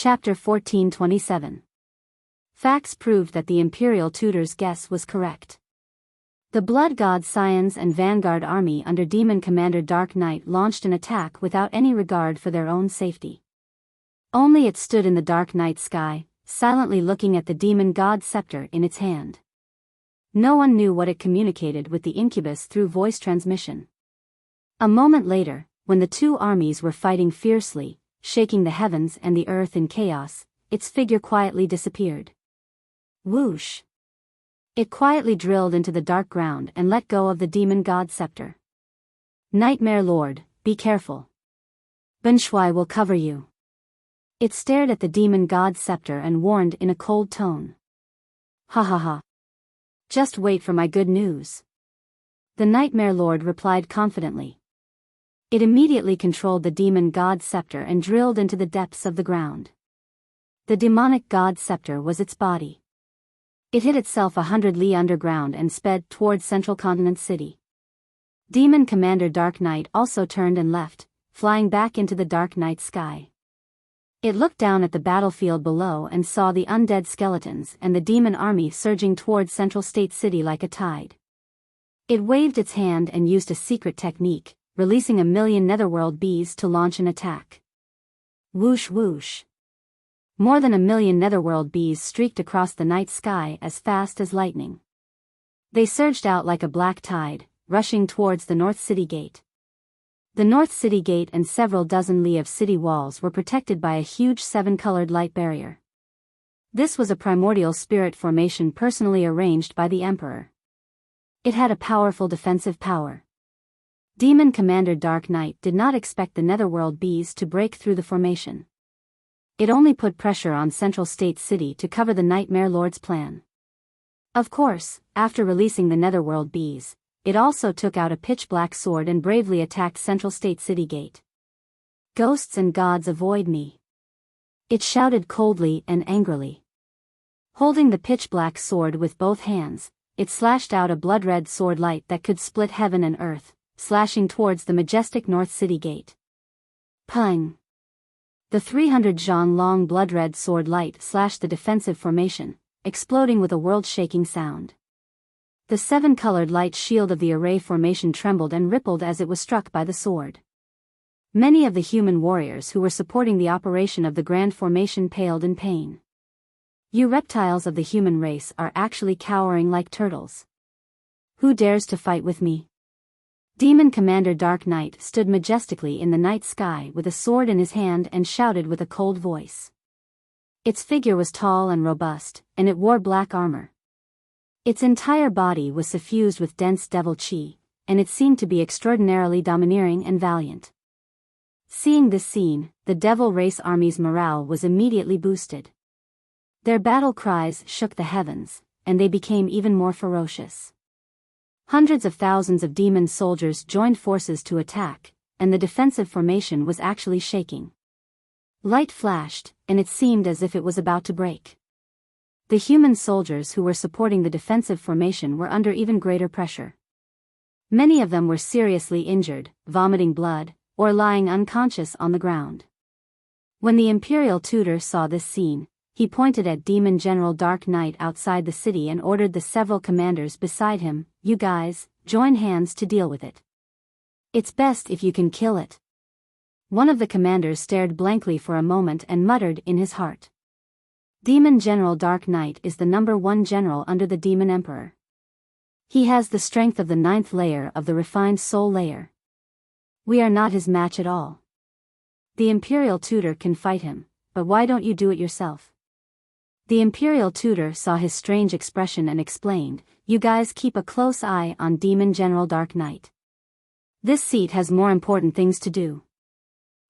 Chapter 1427. Facts proved that the Imperial Tutor's guess was correct. The Blood God Scions and Vanguard Army under Demon Commander Dark Knight launched an attack without any regard for their own safety. Only it stood in the dark night sky, silently looking at the Demon God's scepter in its hand. No one knew what it communicated with the incubus through voice transmission. A moment later, when the two armies were fighting fiercely, shaking the heavens and the earth in chaos, its figure quietly disappeared. Whoosh! It quietly drilled into the dark ground and let go of the Demon God's scepter. Nightmare Lord, be careful. Ben Shui will cover you. It stared at the Demon God's scepter and warned in a cold tone. Ha ha ha. Just wait for my good news. The Nightmare Lord replied confidently. It immediately controlled the Demon God's scepter and drilled into the depths of the ground. The demonic God's scepter was its body. It hid itself 100 li underground and sped towards Central Continent City. Demon Commander Dark Knight also turned and left, flying back into the dark night sky. It looked down at the battlefield below and saw the undead skeletons and the demon army surging towards Central State City like a tide. It waved its hand and used a secret technique, releasing 1,000,000 netherworld bees to launch an attack. Whoosh whoosh. More than 1,000,000 netherworld bees streaked across the night sky as fast as lightning. They surged out like a black tide, rushing towards the North City Gate. The North City Gate and several dozen li of city walls were protected by a huge 7-colored light barrier. This was a primordial spirit formation personally arranged by the Emperor. It had a powerful defensive power. Demon Commander Dark Knight did not expect the netherworld bees to break through the formation. It only put pressure on Central State City to cover the Nightmare Lord's plan. Of course, after releasing the netherworld bees, it also took out a pitch-black sword and bravely attacked Central State City Gate. Ghosts and gods avoid me. It shouted coldly and angrily. Holding the pitch-black sword with both hands, it slashed out a blood-red sword light that could split heaven and earth, slashing towards the majestic North City Gate. Pung! The 300-zhang-long blood-red sword light slashed the defensive formation, exploding with a world-shaking sound. The 7-colored light shield of the array formation trembled and rippled as it was struck by the sword. Many of the human warriors who were supporting the operation of the grand formation paled in pain. You reptiles of the human race are actually cowering like turtles. Who dares to fight with me? Demon Commander Dark Knight stood majestically in the night sky with a sword in his hand and shouted with a cold voice. Its figure was tall and robust, and it wore black armor. Its entire body was suffused with dense devil chi, and it seemed to be extraordinarily domineering and valiant. Seeing this scene, the devil race army's morale was immediately boosted. Their battle cries shook the heavens, and they became even more ferocious. Hundreds of thousands of demon soldiers joined forces to attack, and the defensive formation was actually shaking. Light flashed, and it seemed as if it was about to break. The human soldiers who were supporting the defensive formation were under even greater pressure. Many of them were seriously injured, vomiting blood, or lying unconscious on the ground. When the Imperial Tutor saw this scene, he pointed at Demon General Dark Knight outside the city and ordered the several commanders beside him, "You guys, join hands to deal with it. It's best if you can kill it." One of the commanders stared blankly for a moment and muttered in his heart. Demon General Dark Knight is the #1 general under the Demon Emperor. He has the strength of the 9th layer of the refined soul layer. We are not his match at all. The Imperial Tutor can fight him, but why don't you do it yourself? The Imperial Tutor saw his strange expression and explained, "You guys keep a close eye on Demon General Dark Knight. This seat has more important things to do."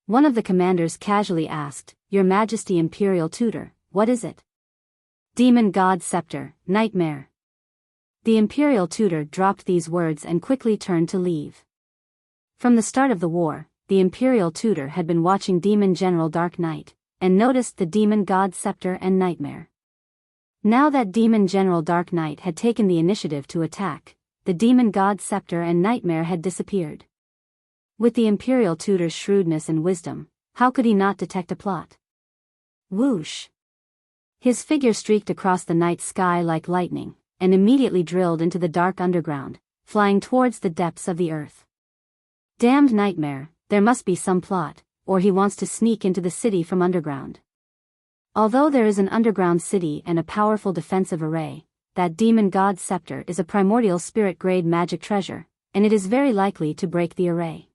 One of the commanders casually asked, "Your Majesty Imperial Tutor, what is it?" "Demon God Scepter, Nightmare." The Imperial Tutor dropped these words and quickly turned to leave. From the start of the war, the Imperial Tutor had been watching Demon General Dark Knight, and noticed the Demon God Scepter and Nightmare. Now that Demon General Dark Knight had taken the initiative to attack, the Demon God Scepter and Nightmare had disappeared. With the Imperial Tutor's shrewdness and wisdom, how could he not detect a plot? Whoosh! His figure streaked across the night sky like lightning, and immediately drilled into the dark underground, flying towards the depths of the earth. Damned nightmare, there must be some plot, or he wants to sneak into the city from underground. Although there is an underground city and a powerful defensive array, that demon god scepter is a primordial spirit-grade magic treasure, and it is very likely to break the array.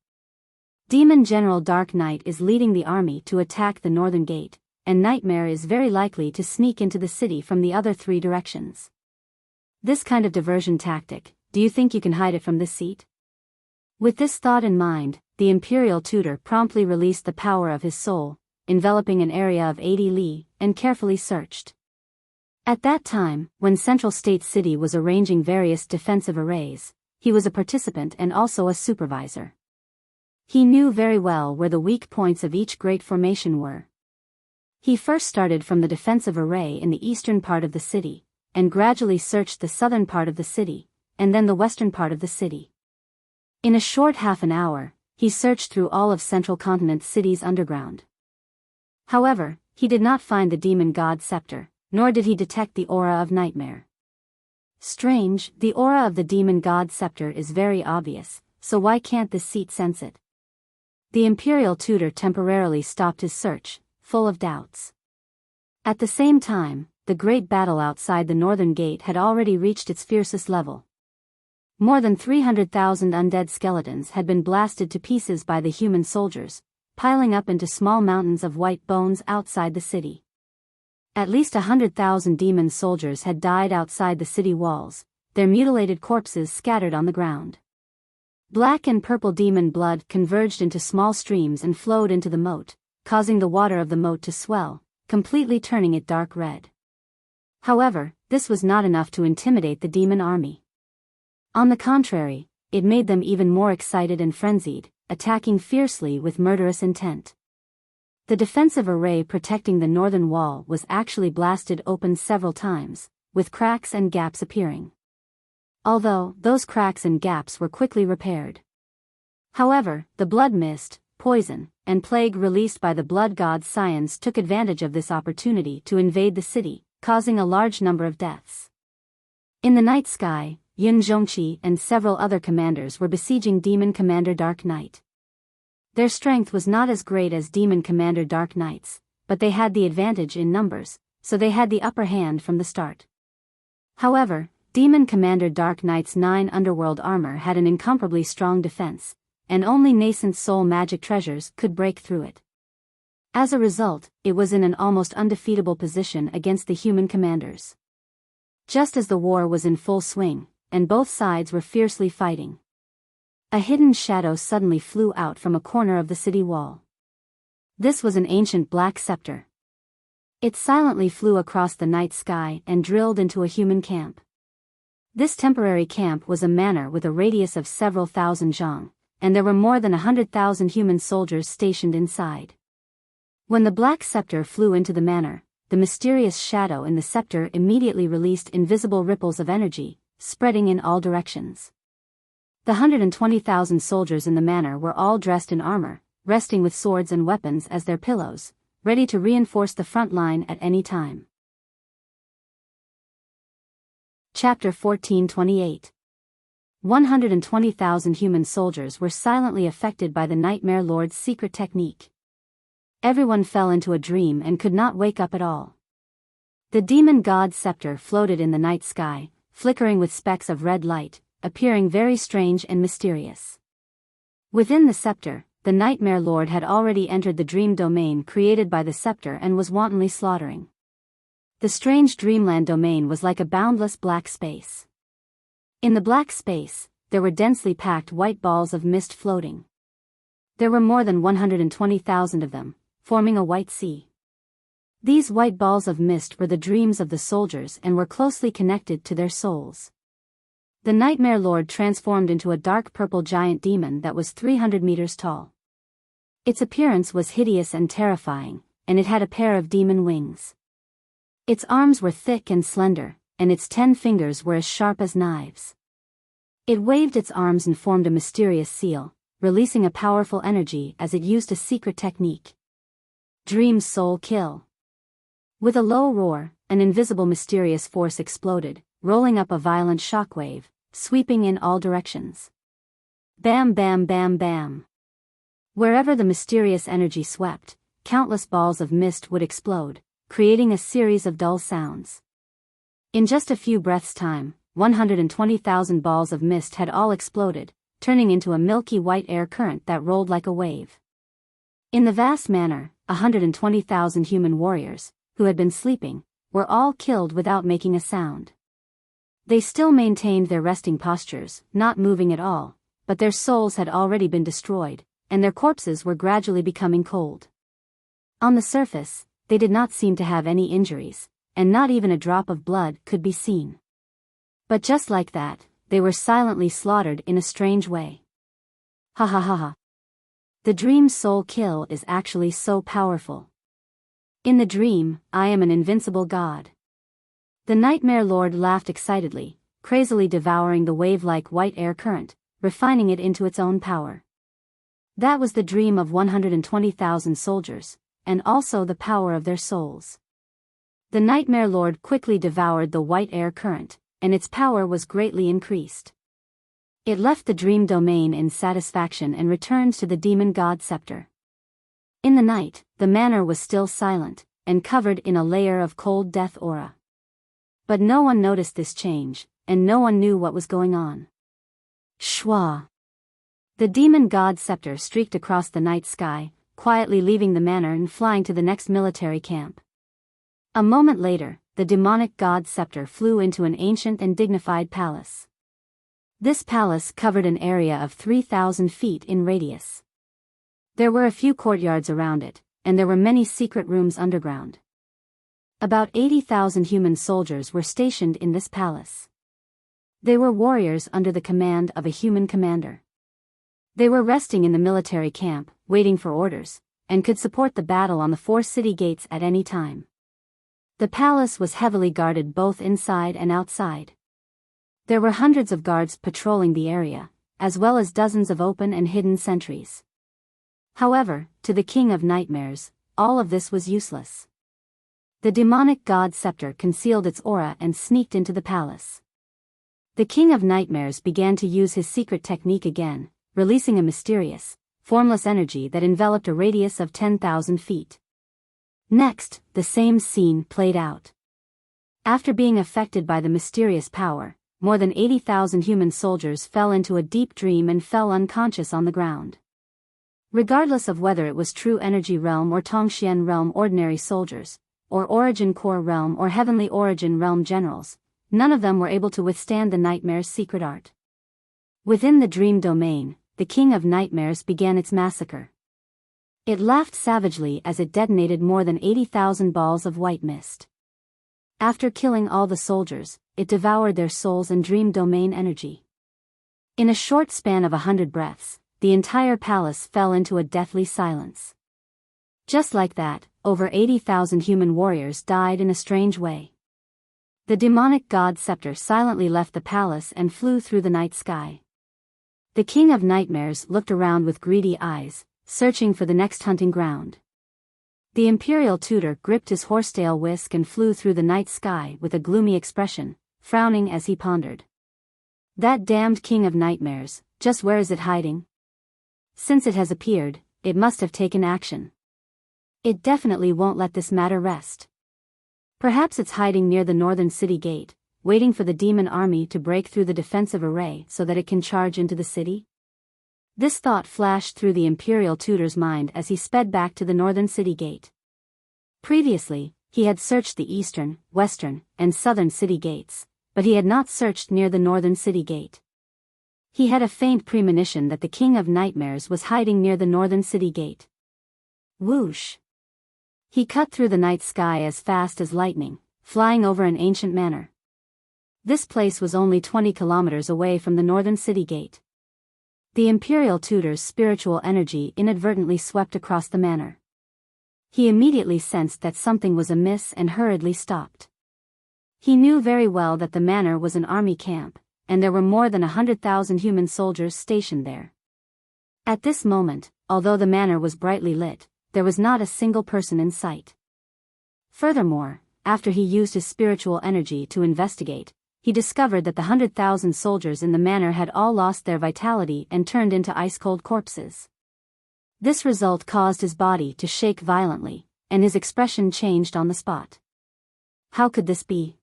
Demon General Dark Knight is leading the army to attack the northern gate, and Nightmare is very likely to sneak into the city from the other 3 directions. This kind of diversion tactic, do you think you can hide it from this seat? With this thought in mind, the Imperial Tutor promptly released the power of his soul, enveloping an area of 80 li, and carefully searched. At that time, when Central State City was arranging various defensive arrays, he was a participant and also a supervisor. He knew very well where the weak points of each great formation were. He first started from the defensive array in the eastern part of the city, and gradually searched the southern part of the city, and then the western part of the city. In a short half an hour, he searched through all of Central Continent City's underground. However, he did not find the demon god scepter, nor did he detect the aura of Nightmare. Strange, the aura of the demon god scepter is very obvious, so why can't this seat sense it? The Imperial Tutor temporarily stopped his search, full of doubts. At the same time, the great battle outside the northern gate had already reached its fiercest level. More than 300,000 undead skeletons had been blasted to pieces by the human soldiers, piling up into small mountains of white bones outside the city. At least 100,000 demon soldiers had died outside the city walls, their mutilated corpses scattered on the ground. Black and purple demon blood converged into small streams and flowed into the moat, causing the water of the moat to swell, completely turning it dark red. However, this was not enough to intimidate the demon army. On the contrary, it made them even more excited and frenzied, attacking fiercely with murderous intent. The defensive array protecting the northern wall was actually blasted open several times, with cracks and gaps appearing. Although, those cracks and gaps were quickly repaired. However, the blood mist, poison, and plague released by the blood god Scions took advantage of this opportunity to invade the city, causing a large number of deaths. In the night sky, Yun Zhongqi and several other commanders were besieging Demon Commander Dark Knight. Their strength was not as great as Demon Commander Dark Knight's, but they had the advantage in numbers, so they had the upper hand from the start. However, Demon Commander Dark Knight's 9 underworld armor had an incomparably strong defense, and only nascent soul magic treasures could break through it. As a result, it was in an almost undefeatable position against the human commanders. Just as the war was in full swing, and both sides were fiercely fighting, a hidden shadow suddenly flew out from a corner of the city wall. This was an ancient black scepter. It silently flew across the night sky and drilled into a human camp. This temporary camp was a manor with a radius of several thousand zhang, and there were more than 100,000 human soldiers stationed inside. When the black scepter flew into the manor, the mysterious shadow in the scepter immediately released invisible ripples of energy, spreading in all directions. The 120,000 soldiers in the manor were all dressed in armor, resting with swords and weapons as their pillows, ready to reinforce the front line at any time. Chapter 1428. 120,000 human soldiers were silently affected by the Nightmare Lord's secret technique. Everyone fell into a dream and could not wake up at all. The demon god scepter floated in the night sky, flickering with specks of red light, appearing very strange and mysterious. Within the scepter, the Nightmare Lord had already entered the dream domain created by the scepter and was wantonly slaughtering. The strange dreamland domain was like a boundless black space. In the black space, there were densely packed white balls of mist floating. There were more than 120,000 of them, forming a white sea. These white balls of mist were the dreams of the soldiers and were closely connected to their souls. The Nightmare Lord transformed into a dark purple giant demon that was 300 meters tall. Its appearance was hideous and terrifying, and it had a pair of demon wings. Its arms were thick and slender, and its 10 fingers were as sharp as knives. It waved its arms and formed a mysterious seal, releasing a powerful energy as it used a secret technique. Dream Soul Kill. With a low roar, an invisible mysterious force exploded, rolling up a violent shockwave, sweeping in all directions. Bam bam bam bam. Wherever the mysterious energy swept, countless balls of mist would explode, creating a series of dull sounds. In just a few breaths' time, 120,000 balls of mist had all exploded, turning into a milky white air current that rolled like a wave. In the vast manner, 120,000 human warriors, who had been sleeping, were all killed without making a sound. They still maintained their resting postures, not moving at all, but their souls had already been destroyed, and their corpses were gradually becoming cold. On the surface, they did not seem to have any injuries, and not even a drop of blood could be seen. But just like that, they were silently slaughtered in a strange way. Ha ha ha ha. The dream soul kill is actually so powerful. In the dream, I am an invincible god. The Nightmare Lord laughed excitedly, crazily devouring the wave-like white air current, refining it into its own power. That was the dream of 120,000 soldiers, and also the power of their souls. The Nightmare Lord quickly devoured the white air current, and its power was greatly increased. It left the dream domain in satisfaction and returned to the demon god scepter. In the night, the manor was still silent, and covered in a layer of cold death aura. But no one noticed this change, and no one knew what was going on. Shwa! The demon god scepter streaked across the night sky, quietly leaving the manor and flying to the next military camp. A moment later, the demonic god scepter flew into an ancient and dignified palace. This palace covered an area of 3,000 feet in radius. There were a few courtyards around it, and there were many secret rooms underground. About 80,000 human soldiers were stationed in this palace. They were warriors under the command of a human commander. They were resting in the military camp, waiting for orders, and could support the battle on the 4 city gates at any time. The palace was heavily guarded both inside and outside. There were hundreds of guards patrolling the area, as well as dozens of open and hidden sentries. However, to the King of Nightmares, all of this was useless. The demonic god scepter concealed its aura and sneaked into the palace. The King of Nightmares began to use his secret technique again, releasing a mysterious, formless energy that enveloped a radius of 10,000 feet. Next, the same scene played out. After being affected by the mysterious power, more than 80,000 human soldiers fell into a deep dream and fell unconscious on the ground. Regardless of whether it was True Energy Realm or Tongxian Realm ordinary soldiers, or Origin Core Realm or Heavenly Origin Realm generals, none of them were able to withstand the Nightmare's secret art. Within the dream domain, the King of Nightmares began its massacre. It laughed savagely as it detonated more than 80,000 balls of white mist. After killing all the soldiers, it devoured their souls and dream domain energy. In a short span of 100 breaths, the entire palace fell into a deathly silence. Just like that, over 80,000 human warriors died in a strange way. The demonic god scepter silently left the palace and flew through the night sky. The King of Nightmares looked around with greedy eyes, searching for the next hunting ground. The imperial tutor gripped his horsetail whisk and flew through the night sky with a gloomy expression, frowning as he pondered. That damned King of Nightmares, just where is it hiding? Since it has appeared, it must have taken action. It definitely won't let this matter rest. Perhaps it's hiding near the northern city gate, waiting for the demon army to break through the defensive array so that it can charge into the city? This thought flashed through the imperial tutor's mind as he sped back to the northern city gate. Previously, he had searched the eastern, western, and southern city gates, but he had not searched near the northern city gate. He had a faint premonition that the King of Nightmares was hiding near the northern city gate. Whoosh! He cut through the night sky as fast as lightning, flying over an ancient manor. This place was only 20 kilometers away from the northern city gate. The imperial tutor's spiritual energy inadvertently swept across the manor. He immediately sensed that something was amiss and hurriedly stopped. He knew very well that the manor was an army camp, and there were more than 100,000 human soldiers stationed there. At this moment, although the manor was brightly lit, there was not a single person in sight. Furthermore, after he used his spiritual energy to investigate, he discovered that the 100,000 soldiers in the manor had all lost their vitality and turned into ice-cold corpses. This result caused his body to shake violently, and his expression changed on the spot. How could this be?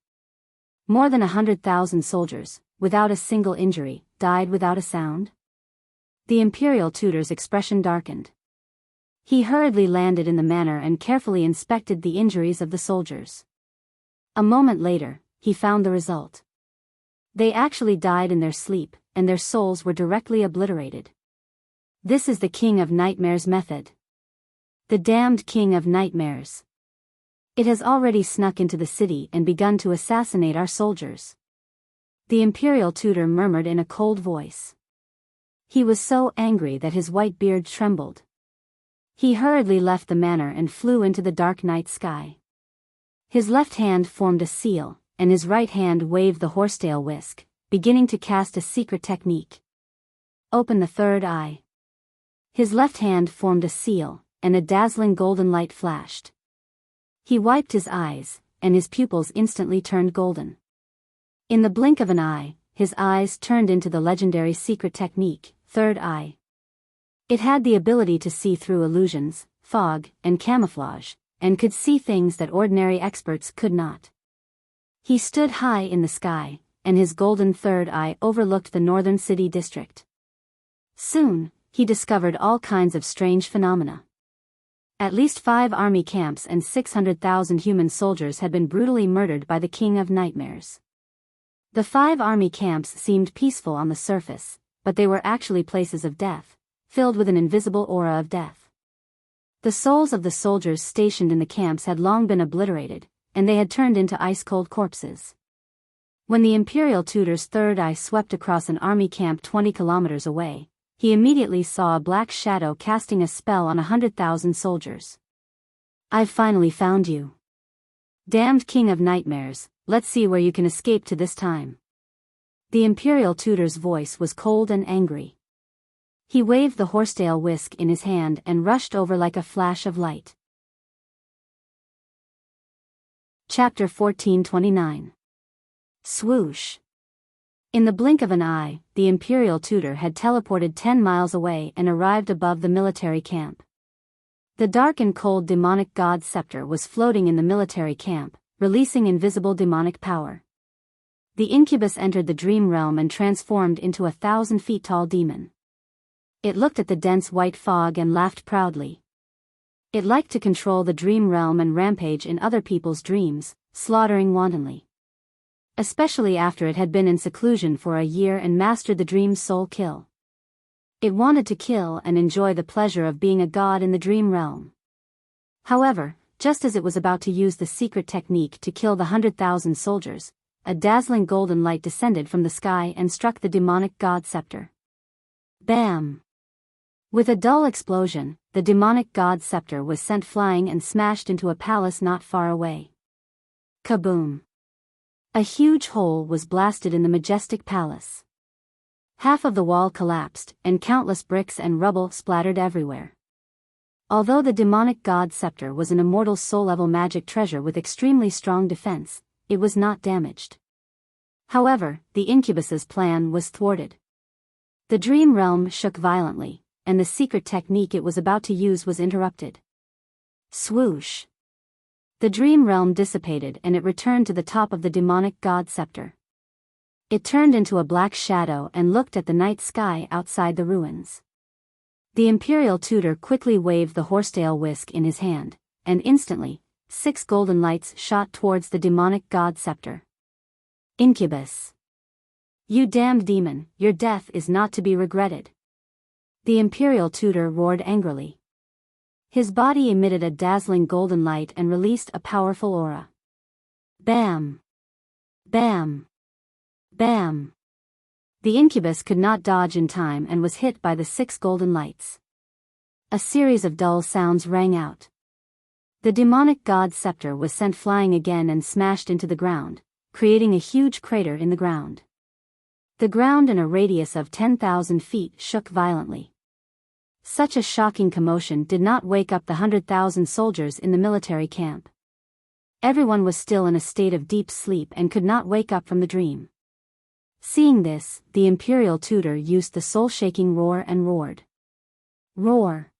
More than 100,000 soldiers, without a single injury, died without a sound? The imperial tutor's expression darkened. He hurriedly landed in the manor and carefully inspected the injuries of the soldiers. A moment later, he found the result. They actually died in their sleep, and their souls were directly obliterated. This is the King of Nightmares method. The damned King of Nightmares. It has already snuck into the city and begun to assassinate our soldiers. The imperial tutor murmured in a cold voice. He was so angry that his white beard trembled. He hurriedly left the manor and flew into the dark night sky. His left hand formed a seal, and his right hand waved the horsetail whisk, beginning to cast a secret technique. Open the third eye. His left hand formed a seal, and a dazzling golden light flashed. He wiped his eyes, and his pupils instantly turned golden. In the blink of an eye, his eyes turned into the legendary secret technique, third eye. It had the ability to see through illusions, fog, and camouflage, and could see things that ordinary experts could not. He stood high in the sky, and his golden third eye overlooked the northern city district. Soon, he discovered all kinds of strange phenomena. At least 5 army camps and 600,000 human soldiers had been brutally murdered by the King of Nightmares. The 5 army camps seemed peaceful on the surface, but they were actually places of death, filled with an invisible aura of death. The souls of the soldiers stationed in the camps had long been obliterated, and they had turned into ice-cold corpses. When the imperial tutor's third eye swept across an army camp 20 kilometers away, he immediately saw a black shadow casting a spell on 100,000 soldiers. I've finally found you. Damned King of Nightmares, let's see where you can escape to this time. The imperial tutor's voice was cold and angry. He waved the horsetail whisk in his hand and rushed over like a flash of light. Chapter 1429. Swoosh. In the blink of an eye, the imperial tutor had teleported 10 miles away and arrived above the military camp. The dark and cold demonic god scepter was floating in the military camp, releasing invisible demonic power. The incubus entered the dream realm and transformed into a 1,000 feet tall demon. It looked at the dense white fog and laughed proudly. It liked to control the dream realm and rampage in other people's dreams, slaughtering wantonly. Especially after it had been in seclusion for a year and mastered the dream's soul kill. It wanted to kill and enjoy the pleasure of being a god in the dream realm. However, just as it was about to use the secret technique to kill the 100,000 soldiers, a dazzling golden light descended from the sky and struck the demonic god scepter. Bam! With a dull explosion, the demonic god scepter was sent flying and smashed into a palace not far away. Kaboom! A huge hole was blasted in the majestic palace. Half of the wall collapsed, and countless bricks and rubble splattered everywhere. Although the demonic god scepter was an immortal soul-level magic treasure with extremely strong defense, it was not damaged. However, the incubus's plan was thwarted. The dream realm shook violently, and the secret technique it was about to use was interrupted. Swoosh! The dream realm dissipated and it returned to the top of the demonic god scepter. It turned into a black shadow and looked at the night sky outside the ruins. The imperial tutor quickly waved the horsetail whisk in his hand, and instantly, 6 golden lights shot towards the demonic god scepter. Incubus! You damned demon, your death is not to be regretted. The imperial tutor roared angrily. His body emitted a dazzling golden light and released a powerful aura. Bam! Bam! Bam! The incubus could not dodge in time and was hit by the 6 golden lights. A series of dull sounds rang out. The demonic god scepter was sent flying again and smashed into the ground, creating a huge crater in the ground. The ground in a radius of 10,000 feet shook violently. Such a shocking commotion did not wake up the 100,000 soldiers in the military camp. Everyone was still in a state of deep sleep and could not wake up from the dream. Seeing this, the imperial tutor used the soul-shaking roar and roared. Roar!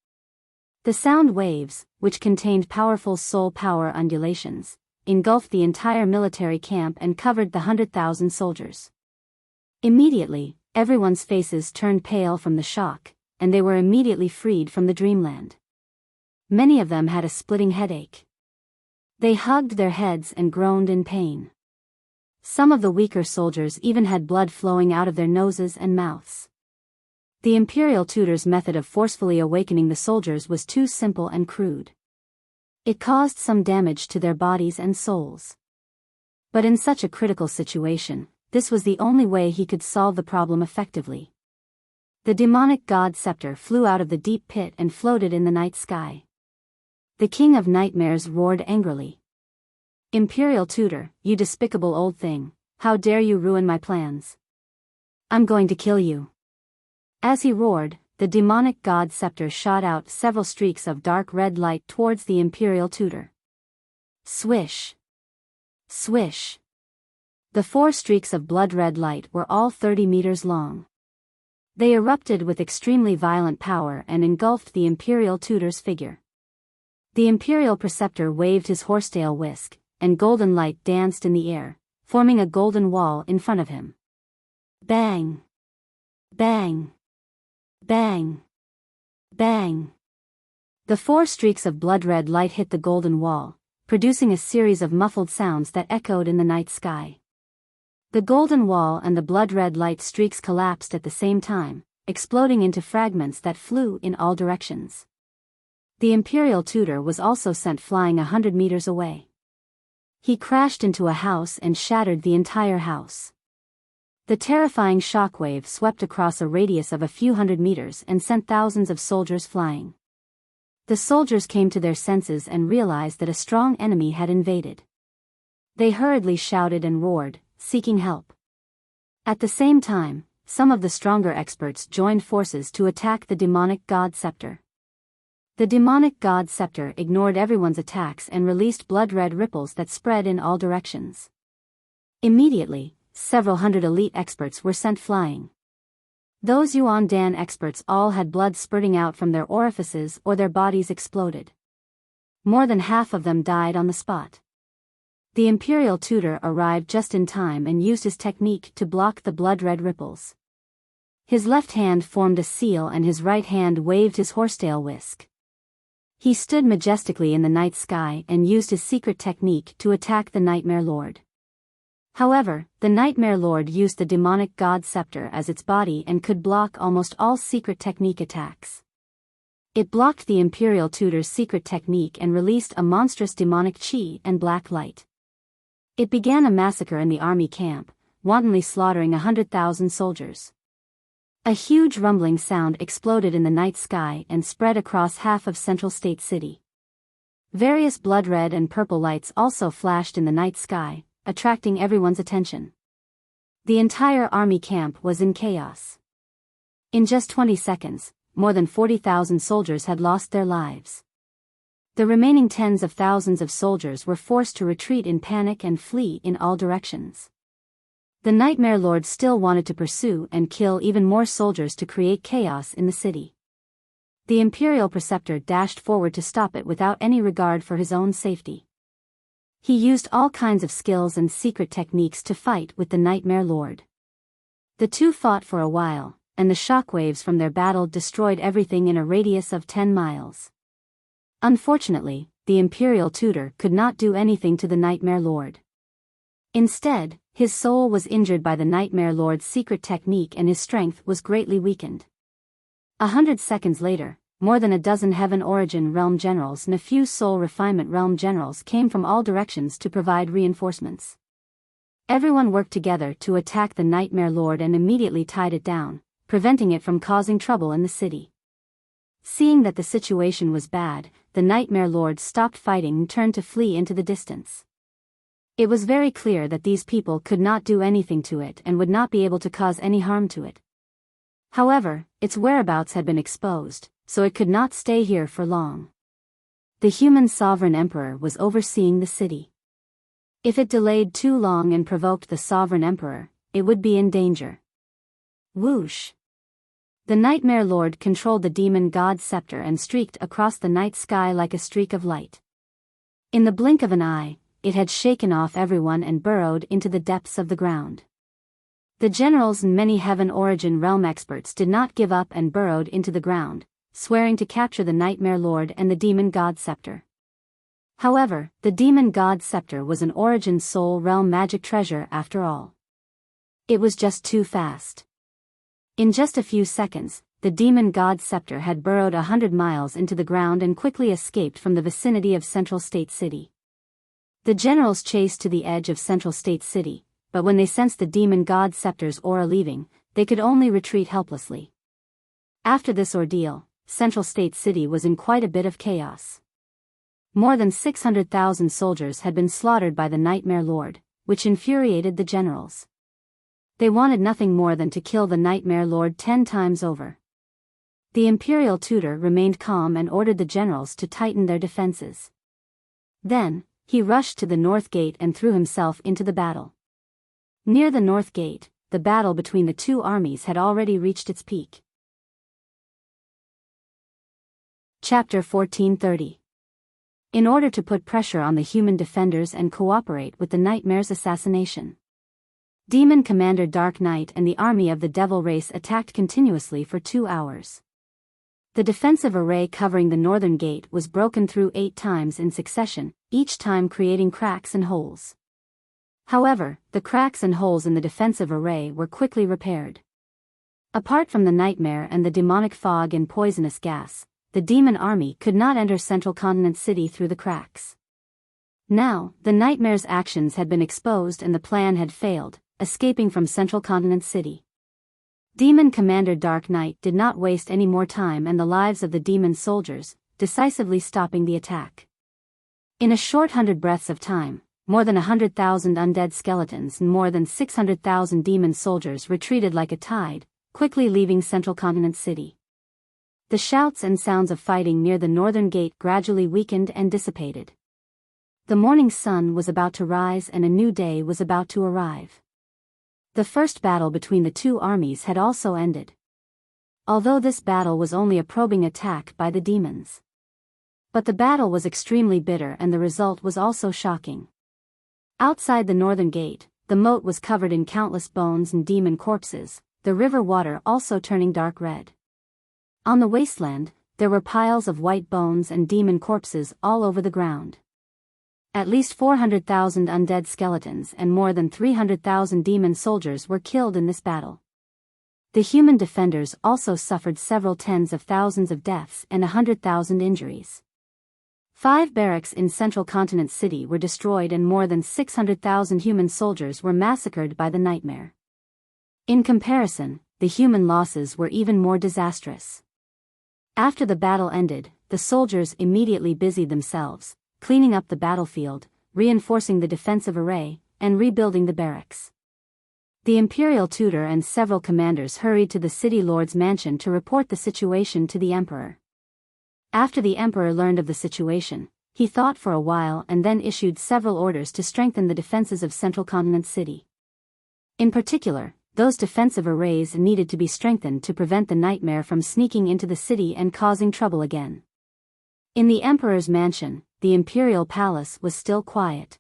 The sound waves, which contained powerful soul power undulations, engulfed the entire military camp and covered the 100,000 soldiers. Immediately, everyone's faces turned pale from the shock, and they were immediately freed from the dreamland. Many of them had a splitting headache. They hugged their heads and groaned in pain. Some of the weaker soldiers even had blood flowing out of their noses and mouths. The imperial tutor's method of forcefully awakening the soldiers was too simple and crude. It caused some damage to their bodies and souls. But in such a critical situation, this was the only way he could solve the problem effectively. The demonic god scepter flew out of the deep pit and floated in the night sky. The king of nightmares roared angrily. Imperial tutor, you despicable old thing, how dare you ruin my plans? I'm going to kill you. As he roared, the demonic god scepter shot out several streaks of dark red light towards the imperial tutor. Swish! Swish! The 4 streaks of blood-red light were all 30 meters long. They erupted with extremely violent power and engulfed the imperial tutor's figure. The imperial preceptor waved his horsetail whisk, and golden light danced in the air, forming a golden wall in front of him. Bang! Bang! Bang! Bang! The 4 streaks of blood-red light hit the golden wall, producing a series of muffled sounds that echoed in the night sky. The golden wall and the blood-red light streaks collapsed at the same time, exploding into fragments that flew in all directions. The imperial tutor was also sent flying 100 meters away. He crashed into a house and shattered the entire house. The terrifying shockwave swept across a radius of a few hundred meters and sent thousands of soldiers flying. The soldiers came to their senses and realized that a strong enemy had invaded. They hurriedly shouted and roared, seeking help. At the same time, some of the stronger experts joined forces to attack the demonic god scepter. The demonic god scepter ignored everyone's attacks and released blood-red ripples that spread in all directions. Immediately, several hundred elite experts were sent flying. Those Yuan Dan experts all had blood spurting out from their orifices or their bodies exploded. More than half of them died on the spot. The imperial tutor arrived just in time and used his technique to block the blood-red ripples. His left hand formed a seal and his right hand waved his horsetail whisk. He stood majestically in the night sky and used his secret technique to attack the Nightmare Lord. However, the Nightmare Lord used the demonic god scepter as its body and could block almost all secret technique attacks. It blocked the imperial tutor's secret technique and released a monstrous demonic chi and black light. It began a massacre in the army camp, wantonly slaughtering 100,000 soldiers. A huge rumbling sound exploded in the night sky and spread across half of Central State City. Various blood-red and purple lights also flashed in the night sky, attracting everyone's attention. The entire army camp was in chaos. In just 20 seconds, more than 40,000 soldiers had lost their lives. The remaining tens of thousands of soldiers were forced to retreat in panic and flee in all directions. The Nightmare Lord still wanted to pursue and kill even more soldiers to create chaos in the city. The imperial preceptor dashed forward to stop it without any regard for his own safety. He used all kinds of skills and secret techniques to fight with the Nightmare Lord. The two fought for a while, and the shockwaves from their battle destroyed everything in a radius of 10 miles. Unfortunately, the imperial tutor could not do anything to the Nightmare Lord. Instead, his soul was injured by the Nightmare Lord's secret technique and his strength was greatly weakened. 100 seconds later, more than a dozen Heaven Origin Realm Generals and a few Soul Refinement Realm Generals came from all directions to provide reinforcements. Everyone worked together to attack the Nightmare Lord and immediately tied it down, preventing it from causing trouble in the city. Seeing that the situation was bad, the Nightmare Lord stopped fighting and turned to flee into the distance. It was very clear that these people could not do anything to it and would not be able to cause any harm to it. However, its whereabouts had been exposed, so it could not stay here for long. The human sovereign emperor was overseeing the city. If it delayed too long and provoked the sovereign emperor, it would be in danger. Whoosh! The Nightmare Lord controlled the demon god's scepter and streaked across the night sky like a streak of light. In the blink of an eye, it had shaken off everyone and burrowed into the depths of the ground. The generals and many Heaven Origin realm experts did not give up and burrowed into the ground, swearing to capture the Nightmare Lord and the demon god scepter. However, the demon god scepter was an Origin soul realm magic treasure after all. It was just too fast. In just a few seconds, the demon god scepter had burrowed 100 miles into the ground and quickly escaped from the vicinity of Central State City. The generals chased to the edge of Central State City, but when they sensed the demon god scepter's aura leaving, they could only retreat helplessly. After this ordeal, Central State City was in quite a bit of chaos. More than 600,000 soldiers had been slaughtered by the Nightmare Lord, which infuriated the generals. They wanted nothing more than to kill the Nightmare Lord 10 times over. The Imperial Tutor remained calm and ordered the generals to tighten their defenses. Then, he rushed to the North Gate and threw himself into the battle. Near the North Gate, the battle between the two armies had already reached its peak. Chapter 1430. In order to put pressure on the human defenders and cooperate with the Nightmare's assassination, Demon Commander Dark Knight and the army of the Devil Race attacked continuously for 2 hours. The defensive array covering the northern gate was broken through 8 times in succession, each time creating cracks and holes. However, the cracks and holes in the defensive array were quickly repaired. Apart from the nightmare and the demonic fog and poisonous gas, the demon army could not enter Central Continent City through the cracks. Now, the nightmare's actions had been exposed and the plan had failed, escaping from Central Continent City. Demon Commander Dark Knight did not waste any more time and the lives of the demon soldiers, decisively stopping the attack. In a short 100 breaths of time, more than 100,000 undead skeletons and more than 600,000 demon soldiers retreated like a tide, quickly leaving Central Continent City. The shouts and sounds of fighting near the northern gate gradually weakened and dissipated. The morning sun was about to rise and a new day was about to arrive. The first battle between the two armies had also ended. Although this battle was only a probing attack by the demons. But the battle was extremely bitter and the result was also shocking. Outside the northern gate, the moat was covered in countless bones and demon corpses, the river water also turning dark red. On the wasteland, there were piles of white bones and demon corpses all over the ground. At least 400,000 undead skeletons and more than 300,000 demon soldiers were killed in this battle. The human defenders also suffered several tens of thousands of deaths and 100,000 injuries. 5 barracks in Central Continent City were destroyed and more than 600,000 human soldiers were massacred by the nightmare. In comparison, the human losses were even more disastrous. After the battle ended, the soldiers immediately busied themselves, cleaning up the battlefield, reinforcing the defensive array, and rebuilding the barracks. The Imperial Tutor and several commanders hurried to the City Lord's mansion to report the situation to the Emperor. After the Emperor learned of the situation, he thought for a while and then issued several orders to strengthen the defenses of Central Continent City. In particular, those defensive arrays needed to be strengthened to prevent the nightmare from sneaking into the city and causing trouble again. In the Emperor's mansion, the Imperial Palace was still quiet.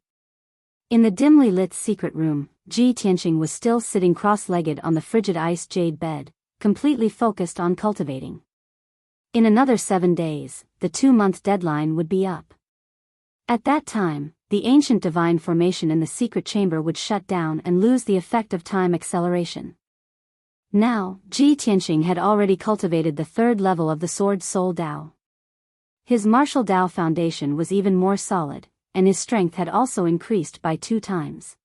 In the dimly lit secret room, Ji Tianqing was still sitting cross-legged on the frigid ice jade bed, completely focused on cultivating. In another 7 days, the 2-month deadline would be up. At that time, the ancient divine formation in the secret chamber would shut down and lose the effect of time acceleration. Now, Ji Tianqing had already cultivated the 3rd level of the Sword Soul Dao. His martial Dao foundation was even more solid, and his strength had also increased by 2 times.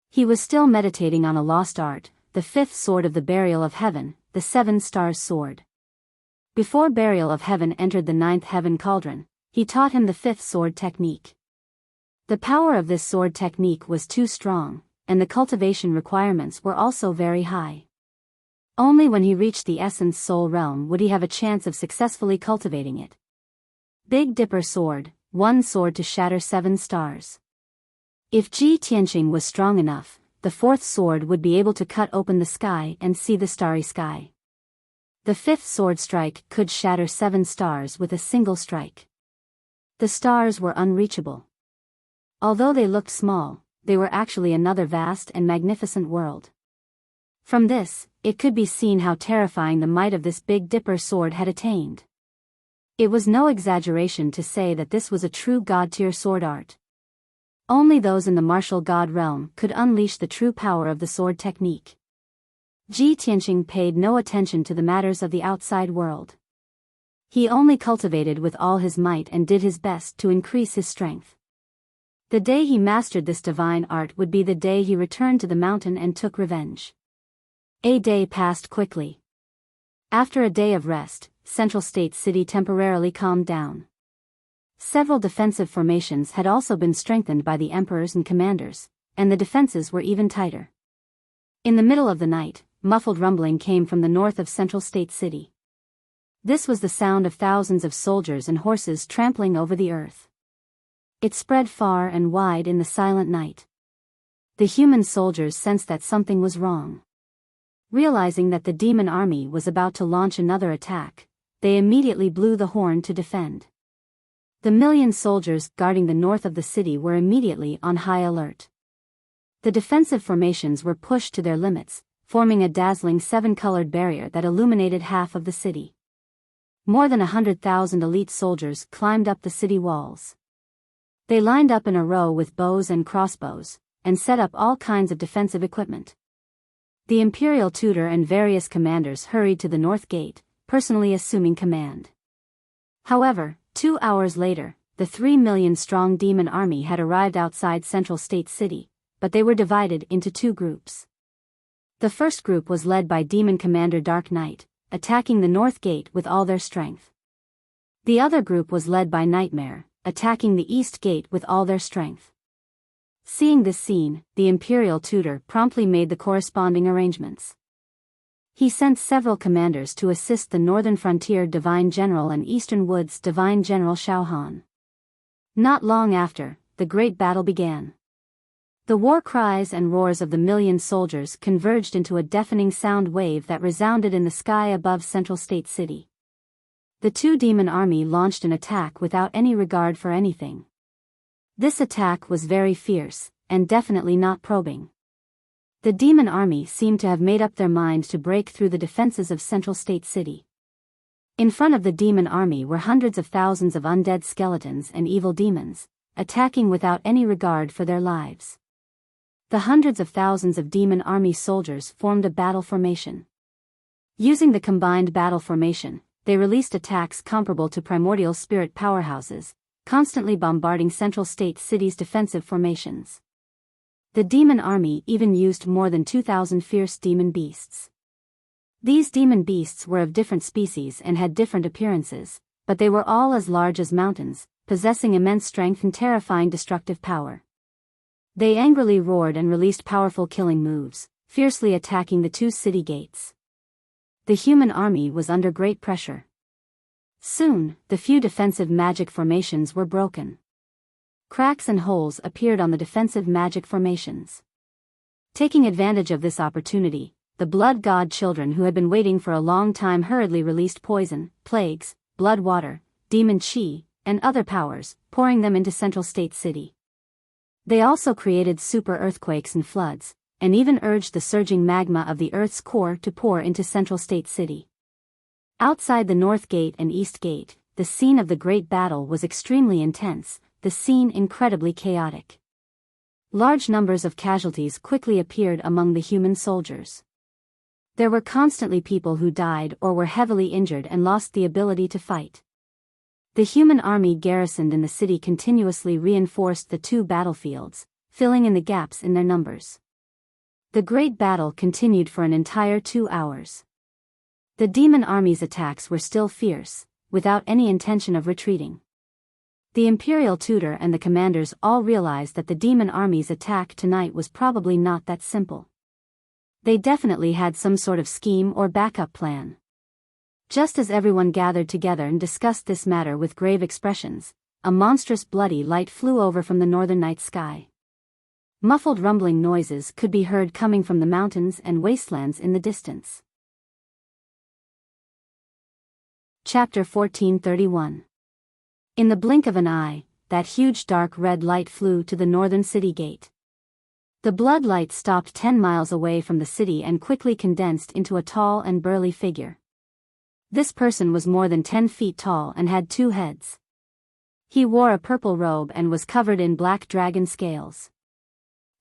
He was still meditating on a lost art, the 5th sword of the Burial of Heaven, the 7 Stars Sword. Before Burial of Heaven entered the 9th Heaven Cauldron, he taught him the 5th sword technique. The power of this sword technique was too strong, and the cultivation requirements were also very high. Only when he reached the Essence Soul Realm would he have a chance of successfully cultivating it. Big Dipper Sword, 1 sword to shatter 7 stars. If Ji Tianqing was strong enough, the fourth sword would be able to cut open the sky and see the starry sky. The fifth sword strike could shatter 7 stars with a single strike. The stars were unreachable. Although they looked small, they were actually another vast and magnificent world. From this, it could be seen how terrifying the might of this Big Dipper sword had attained. It was no exaggeration to say that this was a true god-tier sword art. Only those in the martial god realm could unleash the true power of the sword technique. Ji Tianqing paid no attention to the matters of the outside world. He only cultivated with all his might and did his best to increase his strength. The day he mastered this divine art would be the day he returned to the mountain and took revenge. A day passed quickly. After a day of rest, Central State City temporarily calmed down. Several defensive formations had also been strengthened by the emperors and commanders, and the defenses were even tighter. In the middle of the night, muffled rumbling came from the north of Central State City. This was the sound of thousands of soldiers and horses trampling over the earth. It spread far and wide in the silent night. The human soldiers sensed that something was wrong. Realizing that the demon army was about to launch another attack, they immediately blew the horn to defend. The million soldiers guarding the north of the city were immediately on high alert. The defensive formations were pushed to their limits, forming a dazzling 7-colored barrier that illuminated half of the city. More than 100,000 elite soldiers climbed up the city walls. They lined up in a row with bows and crossbows, and set up all kinds of defensive equipment. The imperial tutor and various commanders hurried to the north gate, personally assuming command. However, 2 hours later, the 3 million-strong demon army had arrived outside Central State City, but they were divided into 2 groups. The first group was led by Demon Commander Dark Knight, attacking the north gate with all their strength. The other group was led by Nightmare, attacking the east gate with all their strength. Seeing this scene, the imperial tutor promptly made the corresponding arrangements. He sent several commanders to assist the Northern Frontier Divine General and Eastern Woods Divine General Xiaohan. Not long after, the great battle began. The war cries and roars of the million soldiers converged into a deafening sound wave that resounded in the sky above Central State City. The 2 demon army launched an attack without any regard for anything. This attack was very fierce, and definitely not probing. The demon army seemed to have made up their mind to break through the defenses of Central State City. In front of the demon army were hundreds of thousands of undead skeletons and evil demons, attacking without any regard for their lives. The hundreds of thousands of demon army soldiers formed a battle formation. Using the combined battle formation, they released attacks comparable to primordial spirit powerhouses, constantly bombarding Central State City's defensive formations. The demon army even used more than 2,000 fierce demon beasts. These demon beasts were of different species and had different appearances, but they were all as large as mountains, possessing immense strength and terrifying destructive power. They angrily roared and released powerful killing moves, fiercely attacking the 2 city gates. The human army was under great pressure. Soon, the few defensive magic formations were broken. Cracks and holes appeared on the defensive magic formations. Taking advantage of this opportunity, the blood god children who had been waiting for a long time hurriedly released poison, plagues, blood water, demon chi, and other powers, pouring them into Central State City. They also created super earthquakes and floods, and even urged the surging magma of the Earth's core to pour into Central State City. Outside the North Gate and East Gate, the scene of the great battle was extremely intense, the scene incredibly chaotic. Large numbers of casualties quickly appeared among the human soldiers. There were constantly people who died or were heavily injured and lost the ability to fight. The human army garrisoned in the city continuously reinforced the 2 battlefields, filling in the gaps in their numbers. The great battle continued for an entire 2 hours. The demon army's attacks were still fierce, without any intention of retreating. The imperial tutor and the commanders all realized that the demon army's attack tonight was probably not that simple. They definitely had some sort of scheme or backup plan. Just as everyone gathered together and discussed this matter with grave expressions, a monstrous bloody light flew over from the northern night sky. Muffled rumbling noises could be heard coming from the mountains and wastelands in the distance. Chapter 1431. In the blink of an eye, that huge dark red light flew to the northern city gate. The blood light stopped 10 miles away from the city and quickly condensed into a tall and burly figure. This person was more than 10 feet tall and had 2 heads. He wore a purple robe and was covered in black dragon scales.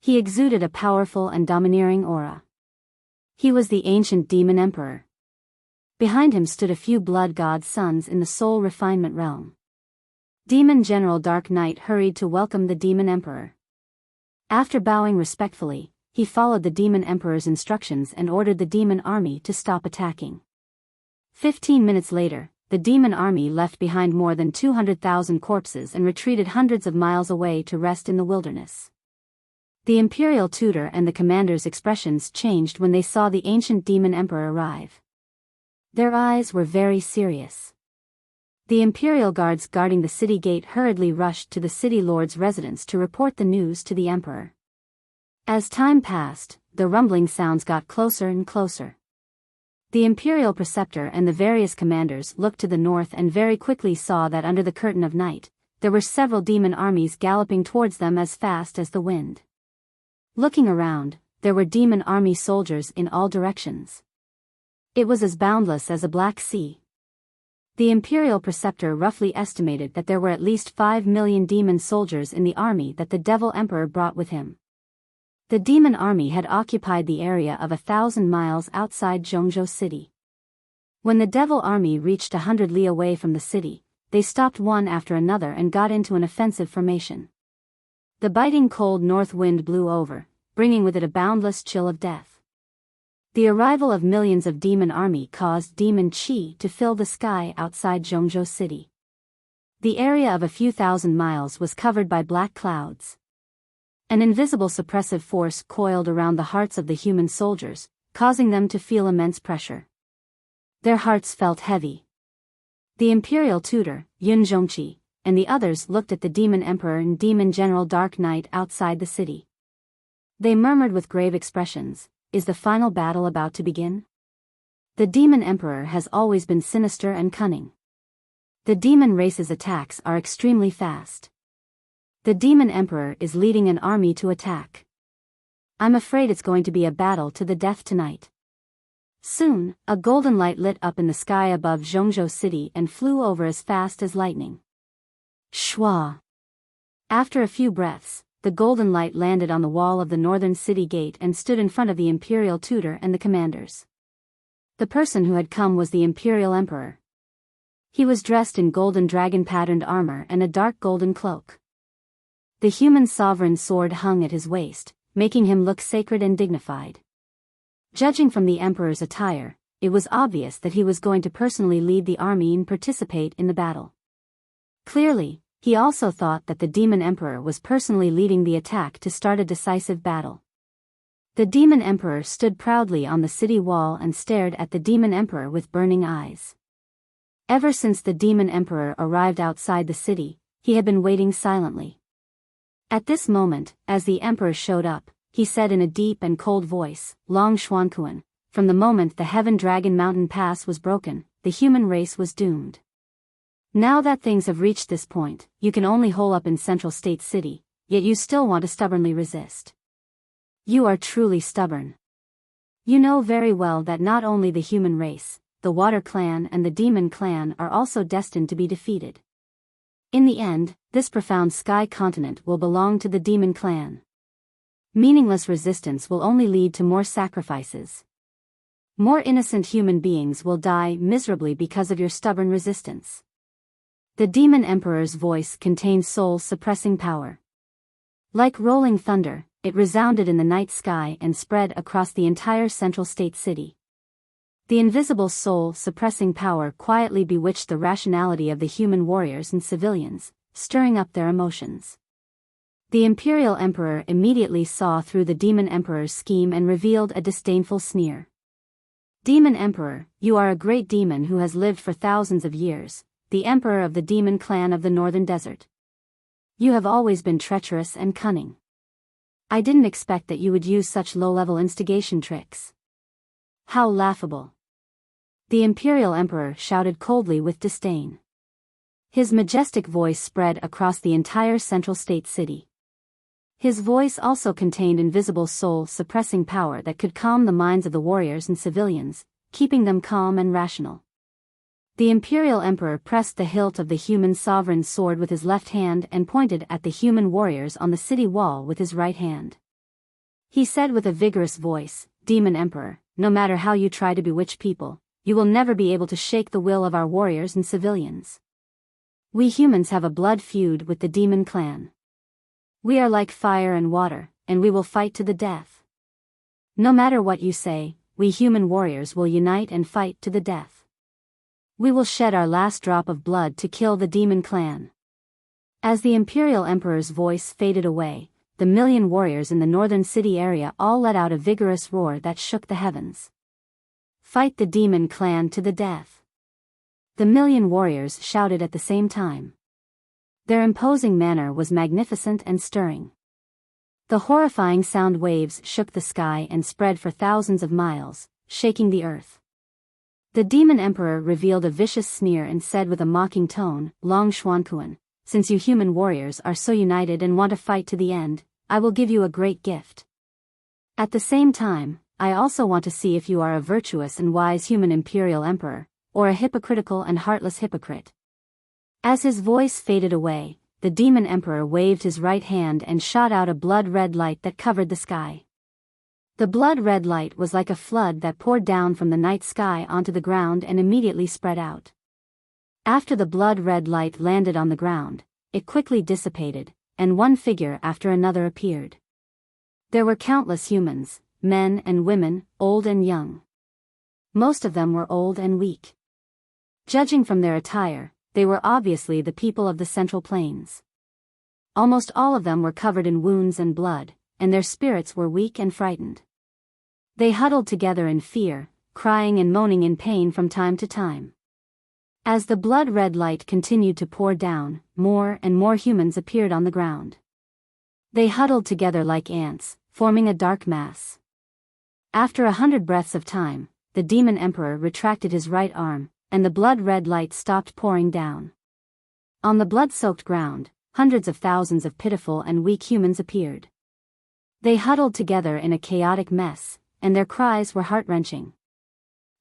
He exuded a powerful and domineering aura. He was the ancient demon emperor. Behind him stood a few blood god sons in the soul refinement realm. Demon General Dark Knight hurried to welcome the demon emperor. After bowing respectfully, he followed the demon emperor's instructions and ordered the demon army to stop attacking. 15 minutes later, the demon army left behind more than 200,000 corpses and retreated hundreds of miles away to rest in the wilderness. The imperial tutor and the commander's expressions changed when they saw the ancient demon emperor arrive. Their eyes were very serious. The imperial guards guarding the city gate hurriedly rushed to the city lord's residence to report the news to the emperor. As time passed, the rumbling sounds got closer and closer. The imperial preceptor and the various commanders looked to the north and very quickly saw that under the curtain of night, there were several demon armies galloping towards them as fast as the wind. Looking around, there were demon army soldiers in all directions. It was as boundless as a black sea. The imperial preceptor roughly estimated that there were at least 5 million demon soldiers in the army that the devil emperor brought with him. The demon army had occupied the area of 1,000 miles outside Zhongzhou city. When the devil army reached 100 li away from the city, they stopped one after another and got into an offensive formation. The biting cold north wind blew over, bringing with it a boundless chill of death. The arrival of millions of demon army caused demon chi to fill the sky outside Zhongzhou city. The area of a few thousand miles was covered by black clouds. An invisible suppressive force coiled around the hearts of the human soldiers, causing them to feel immense pressure. Their hearts felt heavy. The imperial tutor, Yun Zhongqi, and the others looked at the demon emperor and demon general Dark Knight outside the city. They murmured with grave expressions, "Is the final battle about to begin?" The demon emperor has always been sinister and cunning. The demon race's attacks are extremely fast. The demon emperor is leading an army to attack. I'm afraid it's going to be a battle to the death tonight. Soon, a golden light lit up in the sky above Zhongzhou city and flew over as fast as lightning. Shwa! After a few breaths, the golden light landed on the wall of the northern city gate and stood in front of the imperial tutor and the commanders. The person who had come was the imperial emperor. He was dressed in golden dragon-patterned armor and a dark golden cloak. The human sovereign's sword hung at his waist, making him look sacred and dignified. Judging from the emperor's attire, it was obvious that he was going to personally lead the army and participate in the battle. Clearly, he also thought that the demon emperor was personally leading the attack to start a decisive battle. The demon emperor stood proudly on the city wall and stared at the demon emperor with burning eyes. Ever since the demon emperor arrived outside the city, he had been waiting silently. At this moment, as the emperor showed up, he said in a deep and cold voice, "Long Xuankuan, from the moment the Heaven Dragon Mountain Pass was broken, the human race was doomed. Now that things have reached this point, you can only hole up in Central State City, yet you still want to stubbornly resist. You are truly stubborn. You know very well that not only the human race, the Water Clan and the Demon Clan are also destined to be defeated. In the end, this profound sky continent will belong to the Demon Clan. Meaningless resistance will only lead to more sacrifices. More innocent human beings will die miserably because of your stubborn resistance." The demon emperor's voice contained soul-suppressing power. Like rolling thunder, it resounded in the night sky and spread across the entire Central State City. The invisible soul-suppressing power quietly bewitched the rationality of the human warriors and civilians, stirring up their emotions. The imperial emperor immediately saw through the demon emperor's scheme and revealed a disdainful sneer. "Demon emperor, you are a great demon who has lived for thousands of years, the emperor of the demon clan of the northern desert. You have always been treacherous and cunning. I didn't expect that you would use such low-level instigation tricks. How laughable. The Imperial Emperor shouted coldly with disdain. His majestic voice spread across the entire central state city. His voice also contained invisible soul-suppressing power that could calm the minds of the warriors and civilians, keeping them calm and rational. The Imperial Emperor pressed the hilt of the human sovereign's sword with his left hand and pointed at the human warriors on the city wall with his right hand. He said with a vigorous voice, "Demon Emperor, no matter how you try to bewitch people, you will never be able to shake the will of our warriors and civilians. We humans have a blood feud with the demon clan. We are like fire and water, and we will fight to the death. No matter what you say, we human warriors will unite and fight to the death. We will shed our last drop of blood to kill the demon clan." As the Imperial Emperor's voice faded away, the million warriors in the northern city area all let out a vigorous roar that shook the heavens. "Fight the demon clan to the death." The million warriors shouted at the same time. Their imposing manner was magnificent and stirring. The horrifying sound waves shook the sky and spread for thousands of miles, shaking the earth. The Demon Emperor revealed a vicious sneer and said with a mocking tone, "Long Xuankuan, since you human warriors are so united and want to fight to the end, I will give you a great gift. At the same time, I also want to see if you are a virtuous and wise human Imperial Emperor, or a hypocritical and heartless hypocrite." As his voice faded away, the Demon Emperor waved his right hand and shot out a blood-red light that covered the sky. The blood-red light was like a flood that poured down from the night sky onto the ground and immediately spread out. After the blood-red light landed on the ground, it quickly dissipated, and one figure after another appeared. There were countless humans, men and women, old and young. Most of them were old and weak. Judging from their attire, they were obviously the people of the Central Plains. Almost all of them were covered in wounds and blood, and their spirits were weak and frightened. They huddled together in fear, crying and moaning in pain from time to time. As the blood-red light continued to pour down, more and more humans appeared on the ground. They huddled together like ants, forming a dark mass. After 100 breaths of time, the Demon Emperor retracted his right arm, and the blood-red light stopped pouring down. On the blood-soaked ground, hundreds of thousands of pitiful and weak humans appeared. They huddled together in a chaotic mess, and their cries were heart-wrenching.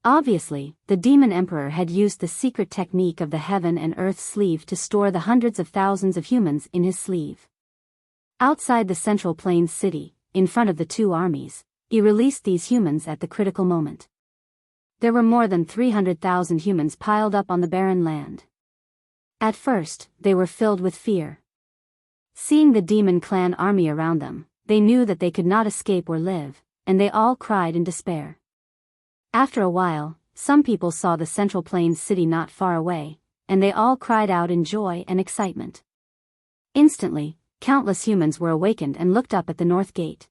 Obviously, the Demon Emperor had used the secret technique of the heaven and earth sleeve to store the hundreds of thousands of humans in his sleeve. Outside the Central Plains city, in front of the two armies, he released these humans at the critical moment. There were more than 300,000 humans piled up on the barren land. At first, they were filled with fear. Seeing the Demon Clan army around them, they knew that they could not escape or live, and they all cried in despair. After a while, some people saw the Central Plains city not far away, and they all cried out in joy and excitement. Instantly, countless humans were awakened and looked up at the north gate.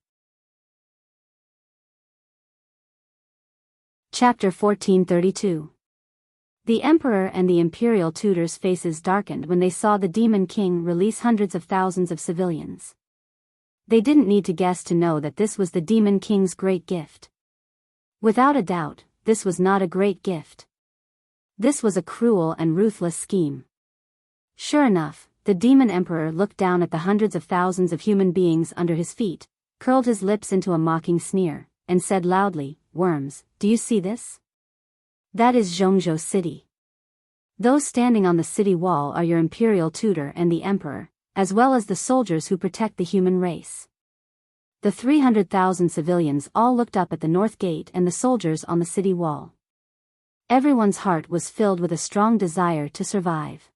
Chapter 1432. The Emperor and the Imperial tutors' faces darkened when they saw the Demon King release hundreds of thousands of civilians. They didn't need to guess to know that this was the Demon King's great gift. Without a doubt, this was not a great gift. This was a cruel and ruthless scheme. Sure enough, the Demon Emperor looked down at the hundreds of thousands of human beings under his feet, curled his lips into a mocking sneer, and said loudly, "Worms, do you see this? That is Zhongzhou City. Those standing on the city wall are your Imperial tutor and the Emperor, as well as the soldiers who protect the human race." The 300,000 civilians all looked up at the north gate and the soldiers on the city wall. Everyone's heart was filled with a strong desire to survive.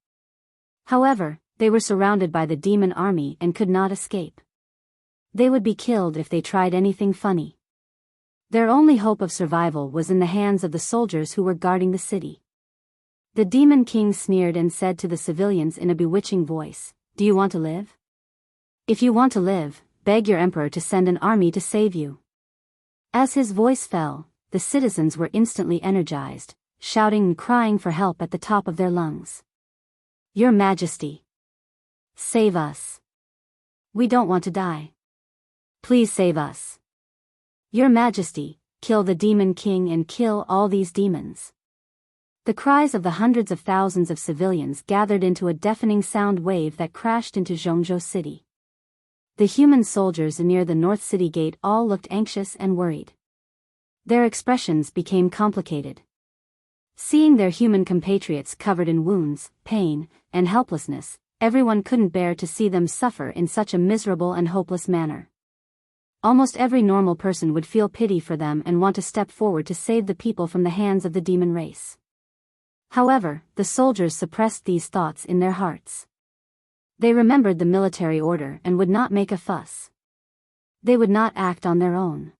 However, they were surrounded by the demon army and could not escape. They would be killed if they tried anything funny. Their only hope of survival was in the hands of the soldiers who were guarding the city. The Demon King sneered and said to the civilians in a bewitching voice, "Do you want to live? If you want to live, beg your emperor to send an army to save you." As his voice fell, the citizens were instantly energized, shouting and crying for help at the top of their lungs. "Your Majesty! Save us! We don't want to die. Please save us. Your Majesty, kill the Demon King and kill all these demons. The cries of the hundreds of thousands of civilians gathered into a deafening sound wave that crashed into Zhongzhou City. The human soldiers near the North City Gate all looked anxious and worried. Their expressions became complicated. Seeing their human compatriots covered in wounds, pain, and helplessness, everyone couldn't bear to see them suffer in such a miserable and hopeless manner. Almost every normal person would feel pity for them and want to step forward to save the people from the hands of the demon race. However, the soldiers suppressed these thoughts in their hearts. They remembered the military order and would not make a fuss. They would not act on their own.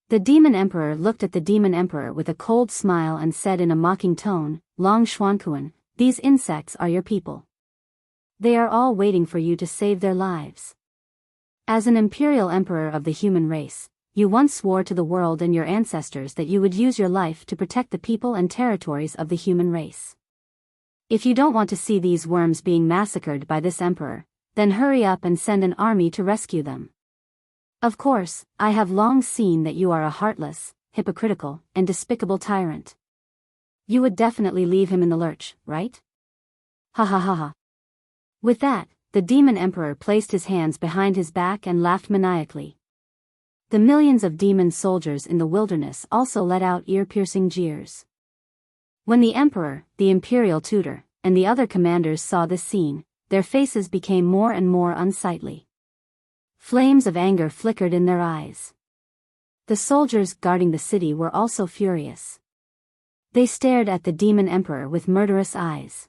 The demon emperor looked at the demon emperor with a cold smile and said in a mocking tone, "Long Xuankuan, these insects are your people. They are all waiting for you to save their lives. As an imperial emperor of the human race, you once swore to the world and your ancestors that you would use your life to protect the people and territories of the human race. If you don't want to see these worms being massacred by this emperor, then hurry up and send an army to rescue them. Of course, I have long seen that you are a heartless, hypocritical, and despicable tyrant. You would definitely leave him in the lurch, right? Ha ha ha ha." With that, the demon emperor placed his hands behind his back and laughed maniacally. The millions of demon soldiers in the wilderness also let out ear-piercing jeers. When the emperor, the imperial tutor, and the other commanders saw this scene, their faces became more and more unsightly. Flames of anger flickered in their eyes. The soldiers guarding the city were also furious. They stared at the demon emperor with murderous eyes.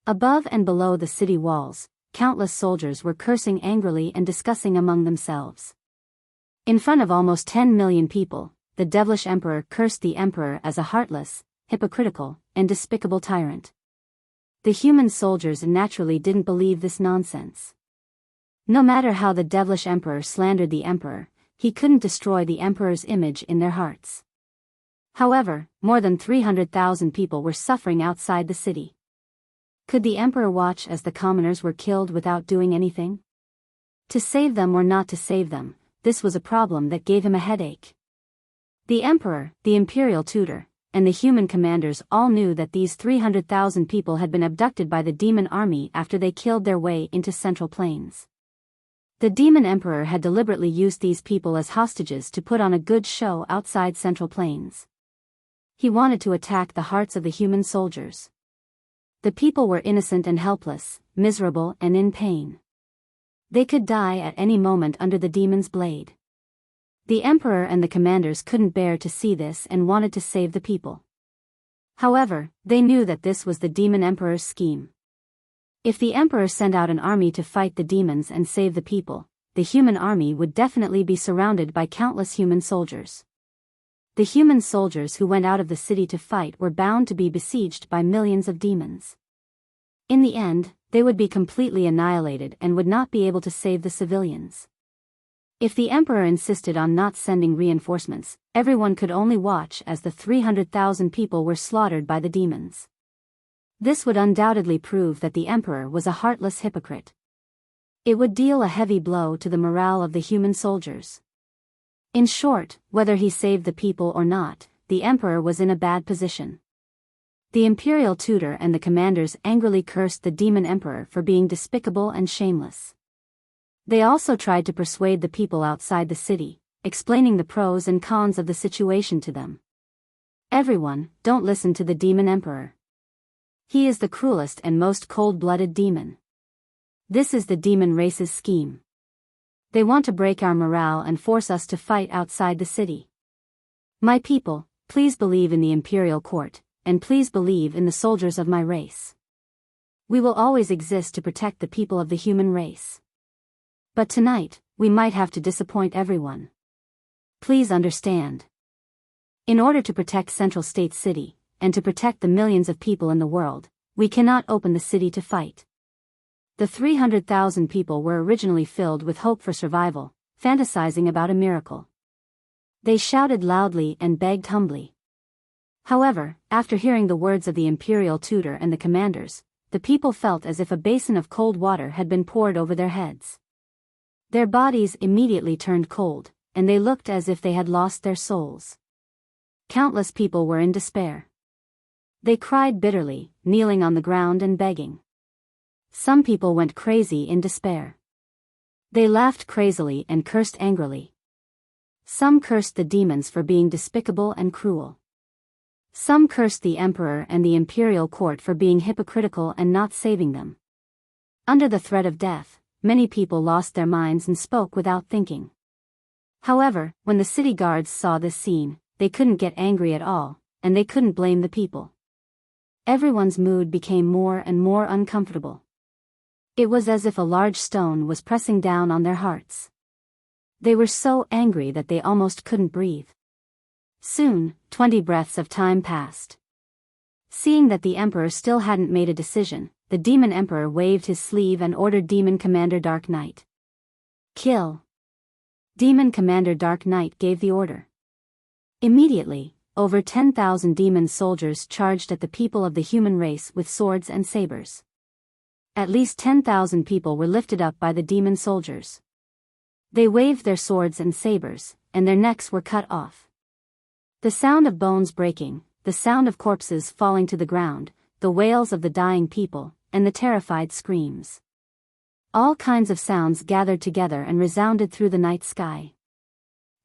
Above and below the city walls, countless soldiers were cursing angrily and discussing among themselves. In front of almost 10 million people, the devilish emperor cursed the emperor as a heartless, hypocritical, and despicable tyrant. The human soldiers naturally didn't believe this nonsense. No matter how the devilish emperor slandered the emperor, he couldn't destroy the emperor's image in their hearts. However, more than 300,000 people were suffering outside the city. Could the emperor watch as the commoners were killed without doing anything? To save them or not to save them, this was a problem that gave him a headache. The emperor, the imperial tutor, and the human commanders all knew that these 300,000 people had been abducted by the demon army after they killed their way into Central Plains. The demon emperor had deliberately used these people as hostages to put on a good show outside Central Plains. He wanted to attack the hearts of the human soldiers. The people were innocent and helpless, miserable and in pain. They could die at any moment under the demon's blade. The emperor and the commanders couldn't bear to see this and wanted to save the people. However, they knew that this was the demon emperor's scheme. If the emperor sent out an army to fight the demons and save the people, the human army would definitely be surrounded by countless human soldiers. The human soldiers who went out of the city to fight were bound to be besieged by millions of demons. In the end, they would be completely annihilated and would not be able to save the civilians. If the emperor insisted on not sending reinforcements, everyone could only watch as the 300,000 people were slaughtered by the demons. This would undoubtedly prove that the emperor was a heartless hypocrite. It would deal a heavy blow to the morale of the human soldiers. In short, whether he saved the people or not, the emperor was in a bad position. The imperial tutor and the commanders angrily cursed the demon emperor for being despicable and shameless. They also tried to persuade the people outside the city, explaining the pros and cons of the situation to them. Everyone, don't listen to the demon emperor. He is the cruelest and most cold-blooded demon. This is the demon race's scheme. They want to break our morale and force us to fight outside the city. My people, please believe in the imperial court, and please believe in the soldiers of my race. We will always exist to protect the people of the human race. But tonight, we might have to disappoint everyone. Please understand. In order to protect Central State City, and to protect the millions of people in the world, we cannot open the city to fight. The 300,000 people were originally filled with hope for survival, fantasizing about a miracle. They shouted loudly and begged humbly. However, after hearing the words of the imperial tutor and the commanders, the people felt as if a basin of cold water had been poured over their heads. Their bodies immediately turned cold, and they looked as if they had lost their souls. Countless people were in despair. They cried bitterly, kneeling on the ground and begging. Some people went crazy in despair. They laughed crazily and cursed angrily. Some cursed the demons for being despicable and cruel. Some cursed the emperor and the imperial court for being hypocritical and not saving them. Under the threat of death, many people lost their minds and spoke without thinking. However, when the city guards saw this scene, they couldn't get angry at all, and they couldn't blame the people. Everyone's mood became more and more uncomfortable. It was as if a large stone was pressing down on their hearts. They were so angry that they almost couldn't breathe. Soon, 20 breaths of time passed. Seeing that the emperor still hadn't made a decision, the demon emperor waved his sleeve and ordered Demon Commander Dark Knight. Kill. Demon Commander Dark Knight gave the order. Immediately, over 10,000 demon soldiers charged at the people of the human race with swords and sabers. At least 10,000 people were lifted up by the demon soldiers. They waved their swords and sabers, and their necks were cut off. The sound of bones breaking, the sound of corpses falling to the ground, the wails of the dying people, and the terrified screams. All kinds of sounds gathered together and resounded through the night sky.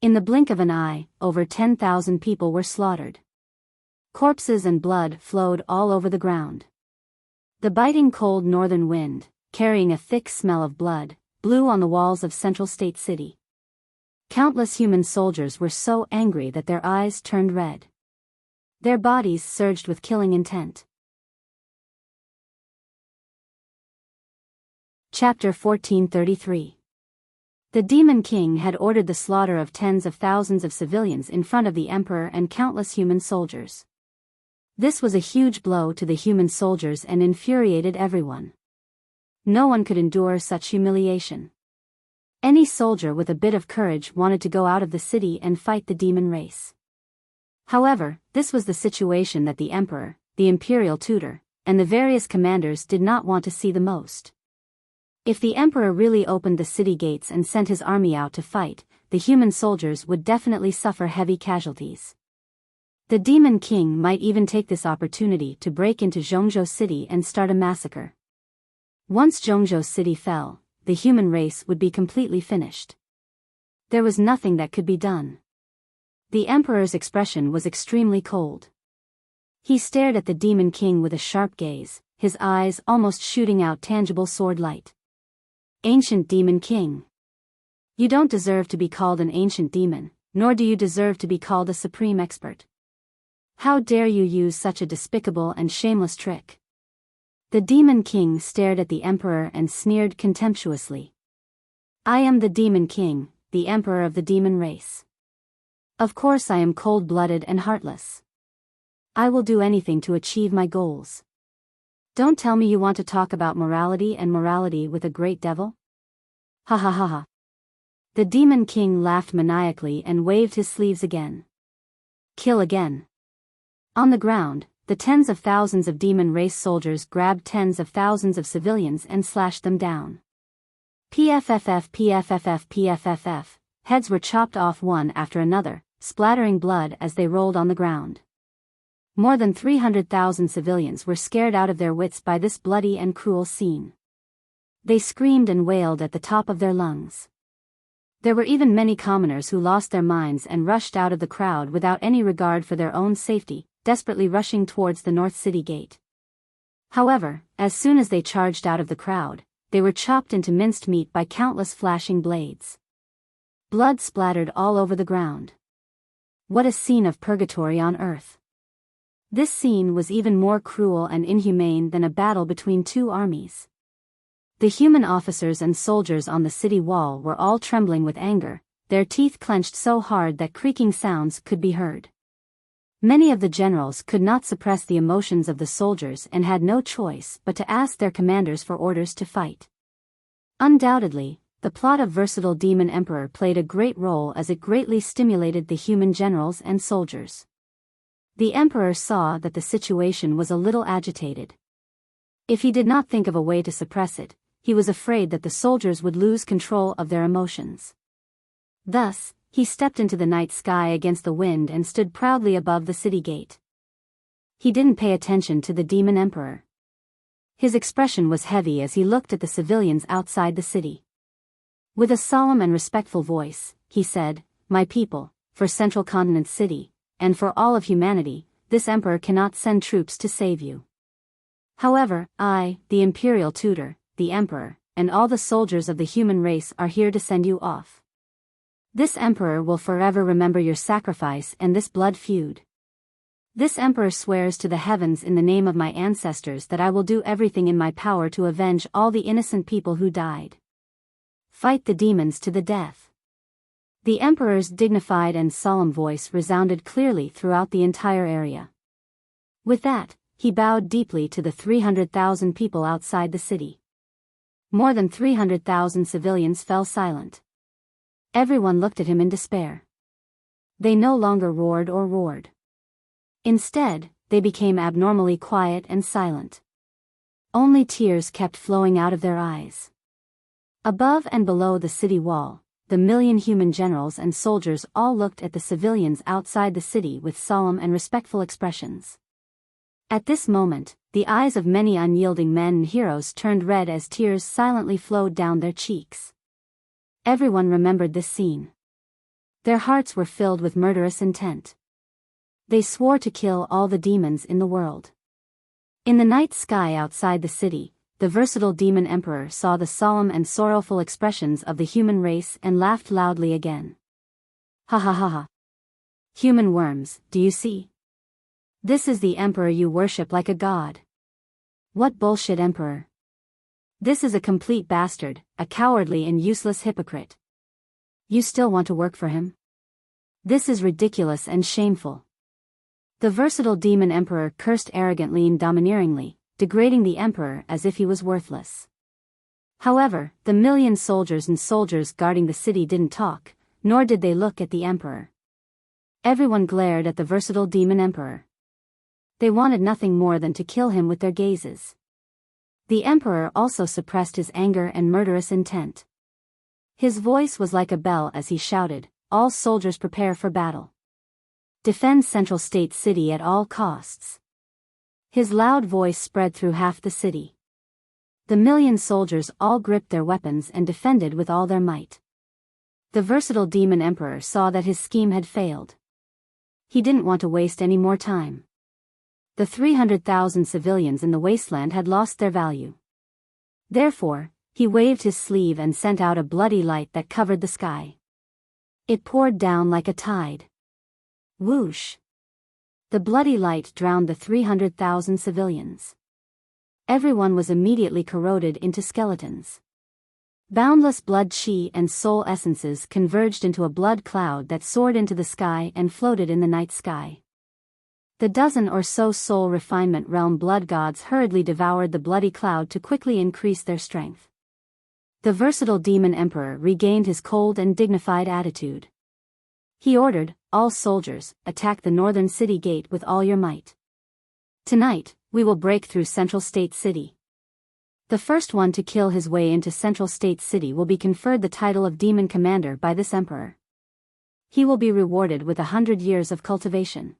In the blink of an eye, over 10,000 people were slaughtered. Corpses and blood flowed all over the ground. The biting cold northern wind, carrying a thick smell of blood, blew on the walls of Central State City. Countless human soldiers were so angry that their eyes turned red. Their bodies surged with killing intent. Chapter 1433. The Demon King had ordered the slaughter of tens of thousands of civilians in front of the emperor and countless human soldiers. This was a huge blow to the human soldiers and infuriated everyone. No one could endure such humiliation. Any soldier with a bit of courage wanted to go out of the city and fight the demon race. However, this was the situation that the emperor, the imperial tutor, and the various commanders did not want to see the most. If the emperor really opened the city gates and sent his army out to fight, the human soldiers would definitely suffer heavy casualties. The Demon King might even take this opportunity to break into Zhongzhou City and start a massacre. Once Zhongzhou City fell, the human race would be completely finished. There was nothing that could be done. The emperor's expression was extremely cold. He stared at the Demon King with a sharp gaze, his eyes almost shooting out tangible sword light. Ancient Demon King. You don't deserve to be called an ancient demon, nor do you deserve to be called a supreme expert. How dare you use such a despicable and shameless trick? The Demon King stared at the emperor and sneered contemptuously. I am the Demon King, the emperor of the demon race. Of course I am cold-blooded and heartless. I will do anything to achieve my goals. Don't tell me you want to talk about morality and morality with a great devil? Ha ha ha ha. The Demon King laughed maniacally and waved his sleeves again. Kill again. On the ground, the tens of thousands of demon race soldiers grabbed tens of thousands of civilians and slashed them down. PFFF PFFF PFFF, heads were chopped off one after another, splattering blood as they rolled on the ground. More than 300,000 civilians were scared out of their wits by this bloody and cruel scene. They screamed and wailed at the top of their lungs. There were even many commoners who lost their minds and rushed out of the crowd without any regard for their own safety, desperately rushing towards the North City Gate. However, as soon as they charged out of the crowd, they were chopped into minced meat by countless flashing blades. Blood splattered all over the ground. What a scene of purgatory on earth. This scene was even more cruel and inhumane than a battle between two armies. The human officers and soldiers on the city wall were all trembling with anger, their teeth clenched so hard that creaking sounds could be heard. Many of the generals could not suppress the emotions of the soldiers and had no choice but to ask their commanders for orders to fight. Undoubtedly, the plot of Versatile Demon Emperor played a great role as it greatly stimulated the human generals and soldiers. The emperor saw that the situation was a little agitated. If he did not think of a way to suppress it, he was afraid that the soldiers would lose control of their emotions. Thus, he stepped into the night sky against the wind and stood proudly above the city gate. He didn't pay attention to the demon emperor. His expression was heavy as he looked at the civilians outside the city. With a solemn and respectful voice, he said, "My people, for Central Continent City, and for all of humanity, this emperor cannot send troops to save you. However, I, the imperial tutor, the emperor, and all the soldiers of the human race are here to send you off. This emperor will forever remember your sacrifice and this blood feud. This emperor swears to the heavens in the name of my ancestors that I will do everything in my power to avenge all the innocent people who died. Fight the demons to the death." The emperor's dignified and solemn voice resounded clearly throughout the entire area. With that, he bowed deeply to the 300,000 people outside the city. More than 300,000 civilians fell silent. Everyone looked at him in despair. They no longer roared or roared. Instead, they became abnormally quiet and silent. Only tears kept flowing out of their eyes. Above and below the city wall, the million human generals and soldiers all looked at the civilians outside the city with solemn and respectful expressions. At this moment, the eyes of many unyielding men and heroes turned red as tears silently flowed down their cheeks. Everyone remembered this scene. Their hearts were filled with murderous intent. They swore to kill all the demons in the world. In the night sky outside the city, the versatile demon emperor saw the solemn and sorrowful expressions of the human race and laughed loudly again. "Ha ha ha ha. Human worms, do you see? This is the emperor you worship like a god. What bullshit emperor. This is a complete bastard, a cowardly and useless hypocrite. You still want to work for him? This is ridiculous and shameful." The versatile demon emperor cursed arrogantly and domineeringly, degrading the emperor as if he was worthless. However, the million soldiers and soldiers guarding the city didn't talk, nor did they look at the emperor. Everyone glared at the versatile demon emperor. They wanted nothing more than to kill him with their gazes. The emperor also suppressed his anger and murderous intent. His voice was like a bell as he shouted, "All soldiers prepare for battle. Defend Central State City at all costs." His loud voice spread through half the city. The million soldiers all gripped their weapons and defended with all their might. The versatile demon emperor saw that his scheme had failed. He didn't want to waste any more time. The 300,000 civilians in the wasteland had lost their value. Therefore, he waved his sleeve and sent out a bloody light that covered the sky. It poured down like a tide. Whoosh! The bloody light drowned the 300,000 civilians. Everyone was immediately corroded into skeletons. Boundless blood chi and soul essences converged into a blood cloud that soared into the sky and floated in the night sky. The dozen or so soul refinement realm blood gods hurriedly devoured the bloody cloud to quickly increase their strength. The versatile demon emperor regained his cold and dignified attitude. He ordered, "All soldiers, attack the northern city gate with all your might. Tonight, we will break through Central State City. The first one to kill his way into Central State City will be conferred the title of Demon Commander by this emperor. He will be rewarded with 100 years of cultivation."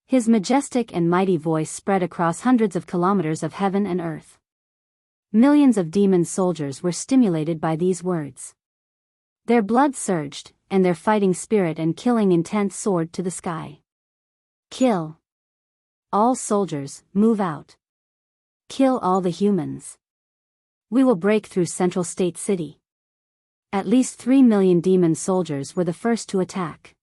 His majestic and mighty voice spread across hundreds of kilometers of heaven and earth. Millions of demon soldiers were stimulated by these words. Their blood surged, and their fighting spirit and killing intent soared to the sky. "Kill! All soldiers, move out! Kill all the humans! We will break through Central State City." At least 3 million demon soldiers were the first to attack.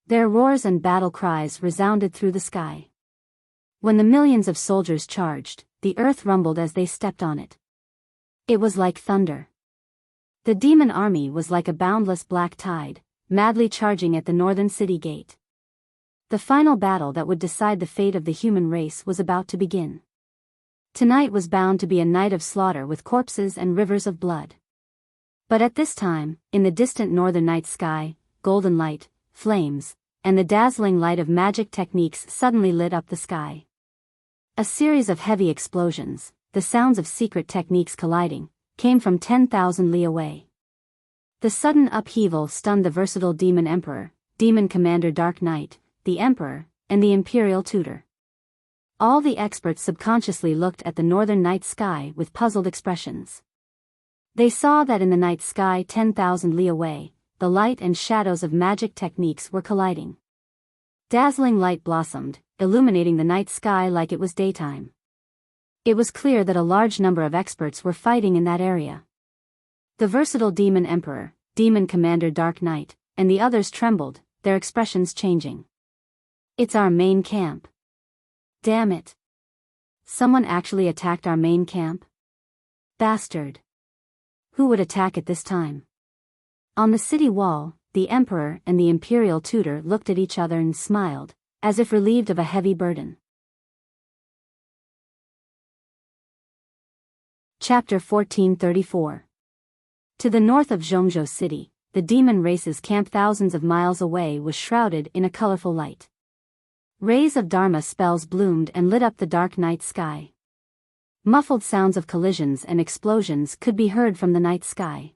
Their roars and battle cries resounded through the sky. When the millions of soldiers charged, the earth rumbled as they stepped on it. It was like thunder. The demon army was like a boundless black tide, madly charging at the northern city gate. The final battle that would decide the fate of the human race was about to begin. Tonight was bound to be a night of slaughter with corpses and rivers of blood. But at this time, in the distant northern night sky, golden light, flames, and the dazzling light of magic techniques suddenly lit up the sky. A series of heavy explosions, the sounds of secret techniques colliding, came from 10,000 li away. The sudden upheaval stunned the versatile Demon Emperor, Demon Commander Dark Knight, the Emperor, and the Imperial Tutor. All the experts subconsciously looked at the northern night sky with puzzled expressions. They saw that in the night sky 10,000 li away, the light and shadows of magic techniques were colliding. Dazzling light blossomed, illuminating the night sky like it was daytime. It was clear that a large number of experts were fighting in that area. The versatile Demon Emperor, Demon Commander Dark Knight, and the others trembled, their expressions changing. "It's our main camp. Damn it. Someone actually attacked our main camp? Bastard. Who would attack at this time?" On the city wall, the Emperor and the Imperial Tutor looked at each other and smiled, as if relieved of a heavy burden. Chapter 1434. To the north of Zhongzhou City, the demon race's camp thousands of miles away was shrouded in a colorful light. Rays of Dharma spells bloomed and lit up the dark night sky. Muffled sounds of collisions and explosions could be heard from the night sky.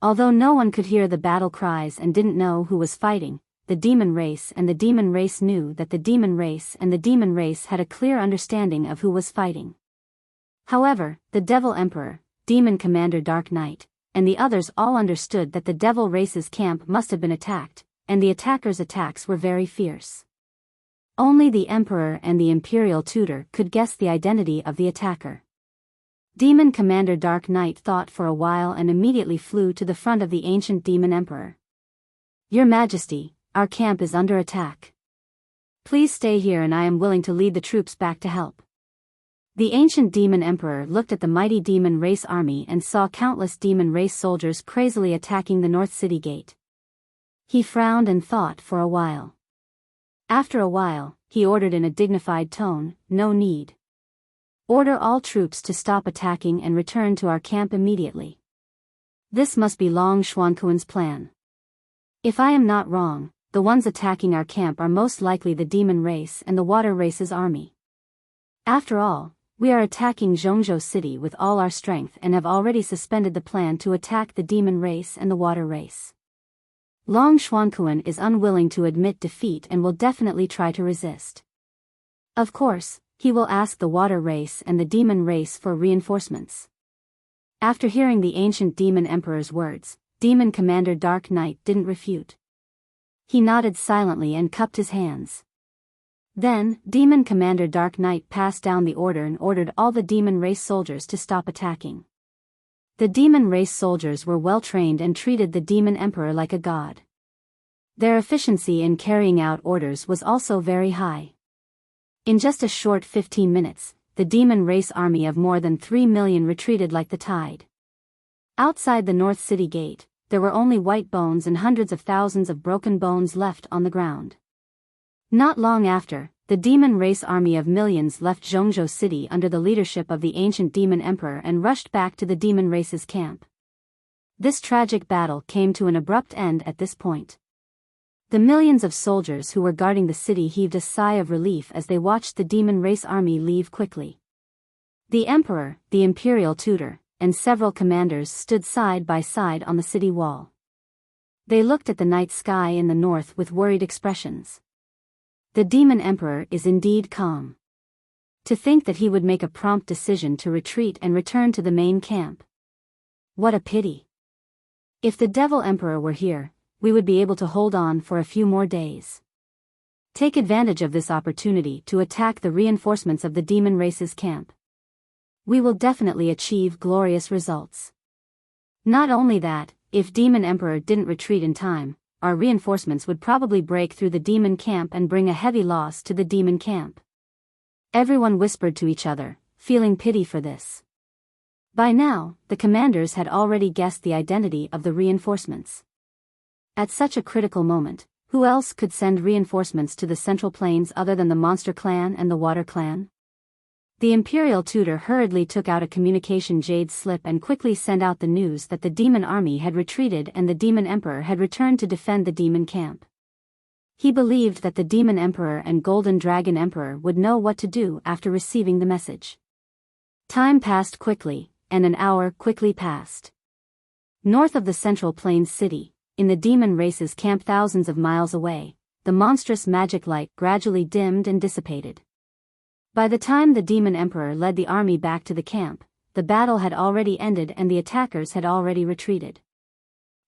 Although no one could hear the battle cries and didn't know who was fighting, the demon race and the demon race knew that the demon race and the demon race had a clear understanding of who was fighting. However, the Devil Emperor, Demon Commander Dark Knight, and the others all understood that the Devil race's camp must have been attacked, and the attackers' attacks were very fierce. Only the Emperor and the Imperial Tutor could guess the identity of the attacker. Demon Commander Dark Knight thought for a while and immediately flew to the front of the ancient Demon Emperor. "Your Majesty, our camp is under attack. Please stay here and I am willing to lead the troops back to help." The ancient Demon Emperor looked at the mighty demon race army and saw countless demon race soldiers crazily attacking the North City Gate. He frowned and thought for a while. After a while, he ordered in a dignified tone, "No need. Order all troops to stop attacking and return to our camp immediately. This must be Long Xuanquan's plan. If I am not wrong, the ones attacking our camp are most likely the demon race and the water race's army. After all, we are attacking Zhongzhou City with all our strength and have already suspended the plan to attack the demon race and the water race. Long Xuanquan is unwilling to admit defeat and will definitely try to resist. Of course, he will ask the water race and the demon race for reinforcements." After hearing the ancient Demon Emperor's words, Demon Commander Dark Knight didn't refute. He nodded silently and cupped his hands. Then, Demon Commander Dark Knight passed down the order and ordered all the demon race soldiers to stop attacking. The demon race soldiers were well trained and treated the Demon Emperor like a god. Their efficiency in carrying out orders was also very high. In just a short 15 minutes, the demon race army of more than 3 million retreated like the tide. Outside the North City Gate, there were only white bones and hundreds of thousands of broken bones left on the ground. Not long after, the demon race army of millions left Zhongzhou City under the leadership of the ancient Demon Emperor and rushed back to the demon race's camp. This tragic battle came to an abrupt end at this point. The millions of soldiers who were guarding the city heaved a sigh of relief as they watched the demon race army leave quickly. The Emperor, the Imperial Tutor, and several commanders stood side by side on the city wall. They looked at the night sky in the north with worried expressions. The Demon Emperor is indeed calm. To think that he would make a prompt decision to retreat and return to the main camp. What a pity. If the Devil Emperor were here, we would be able to hold on for a few more days. Take advantage of this opportunity to attack the reinforcements of the demon race's camp. We will definitely achieve glorious results. Not only that, if Demon Emperor didn't retreat in time, our reinforcements would probably break through the demon camp and bring a heavy loss to the demon camp. Everyone whispered to each other, feeling pity for this. By now, the commanders had already guessed the identity of the reinforcements. At such a critical moment, who else could send reinforcements to the Central Plains other than the Monster Clan and the Water Clan? The Imperial Tutor hurriedly took out a communication jade slip and quickly sent out the news that the demon army had retreated and the Demon Emperor had returned to defend the demon camp. He believed that the Demon Emperor and Golden Dragon Emperor would know what to do after receiving the message. Time passed quickly, and an hour quickly passed. North of the Central Plains city, in the demon race's camp thousands of miles away, the monstrous magic light gradually dimmed and dissipated. By the time the demon emperor led the army back to the camp, the battle had already ended and the attackers had already retreated.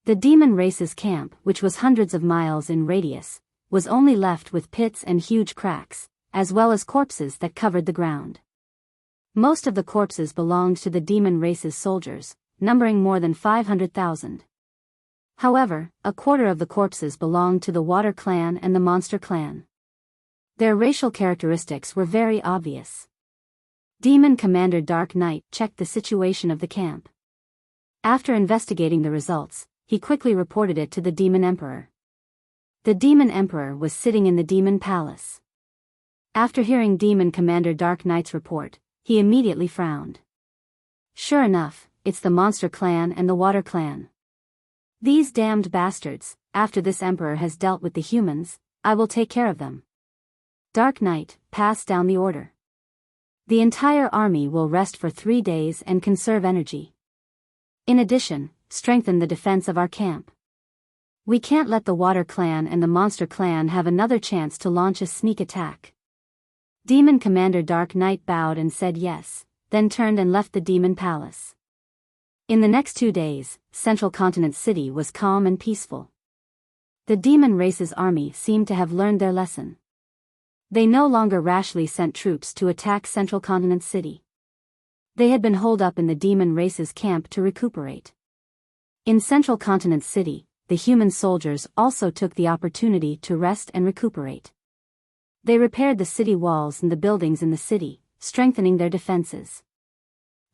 The demon race's camp, which was hundreds of miles in radius, was only left with pits and huge cracks, as well as corpses that covered the ground. Most of the corpses belonged to the demon race's soldiers, numbering more than 500,000. However, a quarter of the corpses belonged to the Water Clan and the Monster Clan. Their racial characteristics were very obvious. Demon Commander Dark Knight checked the situation of the camp. After investigating the results, he quickly reported it to the Demon Emperor. The Demon Emperor was sitting in the Demon Palace. After hearing Demon Commander Dark Knight's report, he immediately frowned. Sure enough, it's the Monster Clan and the Water Clan. These damned bastards, after this Emperor has dealt with the humans, I will take care of them. Dark Knight, pass down the order. The entire army will rest for 3 days and conserve energy. In addition, strengthen the defense of our camp. We can't let the Water Clan and the Monster Clan have another chance to launch a sneak attack. Demon Commander Dark Knight bowed and said yes, then turned and left the Demon Palace. In the next 2 days, Central Continent City was calm and peaceful. The demon race's army seemed to have learned their lesson. They no longer rashly sent troops to attack Central Continent City. They had been holed up in the demon race's camp to recuperate. In Central Continent City, the human soldiers also took the opportunity to rest and recuperate. They repaired the city walls and the buildings in the city, strengthening their defenses.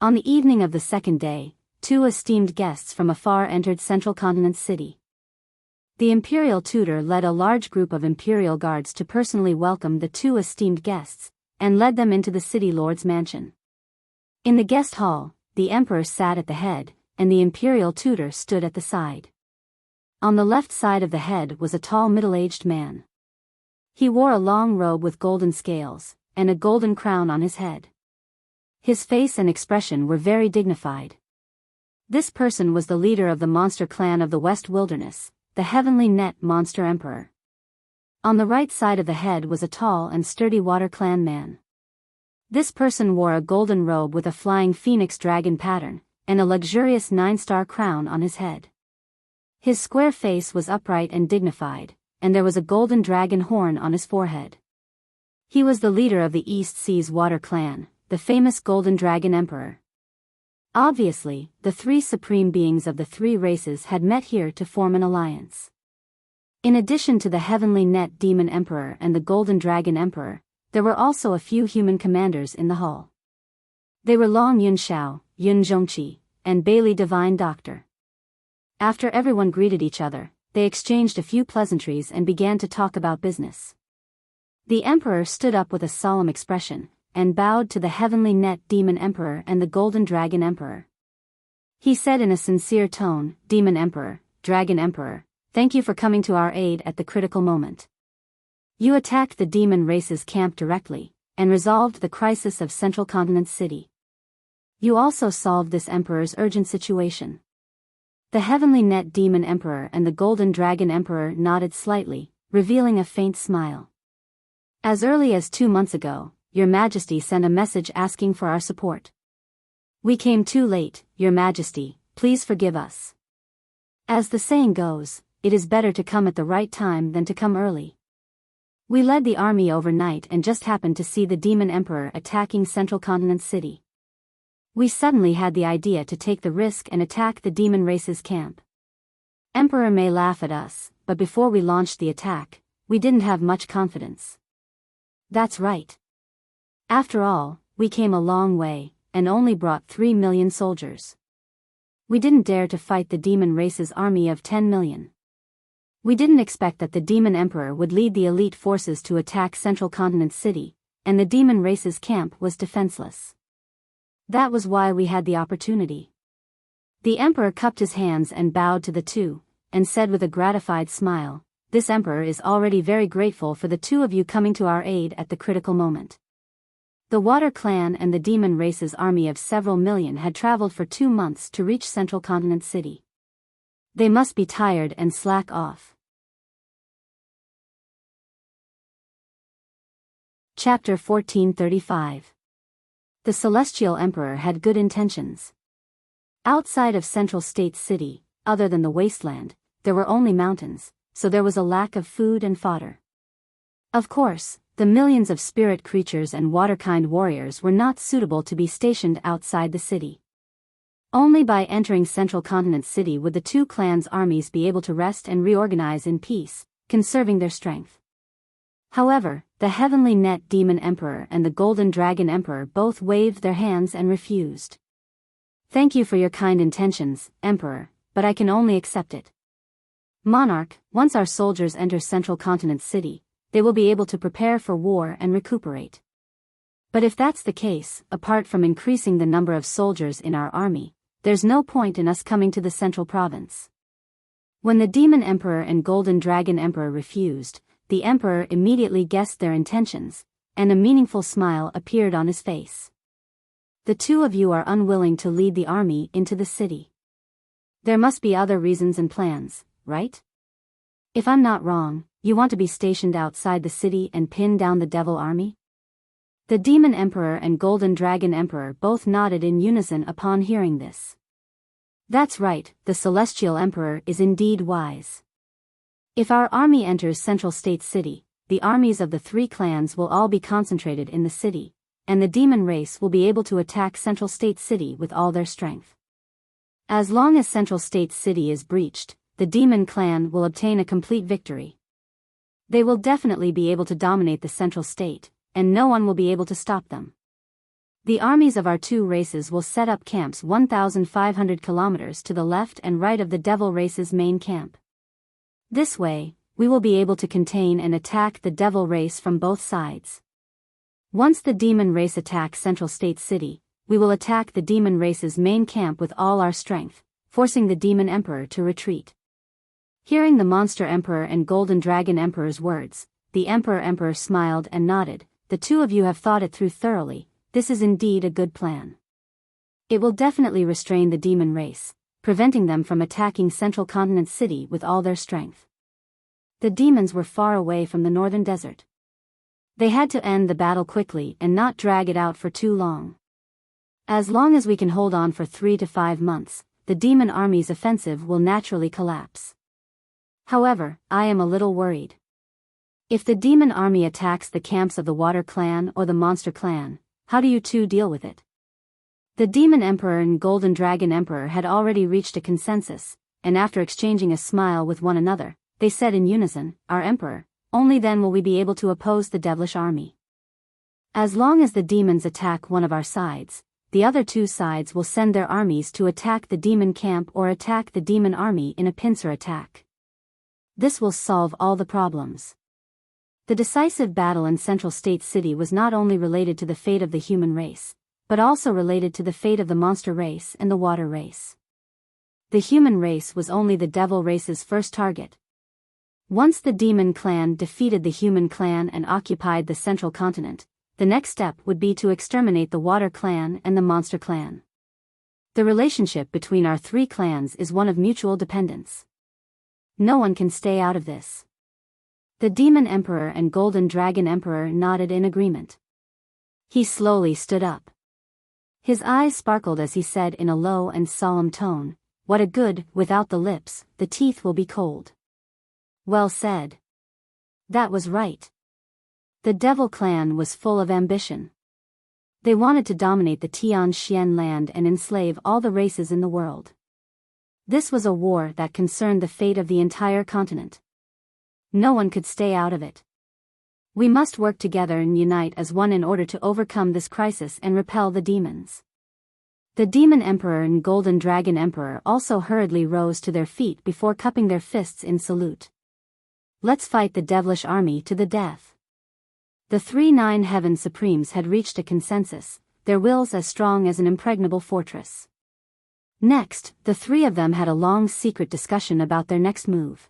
On the evening of the second day, 2 esteemed guests from afar entered Central Continent City. The Imperial Tutor led a large group of Imperial Guards to personally welcome the 2 esteemed guests, and led them into the City Lord's mansion. In the guest hall, the Emperor sat at the head, and the Imperial Tutor stood at the side. On the left side of the head was a tall middle-aged man. He wore a long robe with golden scales, and a golden crown on his head. His face and expression were very dignified. This person was the leader of the Monster Clan of the West Wilderness, the Heavenly Net Monster Emperor. On the right side of the head was a tall and sturdy Water Clan man. This person wore a golden robe with a flying phoenix dragon pattern, and a luxurious 9-star crown on his head. His square face was upright and dignified, and there was a golden dragon horn on his forehead. He was the leader of the East Seas Water Clan, the famous Golden Dragon Emperor. Obviously, the 3 supreme beings of the 3 races had met here to form an alliance. In addition to the Heavenly Net Demon Emperor and the Golden Dragon Emperor, there were also a few human commanders in the hall. They were Long Yun Xiao, Yun Zhongqi, and Bailey Divine Doctor. After everyone greeted each other, they exchanged a few pleasantries and began to talk about business. The Emperor stood up with a solemn expression, and bowed to the Heavenly Net Demon Emperor and the Golden Dragon Emperor. He said in a sincere tone, Demon Emperor, Dragon Emperor, thank you for coming to our aid at the critical moment. You attacked the demon race's camp directly, and resolved the crisis of Central Continent City. You also solved this Emperor's urgent situation. The Heavenly Net Demon Emperor and the Golden Dragon Emperor nodded slightly, revealing a faint smile. As early as 2 months ago, Your Majesty sent a message asking for our support. We came too late, Your Majesty, please forgive us. As the saying goes, it is better to come at the right time than to come early. We led the army overnight and just happened to see the Demon Emperor attacking Central Continent City. We suddenly had the idea to take the risk and attack the demon race's camp. Emperor may laugh at us, but before we launched the attack, we didn't have much confidence. That's right. After all, we came a long way, and only brought 3 million soldiers. We didn't dare to fight the demon race's army of 10 million. We didn't expect that the Demon Emperor would lead the elite forces to attack Central Continent City, and the demon race's camp was defenseless. That was why we had the opportunity. The Emperor cupped his hands and bowed to the 2, and said with a gratified smile, This Emperor is already very grateful for the 2 of you coming to our aid at the critical moment. The Water Clan and the Demon Race's army of several million had traveled for 2 months to reach Central Continent City. They must be tired and slack off. Chapter 1435. The Celestial Emperor had good intentions. Outside of Central State City, other than the wasteland, there were only mountains, so there was a lack of food and fodder. Of course, the millions of spirit creatures and waterkind warriors were not suitable to be stationed outside the city. Only by entering Central Continent City would the two clans' armies be able to rest and reorganize in peace, conserving their strength. However, the Heavenly Net Demon Emperor and the Golden Dragon Emperor both waved their hands and refused. "Thank you for your kind intentions, Emperor, but I can only accept it. Monarch, once our soldiers enter Central Continent City, they will be able to prepare for war and recuperate. But if that's the case, apart from increasing the number of soldiers in our army, there's no point in us coming to the Central Province." When the Demon Emperor and Golden Dragon Emperor refused, the Emperor immediately guessed their intentions, and a meaningful smile appeared on his face. "The two of you are unwilling to lead the army into the city. There must be other reasons and plans, right? If I'm not wrong, you want to be stationed outside the city and pin down the Devil Army?" The Demon Emperor and Golden Dragon Emperor both nodded in unison upon hearing this. "That's right, the Celestial Emperor is indeed wise. If our army enters Central State City, the armies of the three clans will all be concentrated in the city, and the demon race will be able to attack Central State City with all their strength. As long as Central State City is breached, the Demon Clan will obtain a complete victory. They will definitely be able to dominate the Central State, and no one will be able to stop them. The armies of our two races will set up camps 1,500 kilometers to the left and right of the Devil Race's main camp. This way, we will be able to contain and attack the Devil Race from both sides. Once the Demon Race attacks Central State City, we will attack the Demon Race's main camp with all our strength, forcing the Demon Emperor to retreat." Hearing the Monster Emperor and Golden Dragon Emperor's words, the Emperor smiled and nodded. "The two of you have thought it through thoroughly. This is indeed a good plan. It will definitely restrain the Demon Race, preventing them from attacking Central Continent City with all their strength." The demons were far away from the northern desert. They had to end the battle quickly and not drag it out for too long. As long as we can hold on for 3 to 5 months, the demon army's offensive will naturally collapse. However, I am a little worried. If the demon army attacks the camps of the Water Clan or the Monster Clan, how do you two deal with it? The Demon Emperor and Golden Dragon Emperor had already reached a consensus, and after exchanging a smile with one another, they said in unison, "Our Emperor, only then will we be able to oppose the devilish army. As long as the demons attack one of our sides, the other two sides will send their armies to attack the demon camp or attack the demon army in a pincer attack. This will solve all the problems." The decisive battle in Central State City was not only related to the fate of the human race, but also related to the fate of the monster race and the water race. The human race was only the devil race's first target. Once the demon clan defeated the human clan and occupied the central continent, the next step would be to exterminate the water clan and the monster clan. The relationship between our three clans is one of mutual dependence. No one can stay out of this. The Demon Emperor and Golden Dragon Emperor nodded in agreement. He slowly stood up. His eyes sparkled as he said in a low and solemn tone, "What a good, without the lips, the teeth will be cold." Well said. That was right. The Devil Clan was full of ambition. They wanted to dominate the Tianxian land and enslave all the races in the world. This was a war that concerned the fate of the entire continent. No one could stay out of it. We must work together and unite as one in order to overcome this crisis and repel the demons. The Demon Emperor and Golden Dragon Emperor also hurriedly rose to their feet before cupping their fists in salute. "Let's fight the devilish army to the death." The 3 Heaven Supremes had reached a consensus, their wills as strong as an impregnable fortress. Next, the three of them had a long secret discussion about their next move.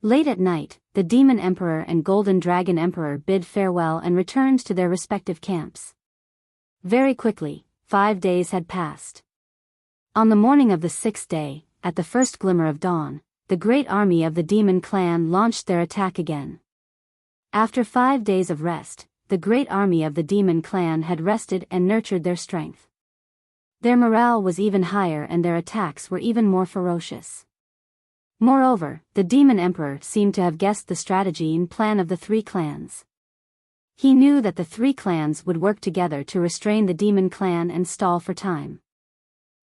Late at night, the Demon Emperor and Golden Dragon Emperor bid farewell and returned to their respective camps. Very quickly, 5 days had passed. On the morning of the 6th day, at the first glimmer of dawn, the great army of the demon clan launched their attack again. After 5 days of rest, the great army of the demon clan had rested and nurtured their strength. Their morale was even higher and their attacks were even more ferocious. Moreover, the demon emperor seemed to have guessed the strategy and plan of the 3 clans. He knew that the 3 clans would work together to restrain the demon clan and stall for time.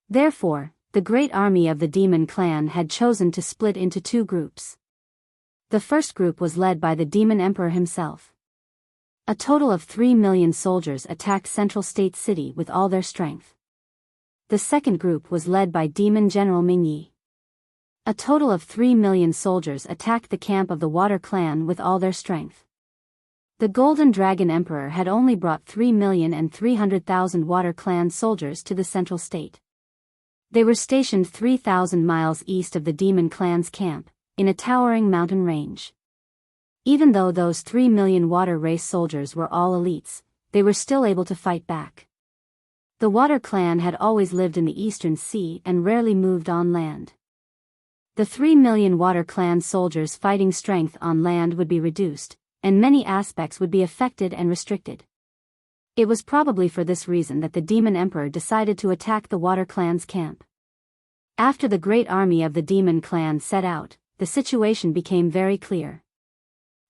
Therefore, the great army of the demon clan had chosen to split into 2 groups. The first group was led by the demon emperor himself. A total of 3 million soldiers attacked Central State City with all their strength. The second group was led by Demon General Mingyi. A total of 3 million soldiers attacked the camp of the Water Clan with all their strength. The Golden Dragon Emperor had only brought 3,300,000 Water Clan soldiers to the Central State. They were stationed 3,000 miles east of the Demon Clan's camp, in a towering mountain range. Even though those 3 million Water Race soldiers were all elites, they were still able to fight back. The Water Clan had always lived in the Eastern Sea and rarely moved on land. The 3 million Water Clan soldiers' fighting strength on land would be reduced, and many aspects would be affected and restricted. It was probably for this reason that the Demon Emperor decided to attack the Water Clan's camp. After the great army of the Demon Clan set out, the situation became very clear.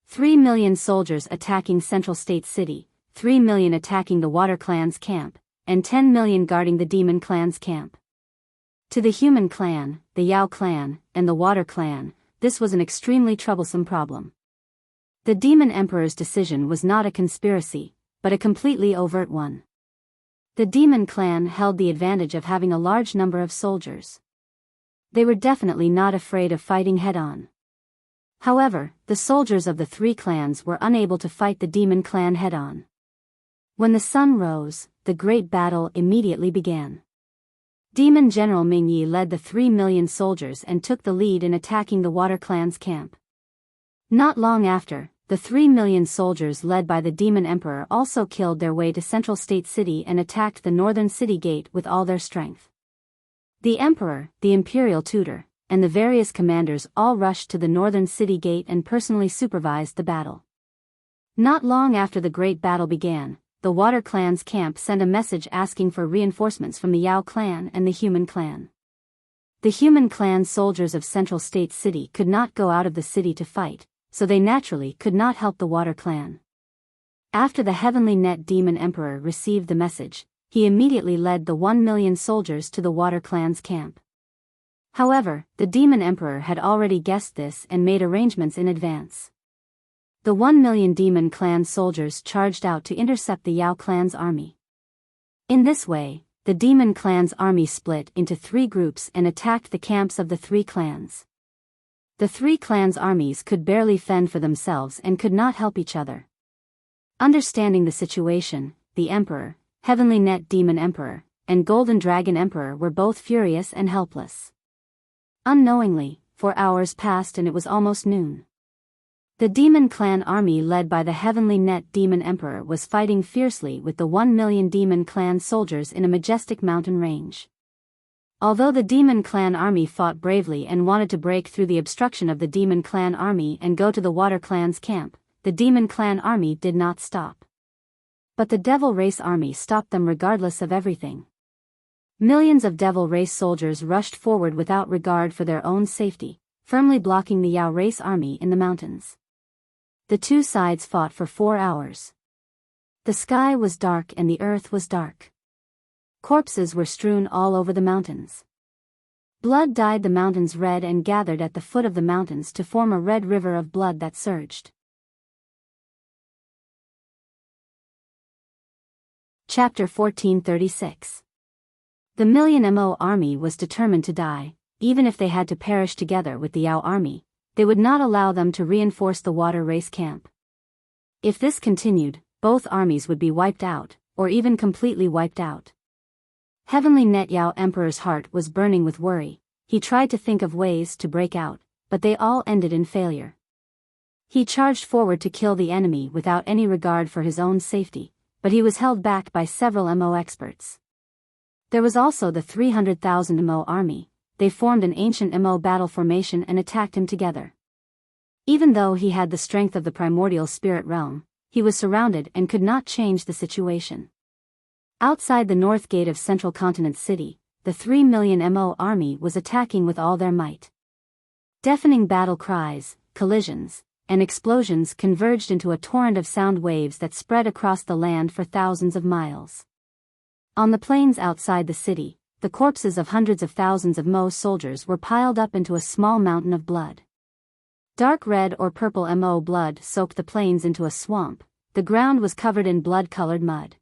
3 million soldiers attacking Central State City, 3 million attacking the Water Clan's camp, and 10 million guarding the Demon Clan's camp. To the Human Clan, the Yao Clan, and the Water Clan, this was an extremely troublesome problem. The Demon Emperor's decision was not a conspiracy, but a completely overt one. The Demon Clan held the advantage of having a large number of soldiers. They were definitely not afraid of fighting head-on. However, the soldiers of the 3 clans were unable to fight the Demon Clan head-on. When the sun rose, the great battle immediately began. Demon General Mingyi led the 3 million soldiers and took the lead in attacking the Water Clan's camp. Not long after, the 3 million soldiers led by the Demon Emperor also killed their way to Central State City and attacked the northern city gate with all their strength. The Emperor, the Imperial Tutor, and the various commanders all rushed to the northern city gate and personally supervised the battle. Not long after the great battle began, the Water Clan's camp sent a message asking for reinforcements from the Yao Clan and the Human Clan. The Human Clan soldiers of Central State City could not go out of the city to fight, so they naturally could not help the Water Clan. After the Heavenly Net Demon Emperor received the message, he immediately led the 1 million soldiers to the Water Clan's camp. However, the Demon Emperor had already guessed this and made arrangements in advance. The 1 million Demon Clan soldiers charged out to intercept the Yao Clan's army. In this way, the Demon Clan's army split into 3 groups and attacked the camps of the 3 clans. The 3 clans' armies could barely fend for themselves and could not help each other. Understanding the situation, the Emperor, Heavenly Net Demon Emperor, and Golden Dragon Emperor were both furious and helpless. Unknowingly, 4 hours passed and it was almost noon. The Demon Clan army led by the Heavenly Net Demon Emperor was fighting fiercely with the 1 million Demon Clan soldiers in a majestic mountain range. Although the Demon Clan army fought bravely and wanted to break through the obstruction of the Demon Clan army and go to the Water Clan's camp, the Demon Clan army did not stop. But the Devil Race army stopped them regardless of everything. Millions of Devil Race soldiers rushed forward without regard for their own safety, firmly blocking the Yao Race army in the mountains. The 2 sides fought for 4 hours. The sky was dark and the earth was dark. Corpses were strewn all over the mountains. Blood dyed the mountains red and gathered at the foot of the mountains to form a red river of blood that surged. Chapter 1436. The Million Mo army was determined to die, even if they had to perish together with the Yao army. They would not allow them to reinforce the Water Race camp. If this continued, both armies would be wiped out, or even completely wiped out. Heavenly Net Yao Emperor's heart was burning with worry. He tried to think of ways to break out, but they all ended in failure. He charged forward to kill the enemy without any regard for his own safety, but he was held back by several Mo experts. There was also the 300,000 Mo army. They formed an ancient Mo battle formation and attacked him together. Even though he had the strength of the primordial spirit realm, he was surrounded and could not change the situation. Outside the north gate of Central Continent City, the 3 million Mo army was attacking with all their might. Deafening battle cries, collisions, and explosions converged into a torrent of sound waves that spread across the land for thousands of miles. On the plains outside the city, the corpses of hundreds of thousands of Mo soldiers were piled up into a small mountain of blood. Dark red or purple Mo blood soaked the plains into a swamp. The ground was covered in blood-colored mud.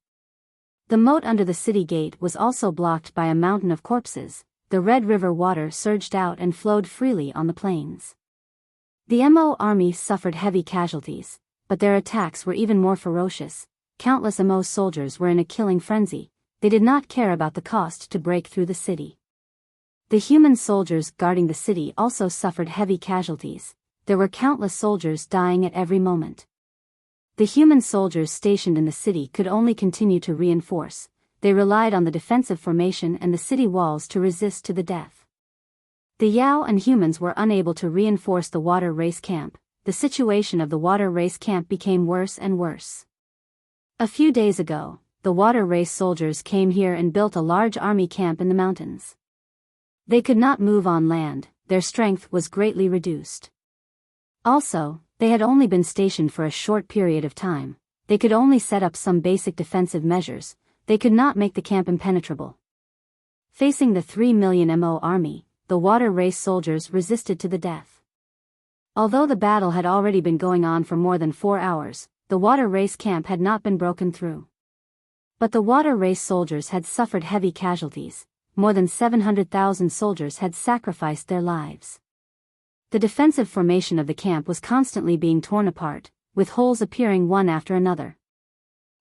The moat under the city gate was also blocked by a mountain of corpses. The Red River water surged out and flowed freely on the plains. The Mo army suffered heavy casualties, but their attacks were even more ferocious. Countless Mo soldiers were in a killing frenzy. They did not care about the cost to break through the city. The human soldiers guarding the city also suffered heavy casualties. There were countless soldiers dying at every moment. The human soldiers stationed in the city could only continue to reinforce. They relied on the defensive formation and the city walls to resist to the death. The Yao and humans were unable to reinforce the water race camp. The situation of the water race camp became worse and worse. A few days ago, the water race soldiers came here and built a large army camp in the mountains. They could not move on land, their strength was greatly reduced. Also, they had only been stationed for a short period of time. They could only set up some basic defensive measures. They could not make the camp impenetrable. Facing the 3 million Mo army, the water race soldiers resisted to the death. Although the battle had already been going on for more than 4 hours, the water race camp had not been broken through. But the water race soldiers had suffered heavy casualties. More than 700,000 soldiers had sacrificed their lives. The defensive formation of the camp was constantly being torn apart, with holes appearing one after another.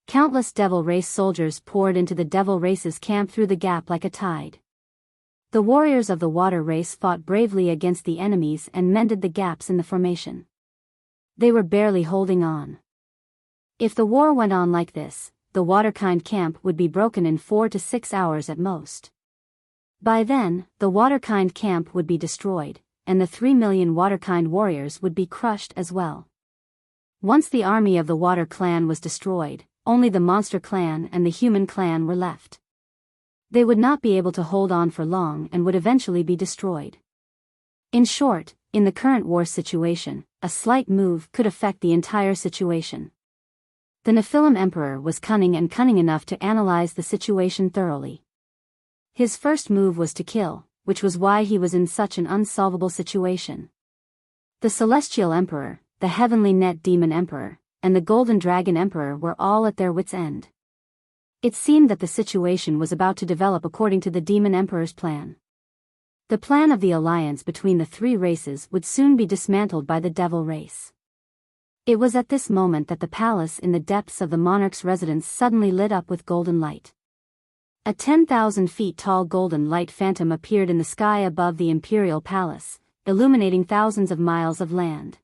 Countless devil race soldiers poured into the devil race's camp through the gap like a tide. The warriors of the water race fought bravely against the enemies and mended the gaps in the formation. They were barely holding on. If the war went on like this, the waterkind camp would be broken in 4 to 6 hours at most. By then, the waterkind camp would be destroyed, and the 3 million waterkind warriors would be crushed as well. Once the army of the water clan was destroyed, only the monster clan and the human clan were left. They would not be able to hold on for long and would eventually be destroyed. In short, in the current war situation, a slight move could affect the entire situation. The Nephilim Emperor was cunning enough to analyze the situation thoroughly. His first move was to kill, which was why he was in such an unsolvable situation. The Celestial Emperor, the Heavenly Net Demon Emperor, and the Golden Dragon Emperor were all at their wits' end. It seemed that the situation was about to develop according to the Demon Emperor's plan. The plan of the alliance between the 3 races would soon be dismantled by the Devil race. It was at this moment that the palace in the depths of the monarch's residence suddenly lit up with golden light. A 10,000 feet tall golden light phantom appeared in the sky above the imperial palace, illuminating thousands of miles of land.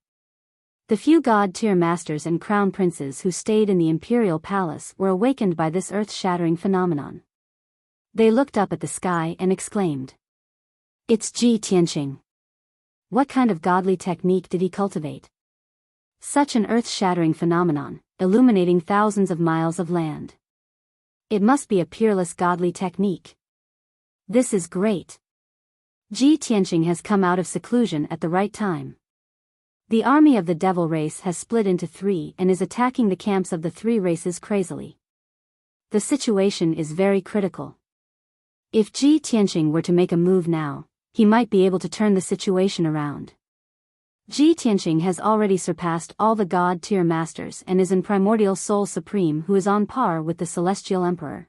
The few god-tier masters and crown princes who stayed in the imperial palace were awakened by this earth-shattering phenomenon. They looked up at the sky and exclaimed, "It's Ji Tianqing. What kind of godly technique did he cultivate? Such an earth-shattering phenomenon, illuminating thousands of miles of land. It must be a peerless godly technique. This is great. Ji Tianqing has come out of seclusion at the right time. The army of the devil race has split into 3 and is attacking the camps of the 3 races crazily. The situation is very critical. If Ji Tianqing were to make a move now, he might be able to turn the situation around. Ji Tianqing has already surpassed all the god-tier masters and is in primordial soul supreme who is on par with the Celestial Emperor.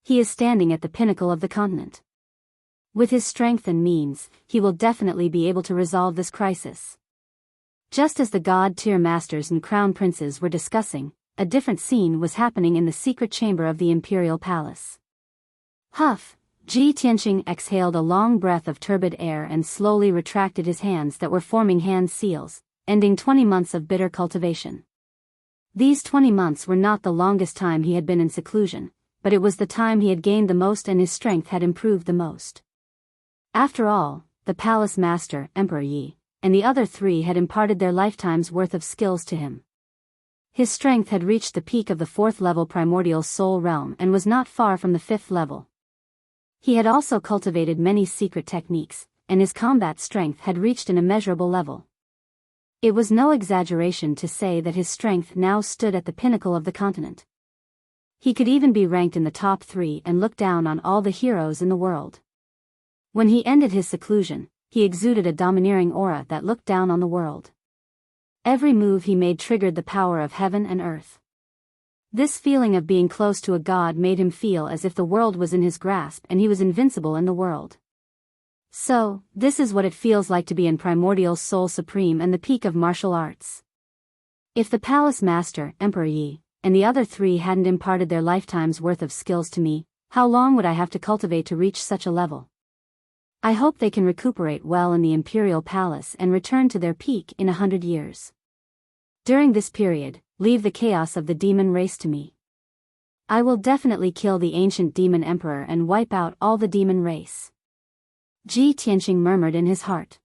He is standing at the pinnacle of the continent. With his strength and means, he will definitely be able to resolve this crisis." Just as the god-tier masters and crown princes were discussing, a different scene was happening in the secret chamber of the imperial palace. Huff! Ji Tianqing exhaled a long breath of turbid air and slowly retracted his hands that were forming hand seals, ending 20 months of bitter cultivation. These 20 months were not the longest time he had been in seclusion, but it was the time he had gained the most and his strength had improved the most. After all, the palace master, Emperor Yi, and the other three had imparted their lifetime's worth of skills to him. His strength had reached the peak of the 4th level primordial soul realm and was not far from the 5th level. He had also cultivated many secret techniques, and his combat strength had reached an immeasurable level. It was no exaggeration to say that his strength now stood at the pinnacle of the continent. He could even be ranked in the top 3 and look down on all the heroes in the world. When he ended his seclusion, he exuded a domineering aura that looked down on the world. Every move he made triggered the power of heaven and earth. This feeling of being close to a god made him feel as if the world was in his grasp and he was invincible in the world. So, this is what it feels like to be in primordial soul supreme and the peak of martial arts. If the palace master, Emperor Yi, and the other three hadn't imparted their lifetime's worth of skills to me, how long would I have to cultivate to reach such a level? I hope they can recuperate well in the imperial palace and return to their peak in 100 years. During this period, leave the chaos of the demon race to me. I will definitely kill the ancient demon emperor and wipe out all the demon race. Ji Tianqing murmured in his heart.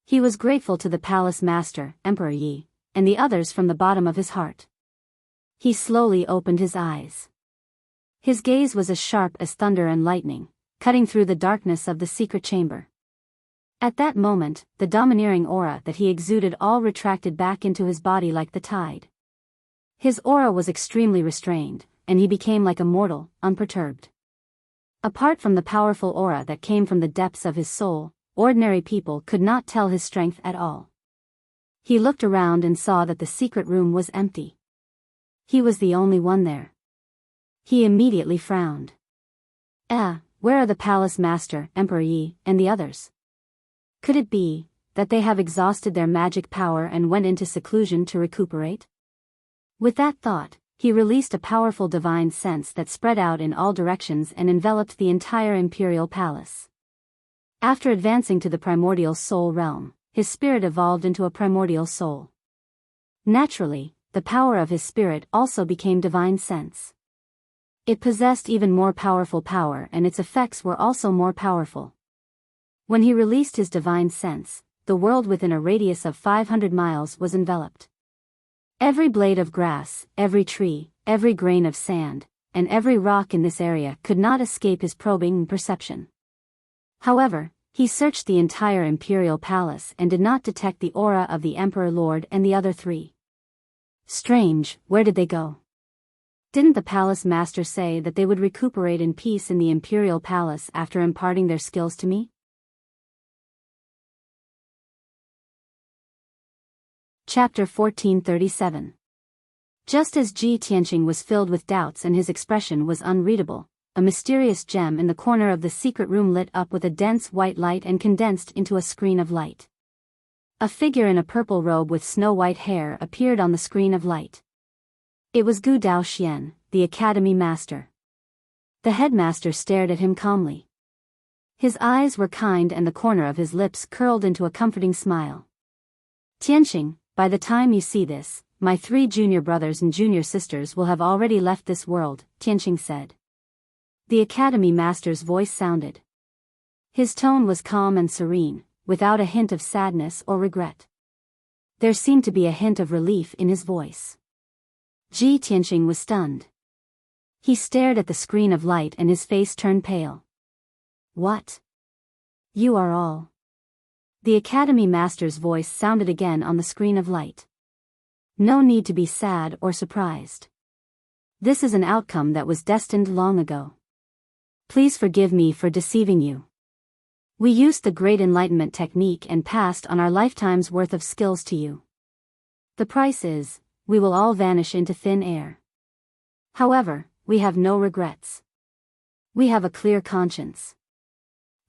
He was grateful to the palace master, Emperor Yi, and the others from the bottom of his heart. He slowly opened his eyes. His gaze was as sharp as thunder and lightning, cutting through the darkness of the secret chamber. At that moment, the domineering aura that he exuded all retracted back into his body like the tide. His aura was extremely restrained, and he became like a mortal, unperturbed. Apart from the powerful aura that came from the depths of his soul, ordinary people could not tell his strength at all. He looked around and saw that the secret room was empty. He was the only one there. He immediately frowned. Where are the palace master, Emperor Yi, and the others? Could it be that they have exhausted their magic power and went into seclusion to recuperate? With that thought, he released a powerful divine sense that spread out in all directions and enveloped the entire imperial palace. After advancing to the primordial soul realm, his spirit evolved into a primordial soul. Naturally, the power of his spirit also became divine sense. It possessed even more powerful power and its effects were also more powerful. When he released his divine sense, the world within a radius of 500 miles was enveloped. Every blade of grass, every tree, every grain of sand, and every rock in this area could not escape his probing perception. However, he searched the entire imperial palace and did not detect the aura of the Emperor Lord and the other three. Strange, where did they go? Didn't the palace master say that they would recuperate in peace in the imperial palace after imparting their skills to me? Chapter 1437. Just as Ji Tianqing was filled with doubts and his expression was unreadable, a mysterious gem in the corner of the secret room lit up with a dense white light and condensed into a screen of light. A figure in a purple robe with snow-white hair appeared on the screen of light. It was Gu Daoxian, the academy master. The headmaster stared at him calmly. His eyes were kind and the corner of his lips curled into a comforting smile. Tianqing, by the time you see this, my 3 junior brothers and junior sisters will have already left this world, Tianqing said. The academy master's voice sounded. His tone was calm and serene, without a hint of sadness or regret. There seemed to be a hint of relief in his voice. Ji Tianqing was stunned. He stared at the screen of light and his face turned pale. What? You are all. The academy master's voice sounded again on the screen of light. No need to be sad or surprised. This is an outcome that was destined long ago. Please forgive me for deceiving you. We used the Great Enlightenment technique and passed on our lifetime's worth of skills to you. The price is, we will all vanish into thin air. However, we have no regrets. We have a clear conscience.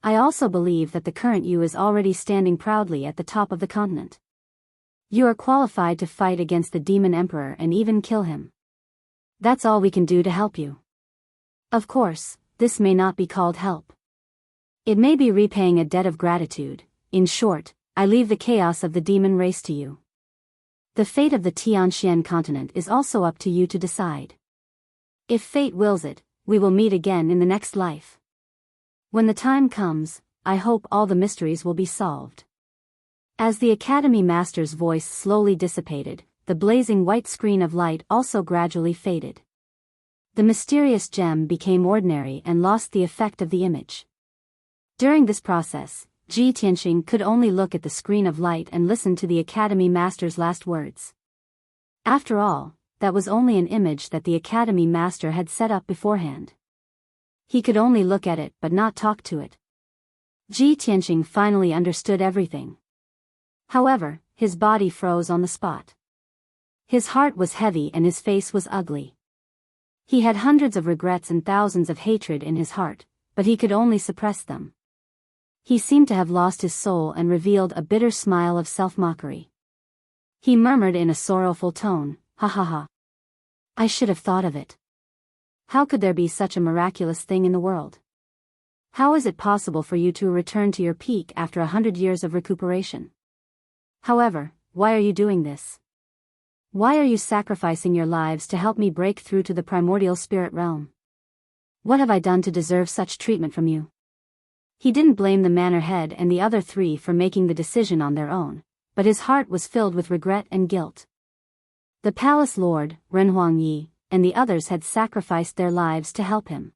I also believe that the current you is already standing proudly at the top of the continent. You are qualified to fight against the demon emperor and even kill him. That's all we can do to help you. Of course, this may not be called help. It may be repaying a debt of gratitude. In short, I leave the chaos of the demon race to you. The fate of the Tianxian continent is also up to you to decide. If fate wills it, we will meet again in the next life. When the time comes, I hope all the mysteries will be solved. As the Academy Master's voice slowly dissipated, the blazing white screen of light also gradually faded. The mysterious gem became ordinary and lost the effect of the image. During this process, Ji Tianxing could only look at the screen of light and listen to the Academy Master's last words. After all, that was only an image that the Academy Master had set up beforehand. He could only look at it but not talk to it. Ji Tianxing finally understood everything. However, his body froze on the spot. His heart was heavy and his face was ugly. He had hundreds of regrets and thousands of hatred in his heart, but he could only suppress them. He seemed to have lost his soul and revealed a bitter smile of self-mockery. He murmured in a sorrowful tone, "Ha ha ha. I should have thought of it. How could there be such a miraculous thing in the world? How is it possible for you to return to your peak after 100 years of recuperation? However, why are you doing this? Why are you sacrificing your lives to help me break through to the primordial spirit realm? What have I done to deserve such treatment from you?" He didn't blame the manor head and the other three for making the decision on their own, but his heart was filled with regret and guilt. The palace lord, Ren Huangyi, and the others had sacrificed their lives to help him.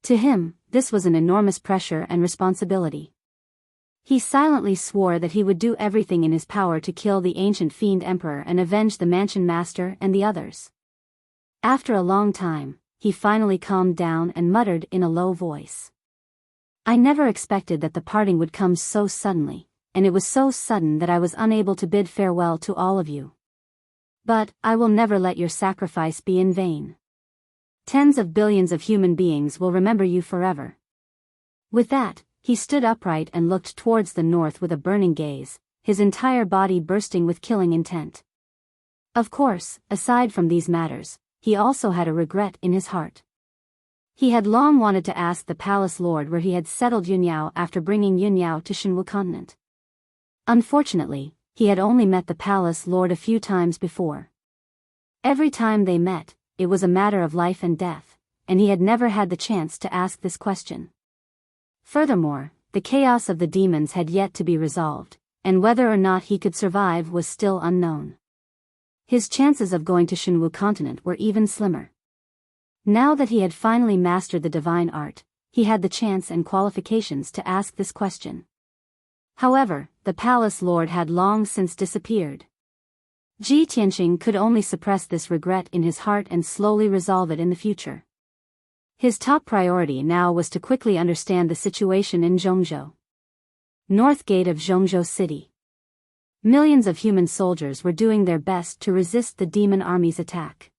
To him, this was an enormous pressure and responsibility. He silently swore that he would do everything in his power to kill the ancient fiend emperor and avenge the mansion master and the others. After a long time, he finally calmed down and muttered in a low voice. "I never expected that the parting would come so suddenly, and it was so sudden that I was unable to bid farewell to all of you. But, I will never let your sacrifice be in vain. Tens of billions of human beings will remember you forever." With that, he stood upright and looked towards the north with a burning gaze, his entire body bursting with killing intent. Of course, aside from these matters, he also had a regret in his heart. He had long wanted to ask the palace lord where he had settled Yunyao after bringing Yunyao to Shenwu continent. Unfortunately, he had only met the palace lord a few times before. Every time they met, it was a matter of life and death, and he had never had the chance to ask this question. Furthermore, the chaos of the demons had yet to be resolved, and whether or not he could survive was still unknown. His chances of going to Shenwu continent were even slimmer. Now that he had finally mastered the divine art, he had the chance and qualifications to ask this question. However, the palace lord had long since disappeared. Ji Tianxing could only suppress this regret in his heart and slowly resolve it in the future. His top priority now was to quickly understand the situation in Zhongzhou. North gate of Zhongzhou city. Millions of human soldiers were doing their best to resist the demon army's attack.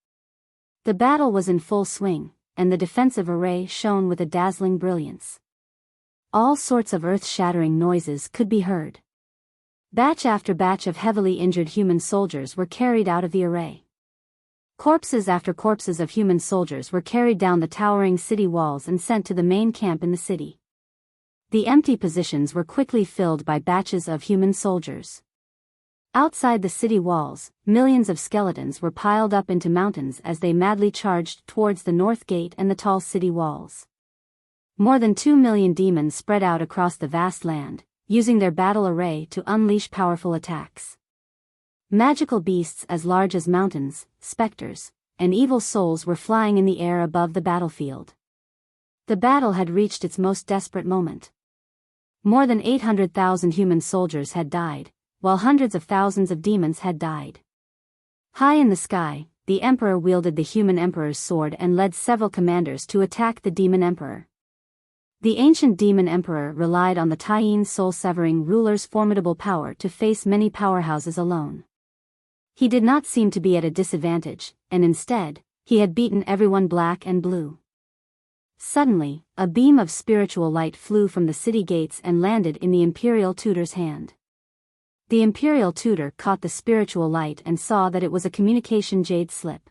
The battle was in full swing, and the defensive array shone with a dazzling brilliance. All sorts of earth-shattering noises could be heard. Batch after batch of heavily injured human soldiers were carried out of the array. Corpses after corpses of human soldiers were carried down the towering city walls and sent to the main camp in the city. The empty positions were quickly filled by batches of human soldiers. Outside the city walls, millions of skeletons were piled up into mountains as they madly charged towards the north gate and the tall city walls. More than 2 million demons spread out across the vast land, using their battle array to unleash powerful attacks. Magical beasts as large as mountains, specters, and evil souls were flying in the air above the battlefield. The battle had reached its most desperate moment. More than 800,000 human soldiers had died, while hundreds of thousands of demons had died. High in the sky, the emperor wielded the human emperor's sword and led several commanders to attack the demon emperor. The ancient demon emperor relied on the Taiyin soul-severing ruler's formidable power to face many powerhouses alone. He did not seem to be at a disadvantage, and instead, he had beaten everyone black and blue. Suddenly, a beam of spiritual light flew from the city gates and landed in the imperial tutor's hand. The imperial tutor caught the spiritual light and saw that it was a communication jade slip.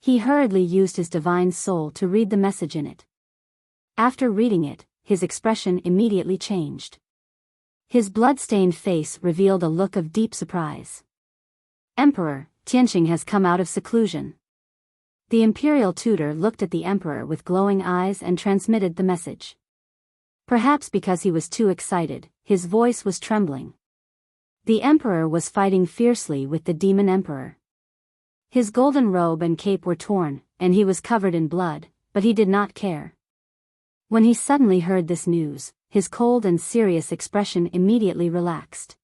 He hurriedly used his divine soul to read the message in it. After reading it, his expression immediately changed. His blood-stained face revealed a look of deep surprise. Emperor, Tianqing has come out of seclusion. The imperial tutor looked at the emperor with glowing eyes and transmitted the message. Perhaps because he was too excited, his voice was trembling. The emperor was fighting fiercely with the demon emperor. His golden robe and cape were torn, and he was covered in blood, but he did not care. When he suddenly heard this news, his cold and serious expression immediately relaxed.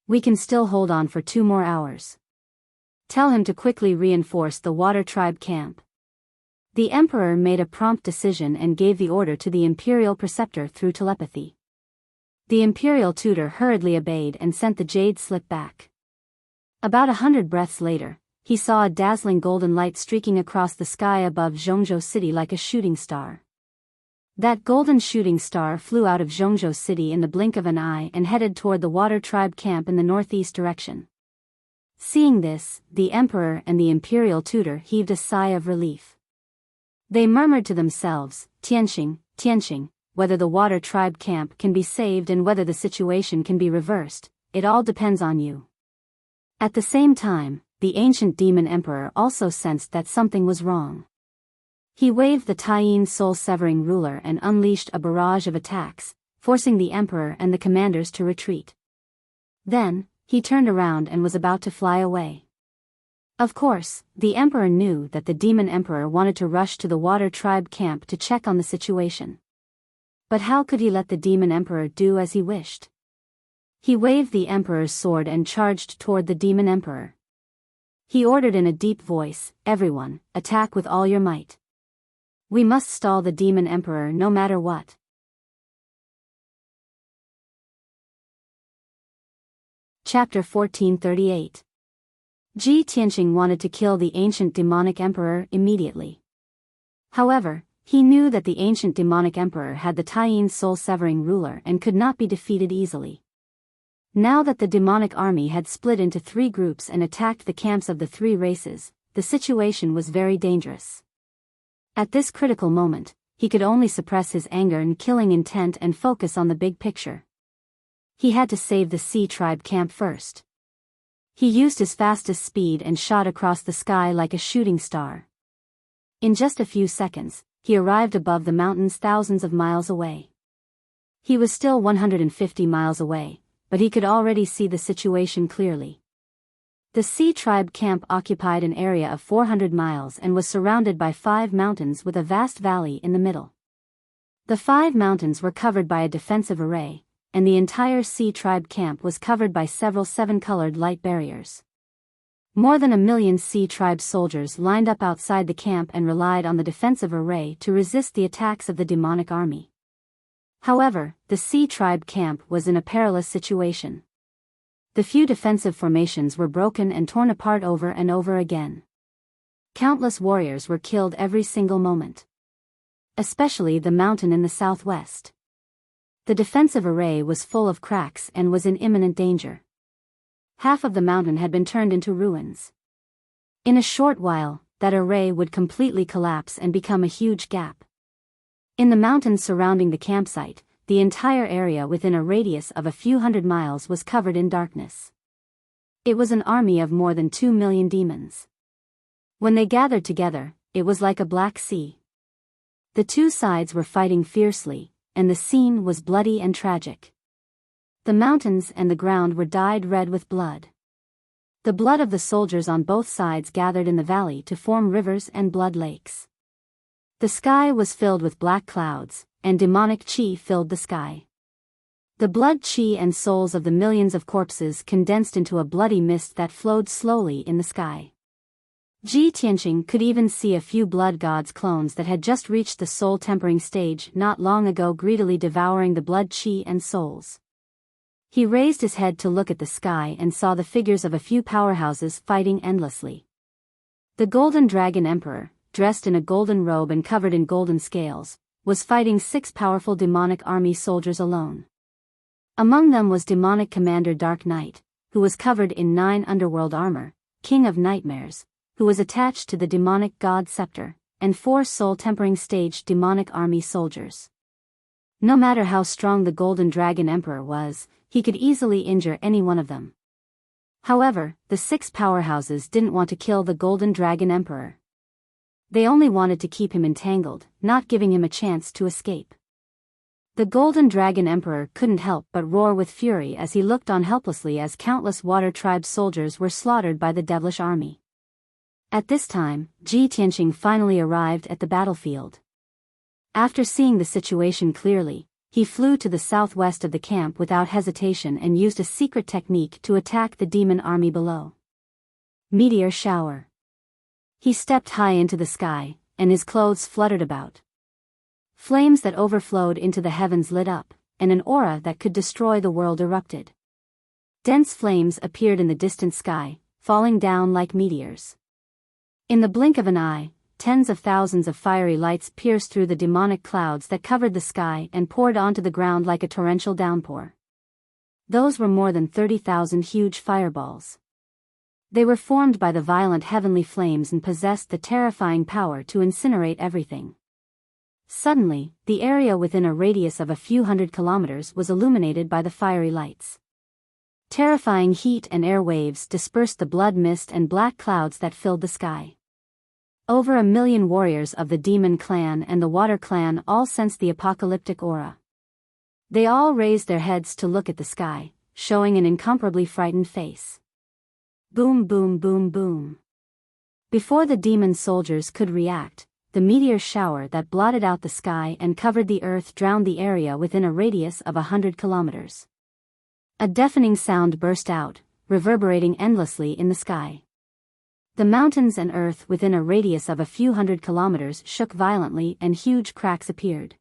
We can still hold on for 2 more hours. Tell him to quickly reinforce the water tribe camp. The emperor made a prompt decision and gave the order to the imperial preceptor through telepathy. The imperial tutor hurriedly obeyed and sent the jade slip back. About 100 breaths later, he saw a dazzling golden light streaking across the sky above Zhongzhou City like a shooting star. That golden shooting star flew out of Zhongzhou City in the blink of an eye and headed toward the water tribe camp in the northeast direction. Seeing this, the emperor and the imperial tutor heaved a sigh of relief. They murmured to themselves, Tianqing, Tianqing, whether the water tribe camp can be saved and whether the situation can be reversed, it all depends on you. At the same time, the ancient demon emperor also sensed that something was wrong. He waved the Taiyin soul-severing ruler and unleashed a barrage of attacks, forcing the emperor and the commanders to retreat. Then, he turned around and was about to fly away. Of course, the emperor knew that the demon emperor wanted to rush to the water tribe camp to check on the situation. But how could he let the demon emperor do as he wished? He waved the emperor's sword and charged toward the demon emperor. He ordered in a deep voice, "Everyone, attack with all your might. We must stall the demon emperor no matter what." Chapter 1438. Tianqing wanted to kill the ancient demonic emperor immediately. However, he knew that the ancient demonic emperor had the Taiyin soul-severing ruler and could not be defeated easily. Now that the demonic army had split into 3 groups and attacked the camps of the 3 races, the situation was very dangerous. At this critical moment, he could only suppress his anger and killing intent and focus on the big picture. He had to save the Sea Tribe camp first. He used his fastest speed and shot across the sky like a shooting star. In just a few seconds, he arrived above the mountains thousands of miles away. He was still 150 miles away, but he could already see the situation clearly. The Sea Tribe camp occupied an area of 400 miles and was surrounded by 5 mountains with a vast valley in the middle. The 5 mountains were covered by a defensive array, and the entire Sea Tribe camp was covered by several 7-colored light barriers. More than 1 million Sea Tribe soldiers lined up outside the camp and relied on the defensive array to resist the attacks of the demonic army. However, the Sea Tribe camp was in a perilous situation. The few defensive formations were broken and torn apart over and over again. Countless warriors were killed every single moment. Especially the mountain in the southwest. The defensive array was full of cracks and was in imminent danger. Half of the mountain had been turned into ruins. In a short while, that array would completely collapse and become a huge gap. In the mountains surrounding the campsite, the entire area within a radius of a few hundred miles was covered in darkness. It was an army of more than 2 million demons. When they gathered together, it was like a black sea. The 2 sides were fighting fiercely, and the scene was bloody and tragic. The mountains and the ground were dyed red with blood. The blood of the soldiers on both sides gathered in the valley to form rivers and blood lakes. The sky was filled with black clouds, and demonic chi filled the sky. The blood chi and souls of the millions of corpses condensed into a bloody mist that flowed slowly in the sky. Tianqing could even see a few blood gods clones that had just reached the soul-tempering stage not long ago greedily devouring the blood chi and souls. He raised his head to look at the sky and saw the figures of a few powerhouses fighting endlessly. The Golden Dragon Emperor, dressed in a golden robe and covered in golden scales, was fighting 6 powerful demonic army soldiers alone. Among them was demonic commander Dark Knight, who was covered in 9 underworld armor, King of Nightmares, who was attached to the demonic god scepter, and 4 soul-tempering stage demonic army soldiers. No matter how strong the Golden Dragon Emperor was, he could easily injure any one of them. However, the 6 powerhouses didn't want to kill the Golden Dragon Emperor. They only wanted to keep him entangled, not giving him a chance to escape. The Golden Dragon Emperor couldn't help but roar with fury as he looked on helplessly as countless Water Tribe soldiers were slaughtered by the devilish army. At this time, Ji Tianqing finally arrived at the battlefield. After seeing the situation clearly, he flew to the southwest of the camp without hesitation and used a secret technique to attack the demon army below. Meteor shower. He stepped high into the sky, and his clothes fluttered about. Flames that overflowed into the heavens lit up, and an aura that could destroy the world erupted. Dense flames appeared in the distant sky, falling down like meteors. In the blink of an eye, tens of thousands of fiery lights pierced through the demonic clouds that covered the sky and poured onto the ground like a torrential downpour. Those were more than 30,000 huge fireballs. They were formed by the violent heavenly flames and possessed the terrifying power to incinerate everything. Suddenly, the area within a radius of a few hundred kilometers was illuminated by the fiery lights. Terrifying heat and air waves dispersed the blood mist and black clouds that filled the sky. Over 1 million warriors of the Demon Clan and the Water Clan all sensed the apocalyptic aura. They all raised their heads to look at the sky, showing an incomparably frightened face. Boom, boom, boom, boom. Before the demon soldiers could react, the meteor shower that blotted out the sky and covered the earth drowned the area within a radius of 100 kilometers. A deafening sound burst out, reverberating endlessly in the sky. The mountains and earth within a radius of a few hundred kilometers shook violently and huge cracks appeared.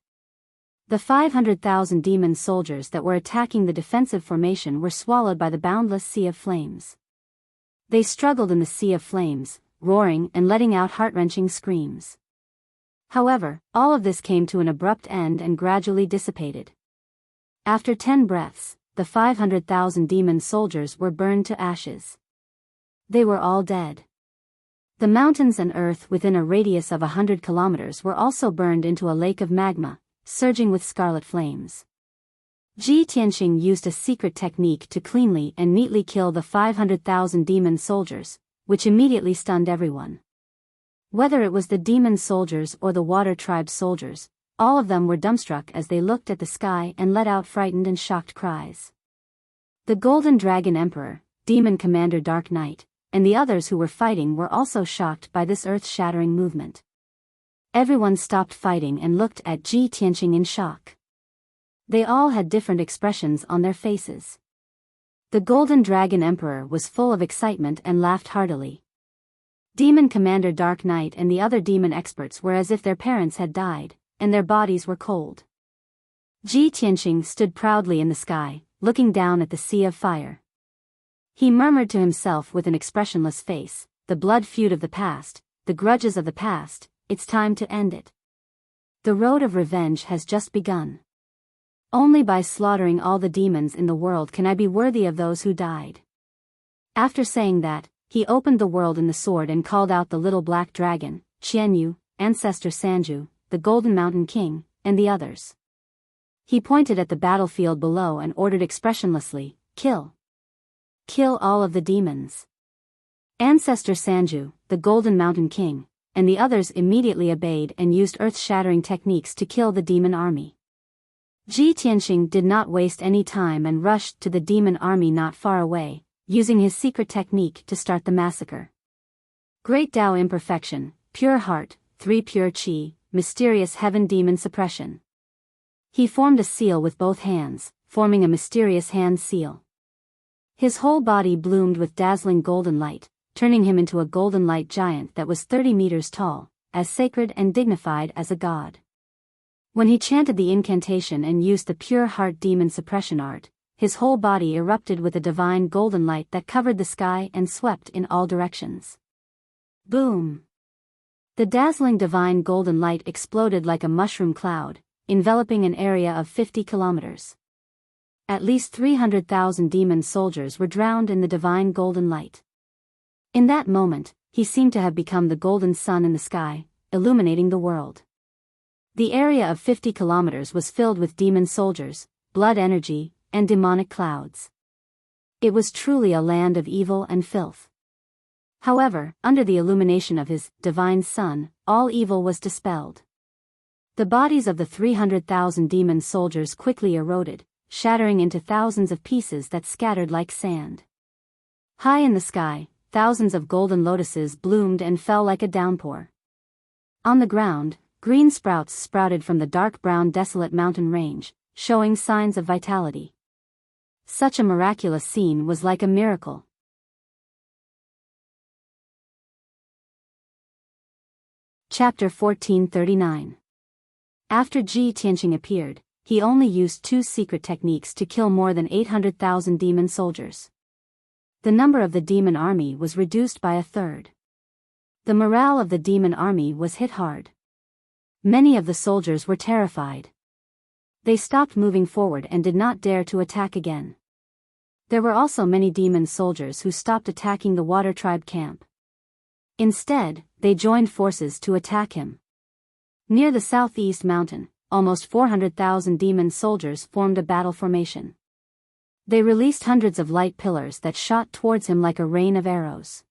The 500,000 demon soldiers that were attacking the defensive formation were swallowed by the boundless sea of flames. They struggled in the sea of flames, roaring and letting out heart-wrenching screams. However, all of this came to an abrupt end and gradually dissipated. After 10 breaths, the 500,000 demon soldiers were burned to ashes. They were all dead. The mountains and earth within a radius of 100 kilometers were also burned into a lake of magma, surging with scarlet flames. Ji Tianqing used a secret technique to cleanly and neatly kill the 500,000 demon soldiers, which immediately stunned everyone. Whether it was the demon soldiers or the Water Tribe soldiers, all of them were dumbstruck as they looked at the sky and let out frightened and shocked cries. The Golden Dragon Emperor, Demon Commander Dark Knight, and the others who were fighting were also shocked by this earth-shattering movement. Everyone stopped fighting and looked at Ji Tianqing in shock. They all had different expressions on their faces. The Golden Dragon Emperor was full of excitement and laughed heartily. Demon Commander Dark Knight and the other demon experts were as if their parents had died, and their bodies were cold. Ji Tianqing stood proudly in the sky, looking down at the sea of fire. He murmured to himself with an expressionless face, "The blood feud of the past, the grudges of the past, it's time to end it. The road of revenge has just begun. Only by slaughtering all the demons in the world can I be worthy of those who died." After saying that, he opened the world in the sword and called out the little black dragon, Qianyu, Ancestor Sanju, the Golden Mountain King, and the others. He pointed at the battlefield below and ordered expressionlessly, "Kill. Kill all of the demons." Ancestor Sanju, the Golden Mountain King, and the others immediately obeyed and used earth-shattering techniques to kill the demon army. Ji Tianqing did not waste any time and rushed to the demon army not far away, using his secret technique to start the massacre. Great Tao Imperfection, Pure Heart, 3 Pure Qi, Mysterious Heaven Demon Suppression. He formed a seal with both hands, forming a mysterious hand seal. His whole body bloomed with dazzling golden light, turning him into a golden light giant that was 30 meters tall, as sacred and dignified as a god. When he chanted the incantation and used the Pure Heart Demon Suppression art, his whole body erupted with a divine golden light that covered the sky and swept in all directions. Boom! The dazzling divine golden light exploded like a mushroom cloud, enveloping an area of 50 kilometers. At least 300,000 demon soldiers were drowned in the divine golden light. In that moment, he seemed to have become the golden sun in the sky, illuminating the world. The area of 50 kilometers was filled with demon soldiers, blood energy, and demonic clouds. It was truly a land of evil and filth. However, under the illumination of his divine Son, all evil was dispelled. The bodies of the 300,000 demon soldiers quickly eroded, shattering into thousands of pieces that scattered like sand. High in the sky, thousands of golden lotuses bloomed and fell like a downpour. On the ground, green sprouts sprouted from the dark brown desolate mountain range, showing signs of vitality. Such a miraculous scene was like a miracle. Chapter 1439. After Ji Tianqing appeared, he only used 2 secret techniques to kill more than 800,000 demon soldiers. The number of the demon army was reduced by a third. The morale of the demon army was hit hard. Many of the soldiers were terrified. They stopped moving forward and did not dare to attack again. There were also many demon soldiers who stopped attacking the water tribe camp. Instead, they joined forces to attack him. Near the southeast mountain, almost 400,000 demon soldiers formed a battle formation. They released hundreds of light pillars that shot towards him like a rain of arrows.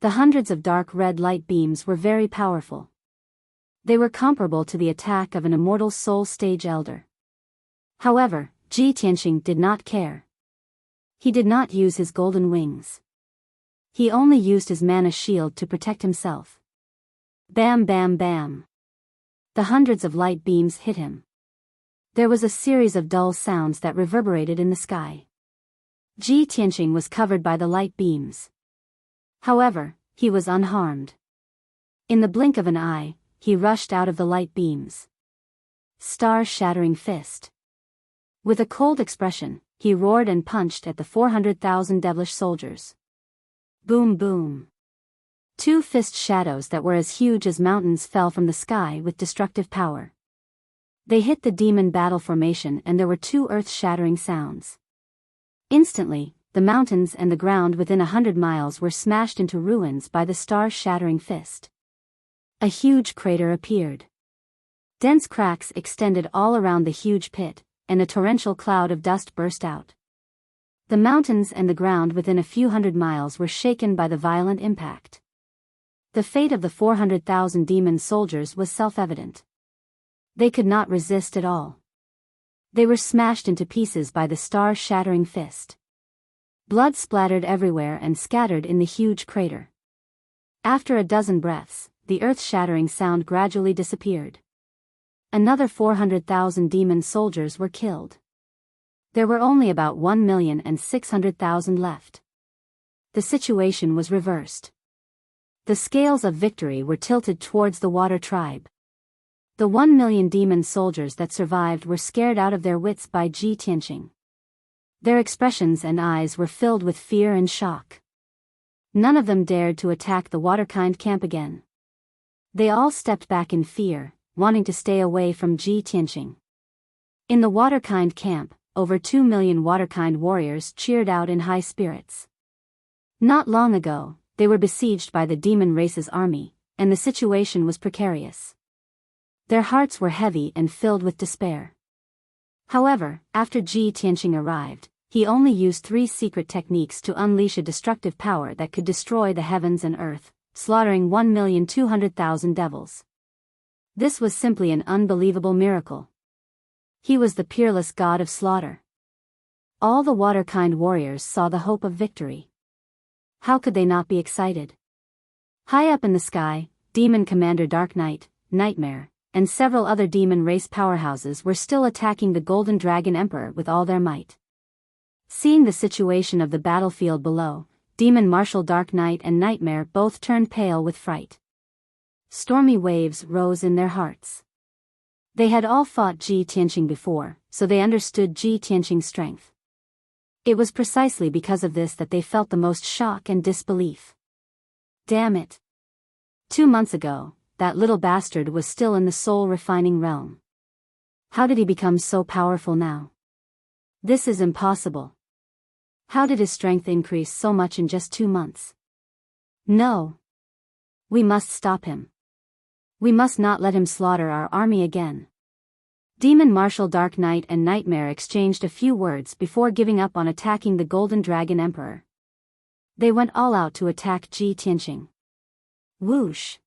The hundreds of dark red light beams were very powerful. They were comparable to the attack of an immortal soul stage elder. However, Ji Tianqing did not care. He did not use his golden wings. He only used his mana shield to protect himself. Bam bam bam. The hundreds of light beams hit him. There was a series of dull sounds that reverberated in the sky. Ji Tianqing was covered by the light beams. However, he was unharmed. In the blink of an eye, he rushed out of the light beams. Star-shattering fist. With a cold expression, he roared and punched at the 400,000 devilish soldiers. Boom boom. 2 fist shadows that were as huge as mountains fell from the sky with destructive power. They hit the demon battle formation and there were 2 earth-shattering sounds. Instantly, the mountains and the ground within 100 miles were smashed into ruins by the star-shattering fist. A huge crater appeared. Dense cracks extended all around the huge pit, and a torrential cloud of dust burst out. The mountains and the ground within a few hundred miles were shaken by the violent impact. The fate of the 400,000 demon soldiers was self-evident. They could not resist at all. They were smashed into pieces by the star-shattering fist. Blood splattered everywhere and scattered in the huge crater. After a dozen breaths, the earth-shattering sound gradually disappeared. Another 400,000 demon soldiers were killed. There were only about 1,600,000 left. The situation was reversed. The scales of victory were tilted towards the water tribe. The 1 million demon soldiers that survived were scared out of their wits by Ji Tianqing. Their expressions and eyes were filled with fear and shock. None of them dared to attack the waterkind camp again. They all stepped back in fear, wanting to stay away from Ji Tianqing. In the waterkind camp, over 2 million waterkind warriors cheered out in high spirits. Not long ago, they were besieged by the demon race's army, and the situation was precarious. Their hearts were heavy and filled with despair. However, after Ji Tianqing arrived, he only used 3 secret techniques to unleash a destructive power that could destroy the heavens and earth, slaughtering 1,200,000 devils. This was simply an unbelievable miracle. He was the peerless god of slaughter. All the waterkind warriors saw the hope of victory. How could they not be excited? High up in the sky, Demon Commander Dark Knight, Nightmare, and several other demon race powerhouses were still attacking the Golden Dragon Emperor with all their might. Seeing the situation of the battlefield below, Demon Marshal Dark Knight and Nightmare both turned pale with fright. Stormy waves rose in their hearts. They had all fought Ji Tianqing before, so they understood Ji Tianqing's strength. It was precisely because of this that they felt the most shock and disbelief. Damn it! 2 months ago, that little bastard was still in the soul-refining realm. How did he become so powerful now? This is impossible. How did his strength increase so much in just 2 months? No! We must stop him. We must not let him slaughter our army again. Demon Marshal Dark Knight and Nightmare exchanged a few words before giving up on attacking the Golden Dragon Emperor. They went all out to attack Ji Tianqing. Whoosh!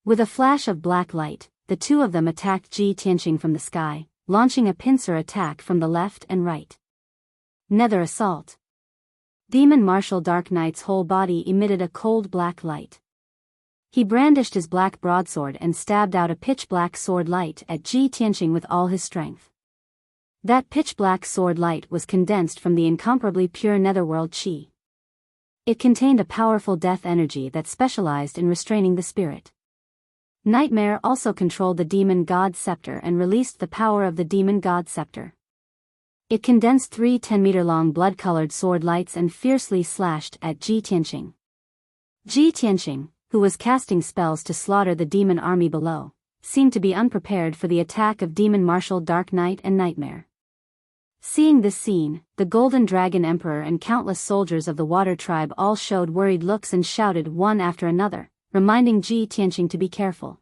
With a flash of black light, the two of them attacked Ji Tianqing from the sky, launching a pincer attack from the left and right. Nether assault. Demon Marshal Dark Knight's whole body emitted a cold black light. He brandished his black broadsword and stabbed out a pitch-black sword light at Ji Tianqing with all his strength. That pitch-black sword light was condensed from the incomparably pure netherworld chi. It contained a powerful death energy that specialized in restraining the spirit. Nightmare also controlled the Demon God Scepter and released the power of the Demon God Scepter. It condensed 3 10-meter-long blood-colored sword lights and fiercely slashed at Ji Tianqing. Ji Tianqing, who was casting spells to slaughter the demon army below, seemed to be unprepared for the attack of Demon Marshal Dark Knight and Nightmare. Seeing this scene, the Golden Dragon Emperor and countless soldiers of the Water Tribe all showed worried looks and shouted one after another, reminding Ji Tianqing to be careful.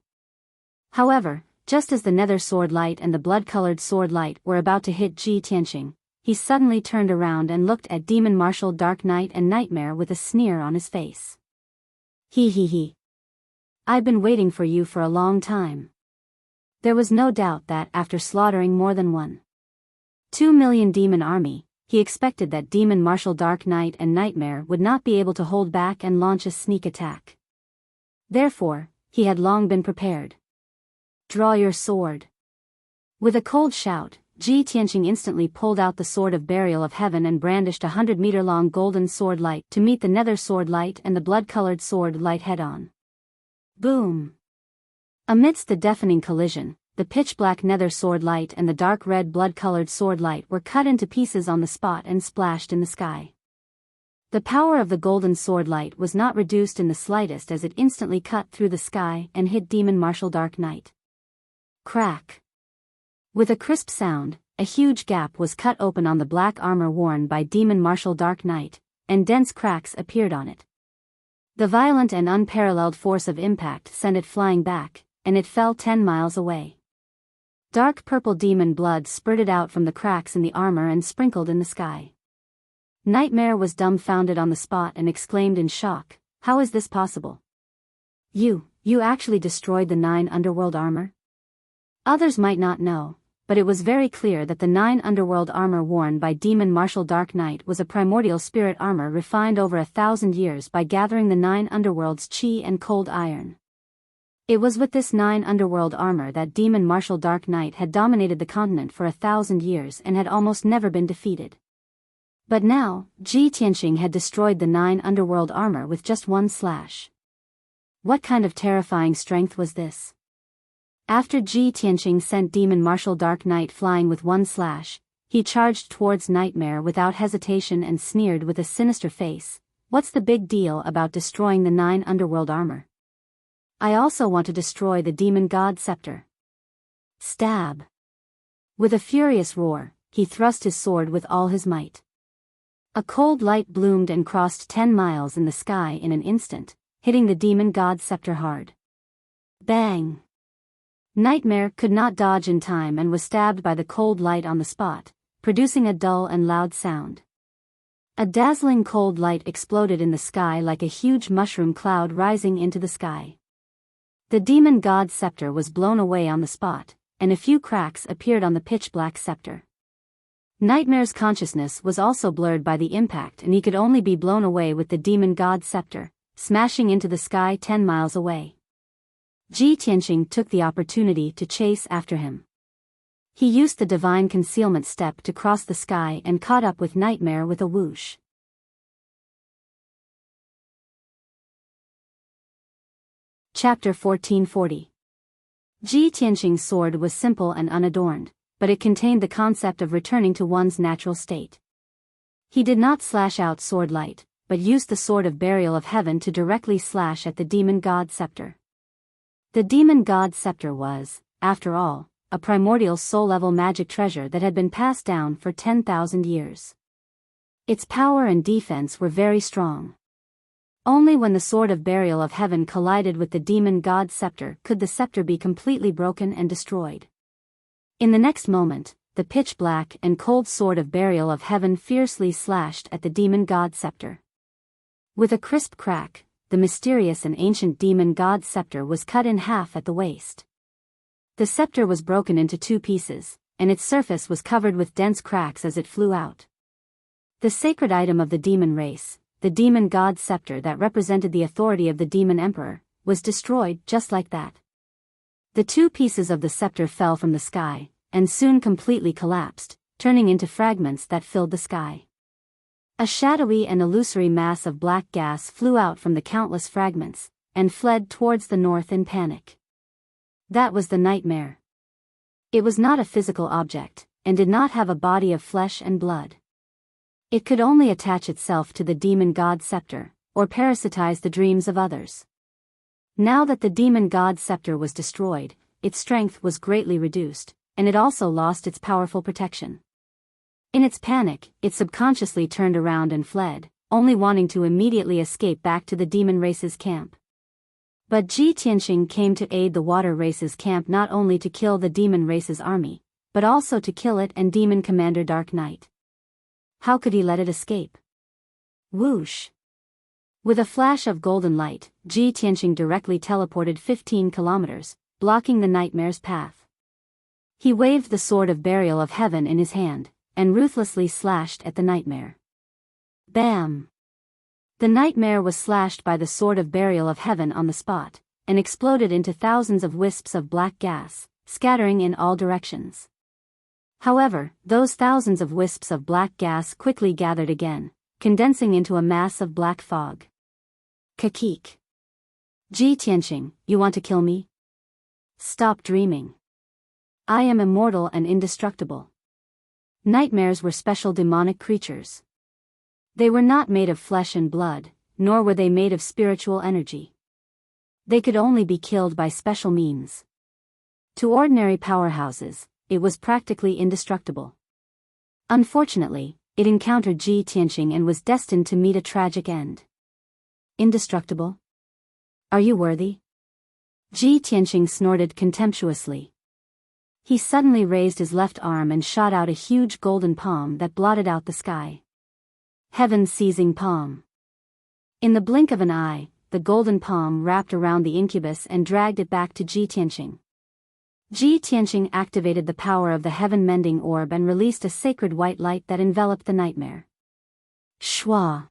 However, just as the Nether Sword Light and the blood-colored Sword Light were about to hit Ji Tianqing, he suddenly turned around and looked at Demon Marshal Dark Knight and Nightmare with a sneer on his face. He. I've been waiting for you for a long time. There was no doubt that after slaughtering more than 1.2 million demon army, he expected that Demon Marshal Dark Knight and Nightmare would not be able to hold back and launch a sneak attack. Therefore, he had long been prepared. Draw your sword. With a cold shout, Ji Tianqing instantly pulled out the Sword of Burial of Heaven and brandished a 100-meter-long golden sword light to meet the Nether Sword Light and the blood-colored sword light head-on. Boom! Amidst the deafening collision, the pitch-black Nether Sword Light and the dark red blood-colored sword light were cut into pieces on the spot and splashed in the sky. The power of the golden sword light was not reduced in the slightest as it instantly cut through the sky and hit Demon Marshal Dark Knight. Crack! With a crisp sound, a huge gap was cut open on the black armor worn by Demon Marshal Dark Knight, and dense cracks appeared on it. The violent and unparalleled force of impact sent it flying back, and it fell 10 miles away. Dark purple demon blood spurted out from the cracks in the armor and sprinkled in the sky. Nightmare was dumbfounded on the spot and exclaimed in shock, "How is this possible? You actually destroyed the 9 underworld armor?" Others might not know, but it was very clear that the 9 underworld armor worn by Demon Marshal Dark Knight was a primordial spirit armor refined over 1,000 years by gathering the 9 underworld's chi and cold iron. It was with this 9 underworld armor that Demon Marshal Dark Knight had dominated the continent for 1,000 years and had almost never been defeated. But now, Ji Tianqing had destroyed the 9 underworld armor with just one slash. What kind of terrifying strength was this? After Ji Tianqing sent Demon Marshal Dark Knight flying with one slash, he charged towards Nightmare without hesitation and sneered with a sinister face, "What's the big deal about destroying the 9 underworld armor? I also want to destroy the Demon God Scepter." Stab! With a furious roar, he thrust his sword with all his might. A cold light bloomed and crossed 10 miles in the sky in an instant, hitting the Demon God Scepter hard. Bang! Nightmare could not dodge in time and was stabbed by the cold light on the spot, producing a dull and loud sound. A dazzling cold light exploded in the sky like a huge mushroom cloud rising into the sky. The Demon God Scepter was blown away on the spot, and a few cracks appeared on the pitch-black scepter. Nightmare's consciousness was also blurred by the impact and he could only be blown away with the Demon God Scepter, smashing into the sky 10 miles away. Ji Tianqing took the opportunity to chase after him. He used the divine concealment step to cross the sky and caught up with Nightmare with a whoosh. Chapter 1440. Ji Tianqing's sword was simple and unadorned, but it contained the concept of returning to one's natural state. He did not slash out sword light, but used the Sword of Burial of Heaven to directly slash at the Demon God Scepter. The Demon God Scepter was, after all, a primordial soul-level magic treasure that had been passed down for 10,000 years. Its power and defense were very strong. Only when the Sword of Burial of Heaven collided with the Demon God Scepter could the scepter be completely broken and destroyed. In the next moment, the pitch-black and cold sword of burial of heaven fiercely slashed at the demon god scepter. With a crisp crack, the mysterious and ancient demon god scepter was cut in half at the waist. The scepter was broken into 2 pieces, and its surface was covered with dense cracks as it flew out. The sacred item of the demon race, the demon god scepter that represented the authority of the demon emperor, was destroyed just like that. The 2 pieces of the scepter fell from the sky, and soon completely collapsed, turning into fragments that filled the sky. A shadowy and illusory mass of black gas flew out from the countless fragments, and fled towards the north in panic. That was the nightmare. It was not a physical object, and did not have a body of flesh and blood. It could only attach itself to the demon god scepter, or parasitize the dreams of others. Now that the demon god scepter was destroyed, its strength was greatly reduced, and it also lost its powerful protection. In its panic, it subconsciously turned around and fled, only wanting to immediately escape back to the demon race's camp. But Ji Tianqing came to aid the water race's camp not only to kill the demon race's army, but also to kill it and demon commander Dark Knight. How could he let it escape? Whoosh! With a flash of golden light, Ji Tianqing directly teleported 15 kilometers, blocking the nightmare's path. He waved the sword of burial of heaven in his hand, and ruthlessly slashed at the nightmare. Bam! The nightmare was slashed by the sword of burial of heaven on the spot, and exploded into thousands of wisps of black gas, scattering in all directions. However, those thousands of wisps of black gas quickly gathered again, condensing into a mass of black fog. Kakik. Ji Tianqing, you want to kill me? Stop dreaming. I am immortal and indestructible. Nightmares were special demonic creatures. They were not made of flesh and blood, nor were they made of spiritual energy. They could only be killed by special means. To ordinary powerhouses, it was practically indestructible. Unfortunately, it encountered Ji Tianqing and was destined to meet a tragic end. Indestructible? Are you worthy? Ji Tianqing snorted contemptuously. He suddenly raised his left arm and shot out a huge golden palm that blotted out the sky. Heaven's seizing palm. In the blink of an eye, the golden palm wrapped around the incubus and dragged it back to Ji Tianqing. Ji Tianqing activated the power of the heaven-mending orb and released a sacred white light that enveloped the nightmare. Shwa!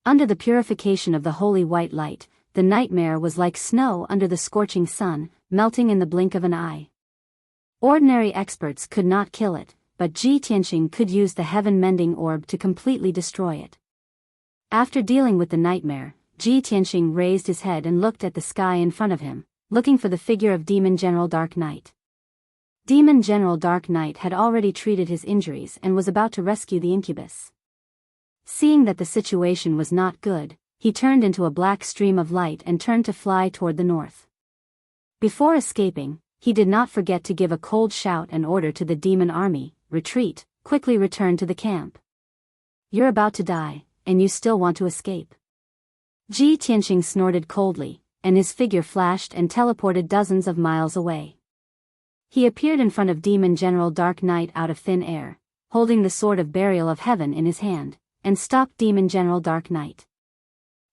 Under the purification of the holy white light, the nightmare was like snow under the scorching sun, melting in the blink of an eye. Ordinary experts could not kill it, but Ji Tianqing could use the heaven-mending orb to completely destroy it. After dealing with the nightmare, Ji Tianqing raised his head and looked at the sky in front of him, looking for the figure of Demon General Dark Knight. Demon General Dark Knight had already treated his injuries and was about to rescue the incubus. Seeing that the situation was not good, he turned into a black stream of light and turned to fly toward the north. Before escaping, he did not forget to give a cold shout and order to the demon army, retreat, quickly return to the camp. You're about to die, and you still want to escape. Ji Tianqing snorted coldly, and his figure flashed and teleported dozens of miles away. He appeared in front of Demon General Dark Knight out of thin air, holding the sword of burial of heaven in his hand, and stopped Demon General Dark Knight.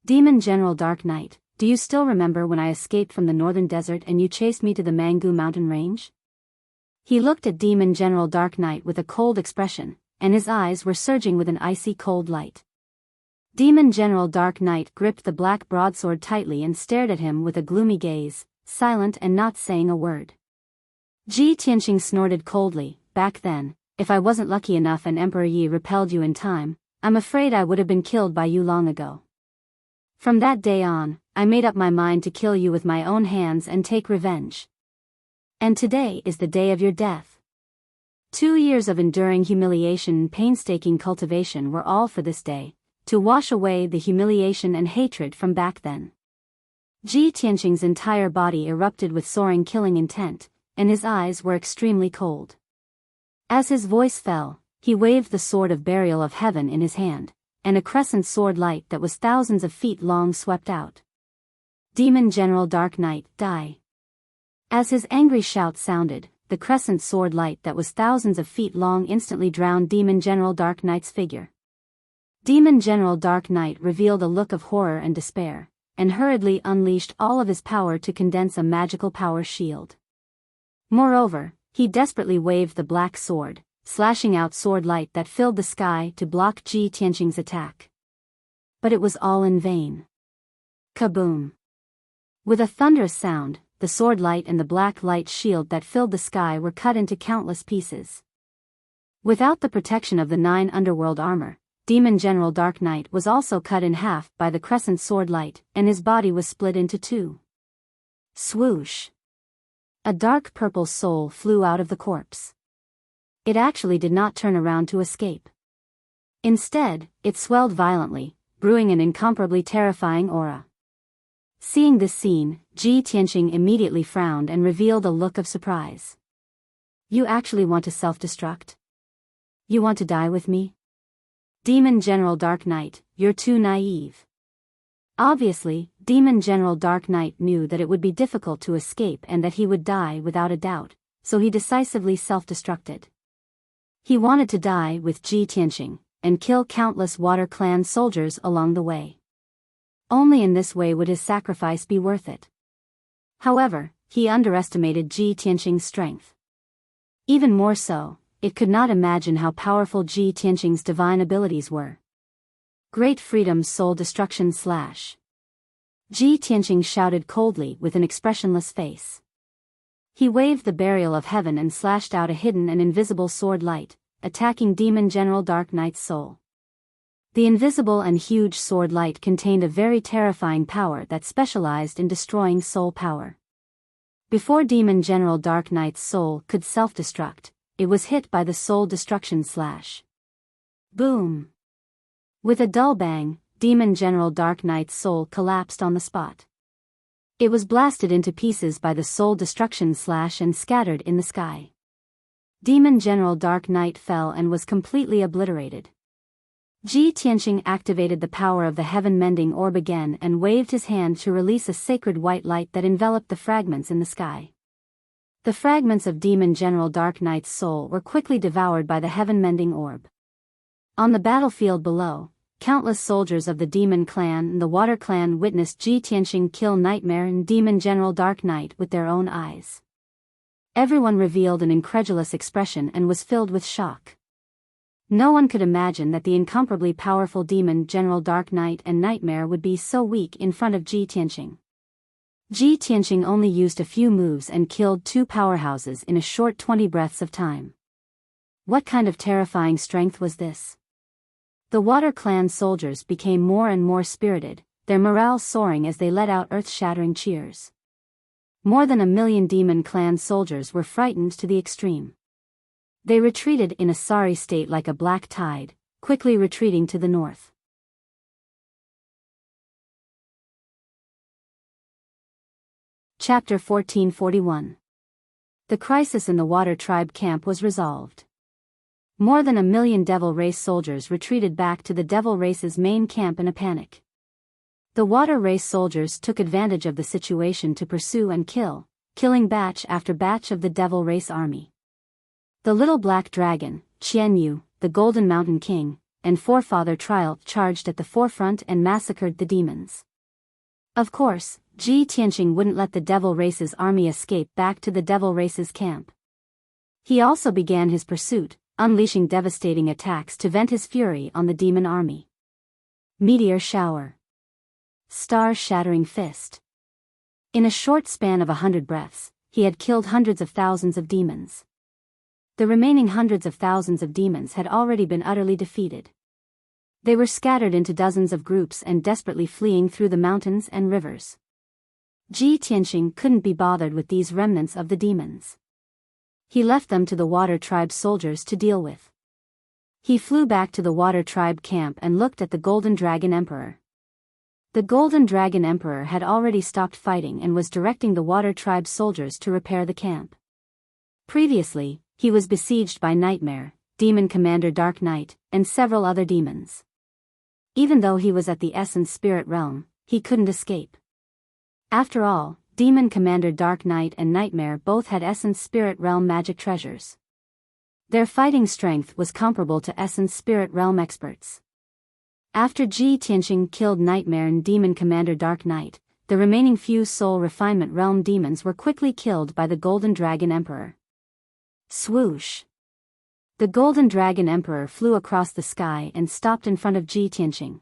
Demon General Dark Knight, do you still remember when I escaped from the northern desert and you chased me to the Mangu mountain range? He looked at Demon General Dark Knight with a cold expression, and his eyes were surging with an icy cold light. Demon General Dark Knight gripped the black broadsword tightly and stared at him with a gloomy gaze, silent and not saying a word. Ji Tianqing snorted coldly. Back then, if I wasn't lucky enough and Emperor Yi repelled you in time, I'm afraid I would have been killed by you long ago. From that day on, I made up my mind to kill you with my own hands and take revenge. And today is the day of your death. 2 years of enduring humiliation and painstaking cultivation were all for this day, to wash away the humiliation and hatred from back then. Ji Tianqing's entire body erupted with soaring killing intent, and his eyes were extremely cold. As his voice fell, he waved the sword of burial of heaven in his hand, and a crescent sword light that was thousands of feet long swept out. Demon General Dark Knight, die. As his angry shout sounded, the crescent sword light that was thousands of feet long instantly drowned Demon General Dark Knight's figure. Demon General Dark Knight revealed a look of horror and despair, and hurriedly unleashed all of his power to condense a magical power shield. Moreover, he desperately waved the black sword, slashing out sword light that filled the sky to block Ji Tianqing's attack. But it was all in vain. Kaboom! With a thunderous sound, the sword light and the black light shield that filled the sky were cut into countless pieces. Without the protection of the 9 underworld armor, Demon General Dark Knight was also cut in half by the crescent sword light, and his body was split into 2. Swoosh! A dark purple soul flew out of the corpse. It actually did not turn around to escape. Instead, it swelled violently, brewing an incomparably terrifying aura. Seeing this scene, Ji Tianqing immediately frowned and revealed a look of surprise. "You actually want to self-destruct? You want to die with me? Demon General Dark Knight, you're too naive." Obviously, Demon General Dark Knight knew that it would be difficult to escape and that he would die without a doubt, so he decisively self-destructed. He wanted to die with Ji Tianqing, and kill countless Water Clan soldiers along the way. Only in this way would his sacrifice be worth it. However, he underestimated Ji Tianqing's strength. Even more so, it could not imagine how powerful Ji Tianqing's divine abilities were. Great Freedom's soul destruction slash. Ji Tianqing shouted coldly with an expressionless face. He waved the burial of heaven and slashed out a hidden and invisible sword light, attacking Demon General Dark Knight's soul. The invisible and huge sword light contained a very terrifying power that specialized in destroying soul power. Before Demon General Dark Knight's soul could self-destruct, it was hit by the soul destruction slash. Boom! With a dull bang, Demon General Dark Knight's soul collapsed on the spot. It was blasted into pieces by the soul destruction slash and scattered in the sky. Demon General Dark Knight fell and was completely obliterated. Ji Tianqing activated the power of the heaven-mending orb again and waved his hand to release a sacred white light that enveloped the fragments in the sky. The fragments of Demon General Dark Knight's soul were quickly devoured by the heaven-mending orb. On the battlefield below, countless soldiers of the Demon Clan and the Water Clan witnessed Ji Tianqing kill Nightmare and Demon General Dark Knight with their own eyes. Everyone revealed an incredulous expression and was filled with shock. No one could imagine that the incomparably powerful Demon General Dark Knight and Nightmare would be so weak in front of Ji Tianqing. Ji Tianqing only used a few moves and killed 2 powerhouses in a short 20 breaths of time. What kind of terrifying strength was this? The Water Clan soldiers became more and more spirited, their morale soaring as they let out earth-shattering cheers. More than 1 million Demon Clan soldiers were frightened to the extreme. They retreated in a sorry state like a black tide, quickly retreating to the north. Chapter 1441. The crisis in the Water Tribe camp was resolved. More than 1 million Devil Race soldiers retreated back to the Devil Race's main camp in a panic. The Water Race soldiers took advantage of the situation to pursue and killing batch after batch of the Devil Race army. The Little Black Dragon, Qian Yu, the Golden Mountain King, and Forefather Triumph charged at the forefront and massacred the demons. Of course, Ji Tianqing wouldn't let the Devil Race's army escape back to the Devil Race's camp. He also began his pursuit, unleashing devastating attacks to vent his fury on the demon army. Meteor Shower. Star-shattering fist. In a short span of 100 breaths, he had killed hundreds of thousands of demons. The remaining hundreds of thousands of demons had already been utterly defeated. They were scattered into dozens of groups and desperately fleeing through the mountains and rivers. Ji Tianqing couldn't be bothered with these remnants of the demons. He left them to the Water Tribe soldiers to deal with. He flew back to the Water Tribe camp and looked at the Golden Dragon Emperor. The Golden Dragon Emperor had already stopped fighting and was directing the Water Tribe soldiers to repair the camp. Previously, he was besieged by Nightmare, Demon Commander Dark Knight, and several other demons. Even though he was at the Essence Spirit Realm, he couldn't escape. After all, Demon Commander Dark Knight and Nightmare both had Essence Spirit Realm magic treasures. Their fighting strength was comparable to Essence Spirit Realm experts. After Ji Tianqing killed Nightmare and Demon Commander Dark Knight, the remaining few Soul Refinement Realm demons were quickly killed by the Golden Dragon Emperor. Swoosh! The Golden Dragon Emperor flew across the sky and stopped in front of Ji Tianqing.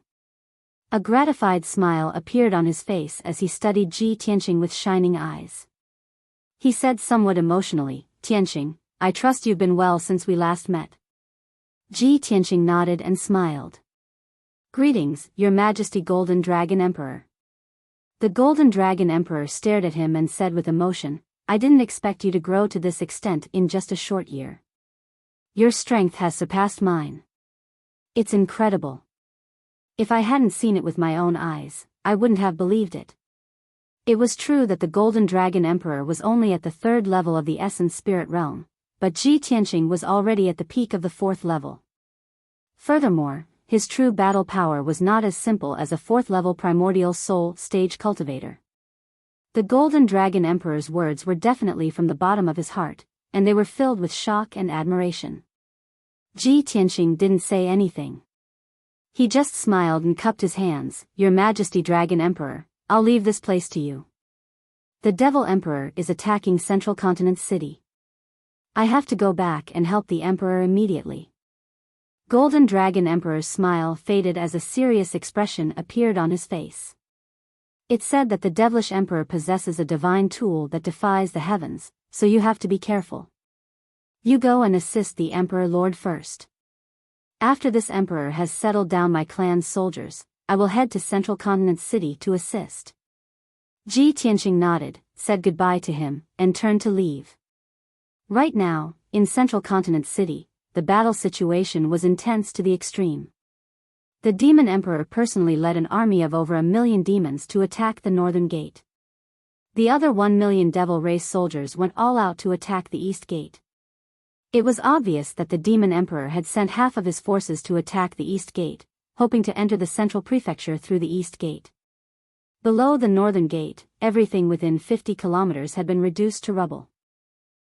A gratified smile appeared on his face as he studied Ji Tianqing with shining eyes. He said somewhat emotionally, "Tianqing, I trust you've been well since we last met." Ji Tianqing nodded and smiled. "Greetings, Your Majesty Golden Dragon Emperor." The Golden Dragon Emperor stared at him and said with emotion, "I didn't expect you to grow to this extent in just a short year. Your strength has surpassed mine. It's incredible. If I hadn't seen it with my own eyes, I wouldn't have believed it." It was true that the Golden Dragon Emperor was only at the 3rd level of the Essence Spirit Realm, but Ji Tianqing was already at the peak of the 4th level. Furthermore, his true battle power was not as simple as a 4th level Primordial Soul stage cultivator. The Golden Dragon Emperor's words were definitely from the bottom of his heart, and they were filled with shock and admiration. Ji Tianqing didn't say anything. He just smiled and cupped his hands. "Your Majesty Dragon Emperor, I'll leave this place to you. The Devil Emperor is attacking Central Continent City. I have to go back and help the Emperor immediately." Golden Dragon Emperor's smile faded as a serious expression appeared on his face. "It's said that the Devilish Emperor possesses a divine tool that defies the heavens, so you have to be careful. You go and assist the Emperor Lord first. After this Emperor has settled down my clan's soldiers, I will head to Central Continent City to assist." Ji Tianqing nodded, said goodbye to him, and turned to leave. Right now, in Central Continent City, the battle situation was intense to the extreme. The Demon Emperor personally led an army of over 1 million demons to attack the Northern Gate. The other 1 million Devil Race soldiers went all out to attack the East Gate. It was obvious that the Demon Emperor had sent half of his forces to attack the East Gate, hoping to enter the Central Prefecture through the East Gate. Below the Northern Gate, everything within 50 kilometers had been reduced to rubble.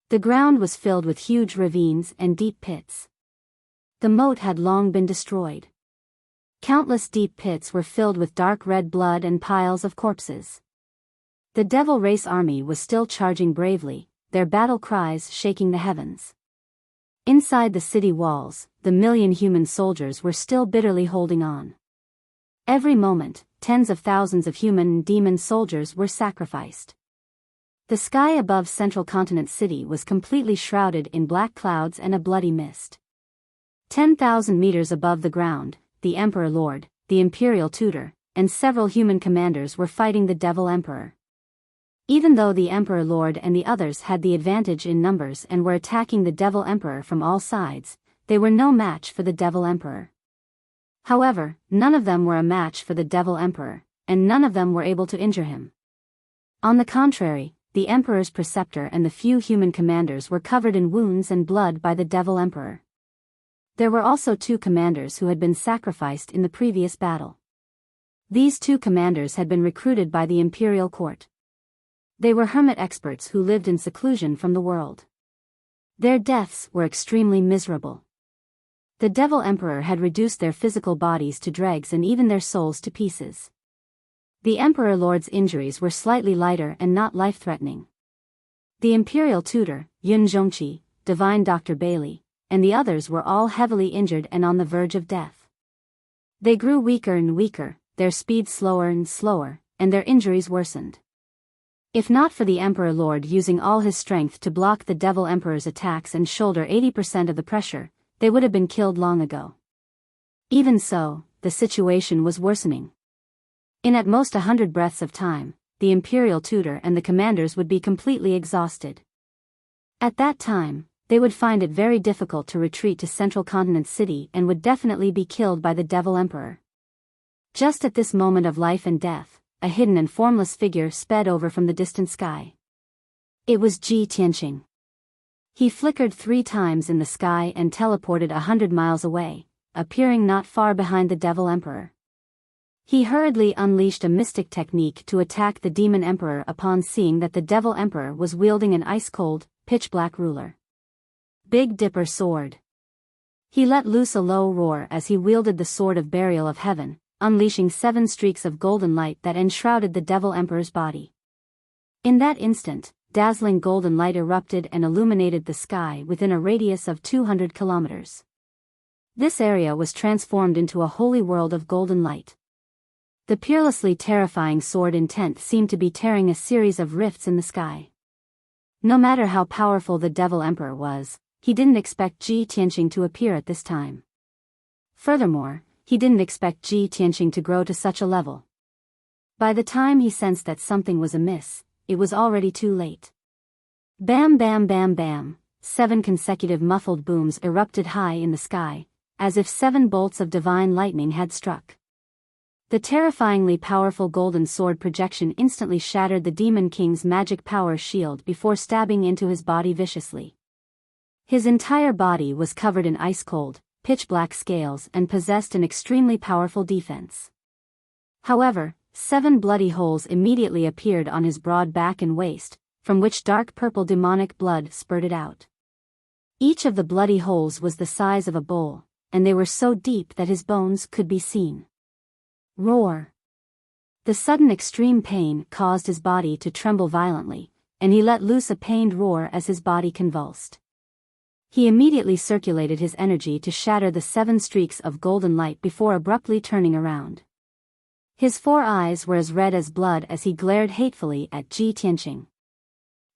The ground was filled with huge ravines and deep pits. The moat had long been destroyed. Countless deep pits were filled with dark red blood and piles of corpses. The Devil Race army was still charging bravely, their battle cries shaking the heavens. Inside the city walls, the million human soldiers were still bitterly holding on. Every moment, tens of thousands of human and demon soldiers were sacrificed. The sky above Central Continent City was completely shrouded in black clouds and a bloody mist. 10,000 meters above the ground, the Emperor Lord, the Imperial Tutor, and several human commanders were fighting the Devil Emperor. Even though the Emperor Lord and the others had the advantage in numbers and were attacking the Devil Emperor from all sides, they were no match for the Devil Emperor. However, none of them were a match for the Devil Emperor, and none of them were able to injure him. On the contrary, the Emperor's preceptor and the few human commanders were covered in wounds and blood by the Devil Emperor. There were also 2 commanders who had been sacrificed in the previous battle. These 2 commanders had been recruited by the Imperial Court. They were hermit experts who lived in seclusion from the world. Their deaths were extremely miserable. The Devil Emperor had reduced their physical bodies to dregs and even their souls to pieces. The Emperor Lord's injuries were slightly lighter and not life-threatening. The Imperial Tutor, Yun Zhongqi, Divine Dr. Bailey, and the others were all heavily injured and on the verge of death. They grew weaker and weaker, their speed slower and slower, and their injuries worsened. If not for the Emperor Lord using all his strength to block the Devil Emperor's attacks and shoulder 80% of the pressure, they would have been killed long ago. Even so, the situation was worsening. In at most 100 breaths of time, the Imperial Tutor and the commanders would be completely exhausted. At that time, they would find it very difficult to retreat to Central Continent City and would definitely be killed by the Devil Emperor. Just at this moment of life and death, a hidden and formless figure sped over from the distant sky. It was Ji Tianqing. He flickered 3 times in the sky and teleported 100 miles away, appearing not far behind the Devil Emperor. He hurriedly unleashed a mystic technique to attack the demon emperor upon seeing that the devil emperor was wielding an ice-cold, pitch-black ruler. Big Dipper sword. He let loose a low roar as he wielded the sword of burial of heaven, unleashing 7 streaks of golden light that enshrouded the devil emperor's body. In that instant, dazzling golden light erupted and illuminated the sky within a radius of 200 kilometers. This area was transformed into a holy world of golden light. The peerlessly terrifying sword intent seemed to be tearing a series of rifts in the sky. No matter how powerful the devil emperor was, he didn't expect Ji Tianqing to appear at this time. Furthermore, he didn't expect Ji Tianqing to grow to such a level. By the time he sensed that something was amiss, it was already too late. Bam bam bam bam, 7 consecutive muffled booms erupted high in the sky, as if 7 bolts of divine lightning had struck. The terrifyingly powerful golden sword projection instantly shattered the Demon King's magic power shield before stabbing into his body viciously. His entire body was covered in ice-cold, pitch-black scales and possessed an extremely powerful defense. However, 7 bloody holes immediately appeared on his broad back and waist, from which dark purple demonic blood spurted out. Each of the bloody holes was the size of a bowl, and they were so deep that his bones could be seen. Roar! The sudden extreme pain caused his body to tremble violently, and he let loose a pained roar as his body convulsed. He immediately circulated his energy to shatter the 7 streaks of golden light before abruptly turning around. His 4 eyes were as red as blood as he glared hatefully at Ji Tianqing.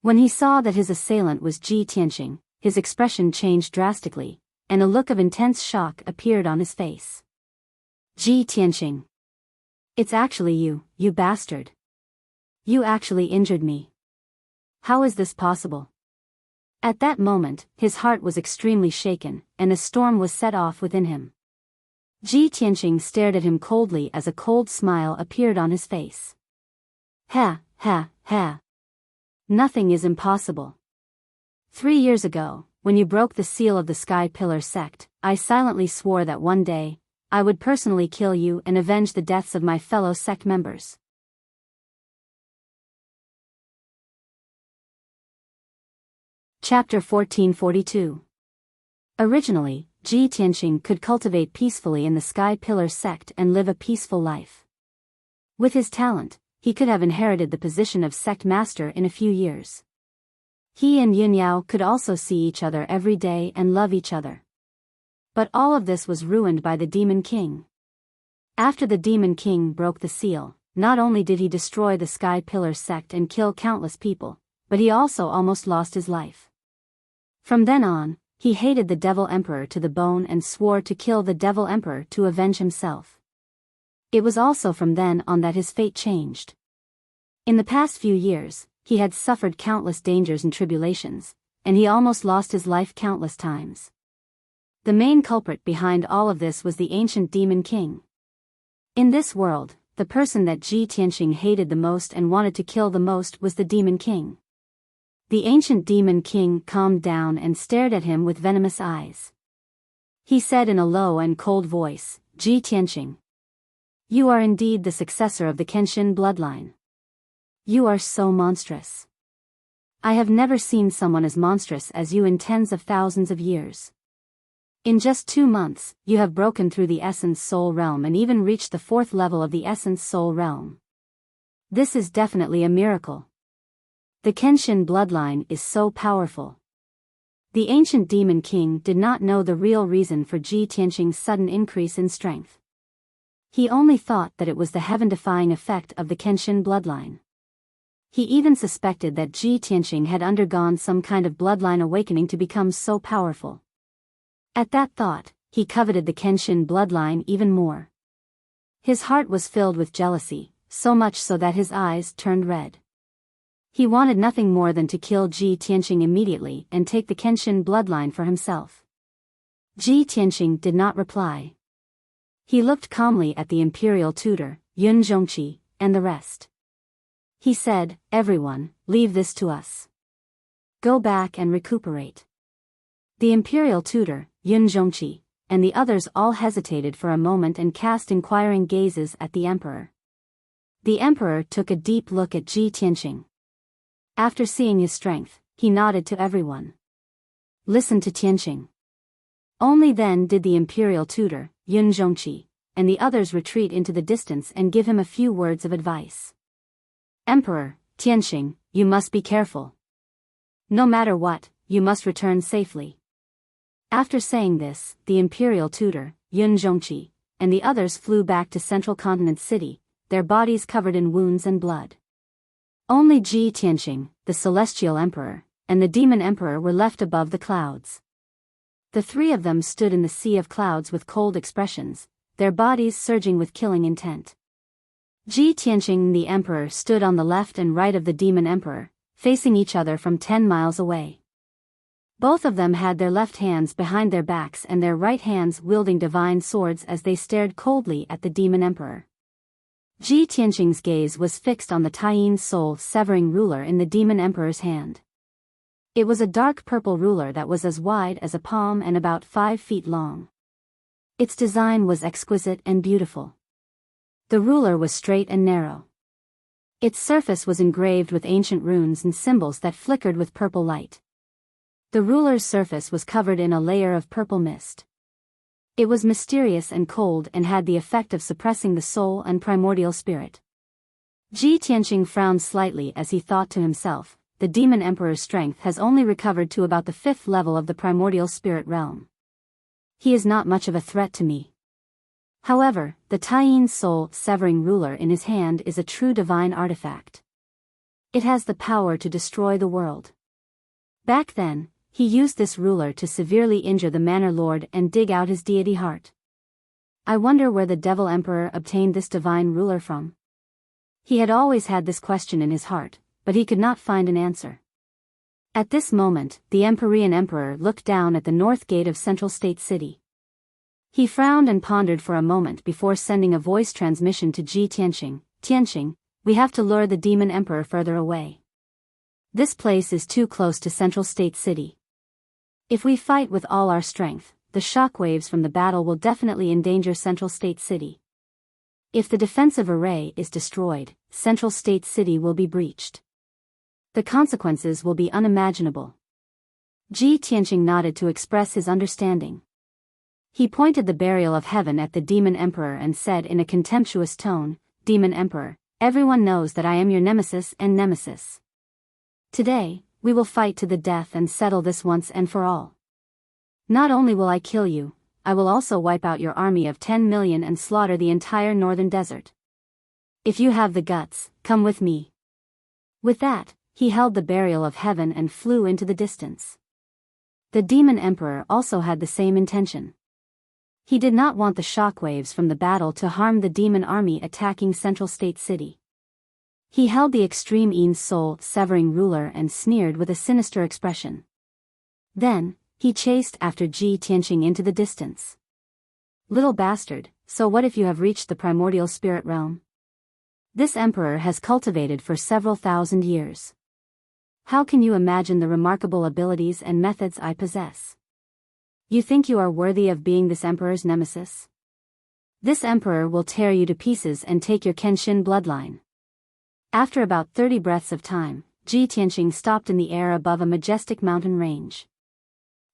When he saw that his assailant was Ji Tianqing, his expression changed drastically, and a look of intense shock appeared on his face. Ji Tianqing. It's actually you, you bastard. You actually injured me. How is this possible? At that moment, his heart was extremely shaken, and a storm was set off within him. Ji Tianqing stared at him coldly as a cold smile appeared on his face. Ha, ha, ha. Nothing is impossible. 3 years ago, when you broke the seal of the Sky Pillar sect, I silently swore that one day, I would personally kill you and avenge the deaths of my fellow sect members. Chapter 1442. Originally, Ji Tianqing could cultivate peacefully in the Sky Pillar sect and live a peaceful life. With his talent, he could have inherited the position of sect master in a few years. He and Yunyao could also see each other every day and love each other. But all of this was ruined by the Demon King. After the Demon King broke the seal, not only did he destroy the Sky Pillar sect and kill countless people, but he also almost lost his life. From then on, he hated the Devil Emperor to the bone and swore to kill the Devil Emperor to avenge himself. It was also from then on that his fate changed. In the past few years, he had suffered countless dangers and tribulations, and he almost lost his life countless times. The main culprit behind all of this was the ancient Demon King. In this world, the person that Ji Tianqing hated the most and wanted to kill the most was the Demon King. The ancient Demon King calmed down and stared at him with venomous eyes. He said in a low and cold voice, Ji Tianqing. You are indeed the successor of the Kenshin bloodline. You are so monstrous. I have never seen someone as monstrous as you in tens of thousands of years. In just 2 months, you have broken through the Essence Soul Realm and even reached the 4th level of the Essence Soul Realm. This is definitely a miracle. The Kenshin bloodline is so powerful. The ancient Demon King did not know the real reason for Ji Tianqing's sudden increase in strength. He only thought that it was the heaven-defying effect of the Kenshin bloodline. He even suspected that Ji Tianqing had undergone some kind of bloodline awakening to become so powerful. At that thought, he coveted the Kenshin bloodline even more. His heart was filled with jealousy, so much so that his eyes turned red. He wanted nothing more than to kill Ji Tianqing immediately and take the Kenshin bloodline for himself. Ji Tianqing did not reply. He looked calmly at the imperial tutor, Yun Zhongqi, and the rest. He said, everyone, leave this to us. Go back and recuperate. The imperial tutor, Yun Zhongqi, and the others all hesitated for a moment and cast inquiring gazes at the emperor. The emperor took a deep look at Ji Tianqing. After seeing his strength, he nodded to everyone. Listen to Tianqing. Only then did the imperial tutor, Yun Zhongqi, and the others retreat into the distance and give him a few words of advice. Emperor, Tianqing, you must be careful. No matter what, you must return safely. After saying this, the imperial tutor, Yun Zhongqi, and the others flew back to Central Continent City, their bodies covered in wounds and blood. Only Ji Tianqing, the celestial emperor, and the demon emperor were left above the clouds. The three of them stood in the sea of clouds with cold expressions, their bodies surging with killing intent. Ji Tianqing, the emperor, stood on the left and right of the demon emperor, facing each other from 10 miles away. Both of them had their left hands behind their backs and their right hands wielding divine swords as they stared coldly at the demon emperor. Ji Tianqing's gaze was fixed on the Taiyin soul-severing ruler in the demon emperor's hand. It was a dark purple ruler that was as wide as a palm and about 5 feet long. Its design was exquisite and beautiful. The ruler was straight and narrow. Its surface was engraved with ancient runes and symbols that flickered with purple light. The ruler's surface was covered in a layer of purple mist. It was mysterious and cold and had the effect of suppressing the soul and primordial spirit. Ji Tianqing frowned slightly as he thought to himself, the demon emperor's strength has only recovered to about the 5th level of the primordial spirit realm. He is not much of a threat to me. However, the Taiyin soul-severing ruler in his hand is a true divine artifact. It has the power to destroy the world. Back then, he used this ruler to severely injure the Manor Lord and dig out his deity heart. I wonder where the Devil Emperor obtained this divine ruler from. He had always had this question in his heart, but he could not find an answer. At this moment, the Empyrean Emperor looked down at the north gate of Central State City. He frowned and pondered for a moment before sending a voice transmission to Ji Tianqing. Tianqing, we have to lure the demon emperor further away. This place is too close to Central State City. If we fight with all our strength, the shockwaves from the battle will definitely endanger Central State City. If the defensive array is destroyed, Central State City will be breached. The consequences will be unimaginable. Ji Tianqing nodded to express his understanding. He pointed the burial of heaven at the demon emperor and said in a contemptuous tone, Demon Emperor, everyone knows that I am your nemesis and nemesis. Today, we will fight to the death and settle this once and for all. Not only will I kill you, I will also wipe out your army of 10 million and slaughter the entire northern desert. If you have the guts, come with me. With that, he held the burial of heaven and flew into the distance. The demon emperor also had the same intention. He did not want the shockwaves from the battle to harm the demon army attacking Central State City. He held the extreme Yin soul-severing ruler and sneered with a sinister expression. Then, he chased after Ji Tianqing into the distance. Little bastard, so what if you have reached the primordial spirit realm? This emperor has cultivated for several thousand years. How can you imagine the remarkable abilities and methods I possess? You think you are worthy of being this emperor's nemesis? This emperor will tear you to pieces and take your Kenshin bloodline. After about 30 breaths of time, Ji Tianqing stopped in the air above a majestic mountain range.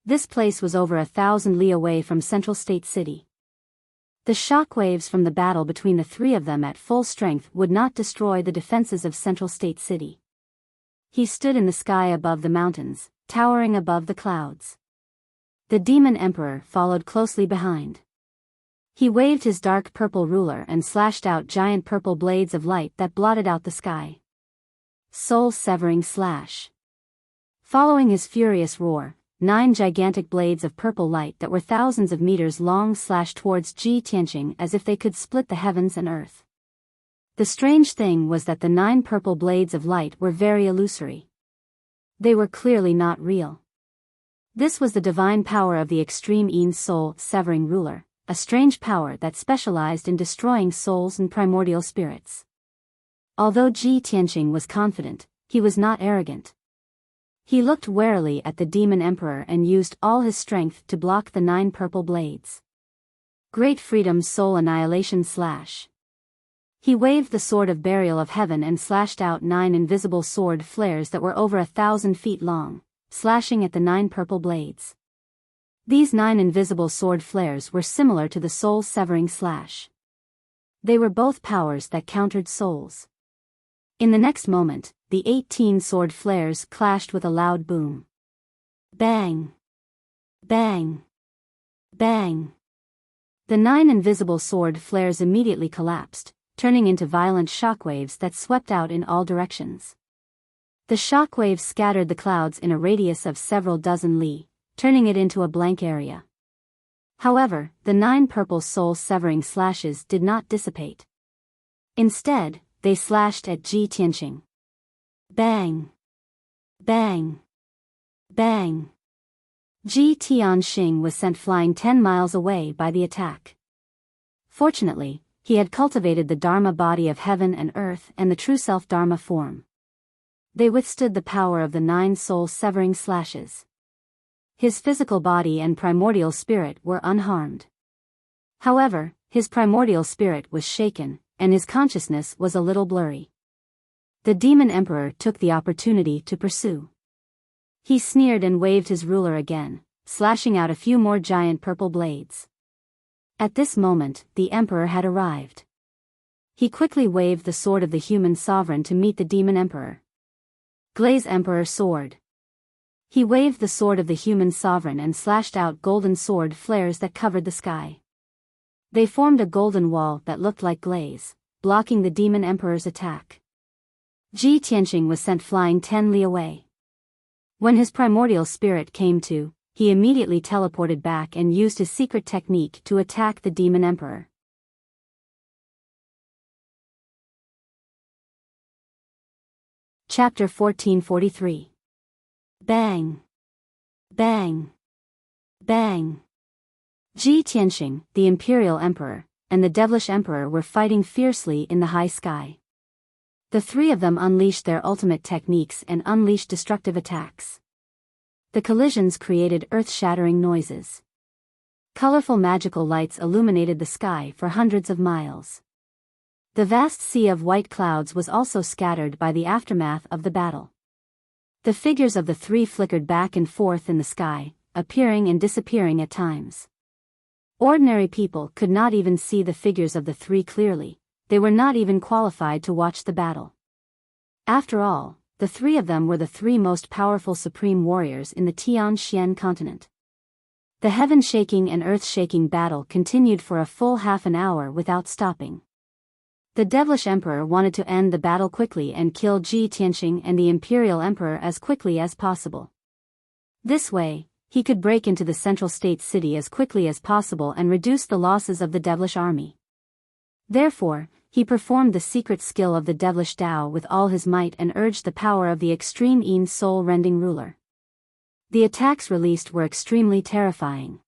This place was over 1,000 li away from Central State City. The shockwaves from the battle between the three of them at full strength would not destroy the defenses of Central State City. He stood in the sky above the mountains, towering above the clouds. The demon emperor followed closely behind. He waved his dark purple ruler and slashed out giant purple blades of light that blotted out the sky. Soul-severing slash. Following his furious roar, 9 gigantic blades of purple light that were thousands of meters long slashed towards Ji Tianqing as if they could split the heavens and earth. The strange thing was that the 9 purple blades of light were very illusory. They were clearly not real. This was the divine power of the extreme Yin soul-severing ruler, a strange power that specialized in destroying souls and primordial spirits. Although Ji Tianqing was confident, he was not arrogant. He looked warily at the demon emperor and used all his strength to block the 9 purple blades. Great Freedom Soul Annihilation Slash. He waved the sword of burial of heaven and slashed out 9 invisible sword flares that were over 1,000 feet long, slashing at the 9 purple blades. These 9 invisible sword flares were similar to the soul-severing slash. They were both powers that countered souls. In the next moment, the 18 sword flares clashed with a loud boom. Bang! Bang! Bang! The 9 invisible sword flares immediately collapsed, turning into violent shockwaves that swept out in all directions. The shockwaves scattered the clouds in a radius of several dozen li, turning it into a blank area. However, the 9 purple soul-severing slashes did not dissipate. Instead, they slashed at Ji Tianqing. Bang! Bang! Bang! Ji Tianqing was sent flying 10 miles away by the attack. Fortunately, he had cultivated the Dharma body of heaven and earth and the true self-Dharma form. They withstood the power of the 9 soul-severing slashes. His physical body and primordial spirit were unharmed. However, his primordial spirit was shaken, and his consciousness was a little blurry. The demon emperor took the opportunity to pursue. He sneered and waved his ruler again, slashing out a few more giant purple blades. At this moment, the emperor had arrived. He quickly waved the sword of the human sovereign to meet the demon emperor. Glaze Emperor Sword. He waved the sword of the human sovereign and slashed out golden sword flares that covered the sky. They formed a golden wall that looked like glaze, blocking the demon emperor's attack. Ji Tianqing was sent flying 10 li away. When his primordial spirit came to, he immediately teleported back and used his secret technique to attack the demon emperor. Chapter 1443. Bang! Bang! Bang! Ji Tianqing, the imperial emperor, and the devilish emperor were fighting fiercely in the high sky. The 3 of them unleashed their ultimate techniques and unleashed destructive attacks. The collisions created earth-shattering noises. Colorful magical lights illuminated the sky for hundreds of miles. The vast sea of white clouds was also scattered by the aftermath of the battle. The figures of the 3 flickered back and forth in the sky, appearing and disappearing at times. Ordinary people could not even see the figures of the 3 clearly. They were not even qualified to watch the battle. After all, the 3 of them were the 3 most powerful supreme warriors in the Tianxian continent. The heaven-shaking and earth-shaking battle continued for a full half an hour without stopping. The devilish emperor wanted to end the battle quickly and kill Ji Tianqing and the imperial emperor as quickly as possible. This way, he could break into the central state city as quickly as possible and reduce the losses of the devilish army. Therefore, he performed the secret skill of the devilish Tao with all his might and urged the power of the extreme Yin soul-rending ruler. The attacks released were extremely terrifying.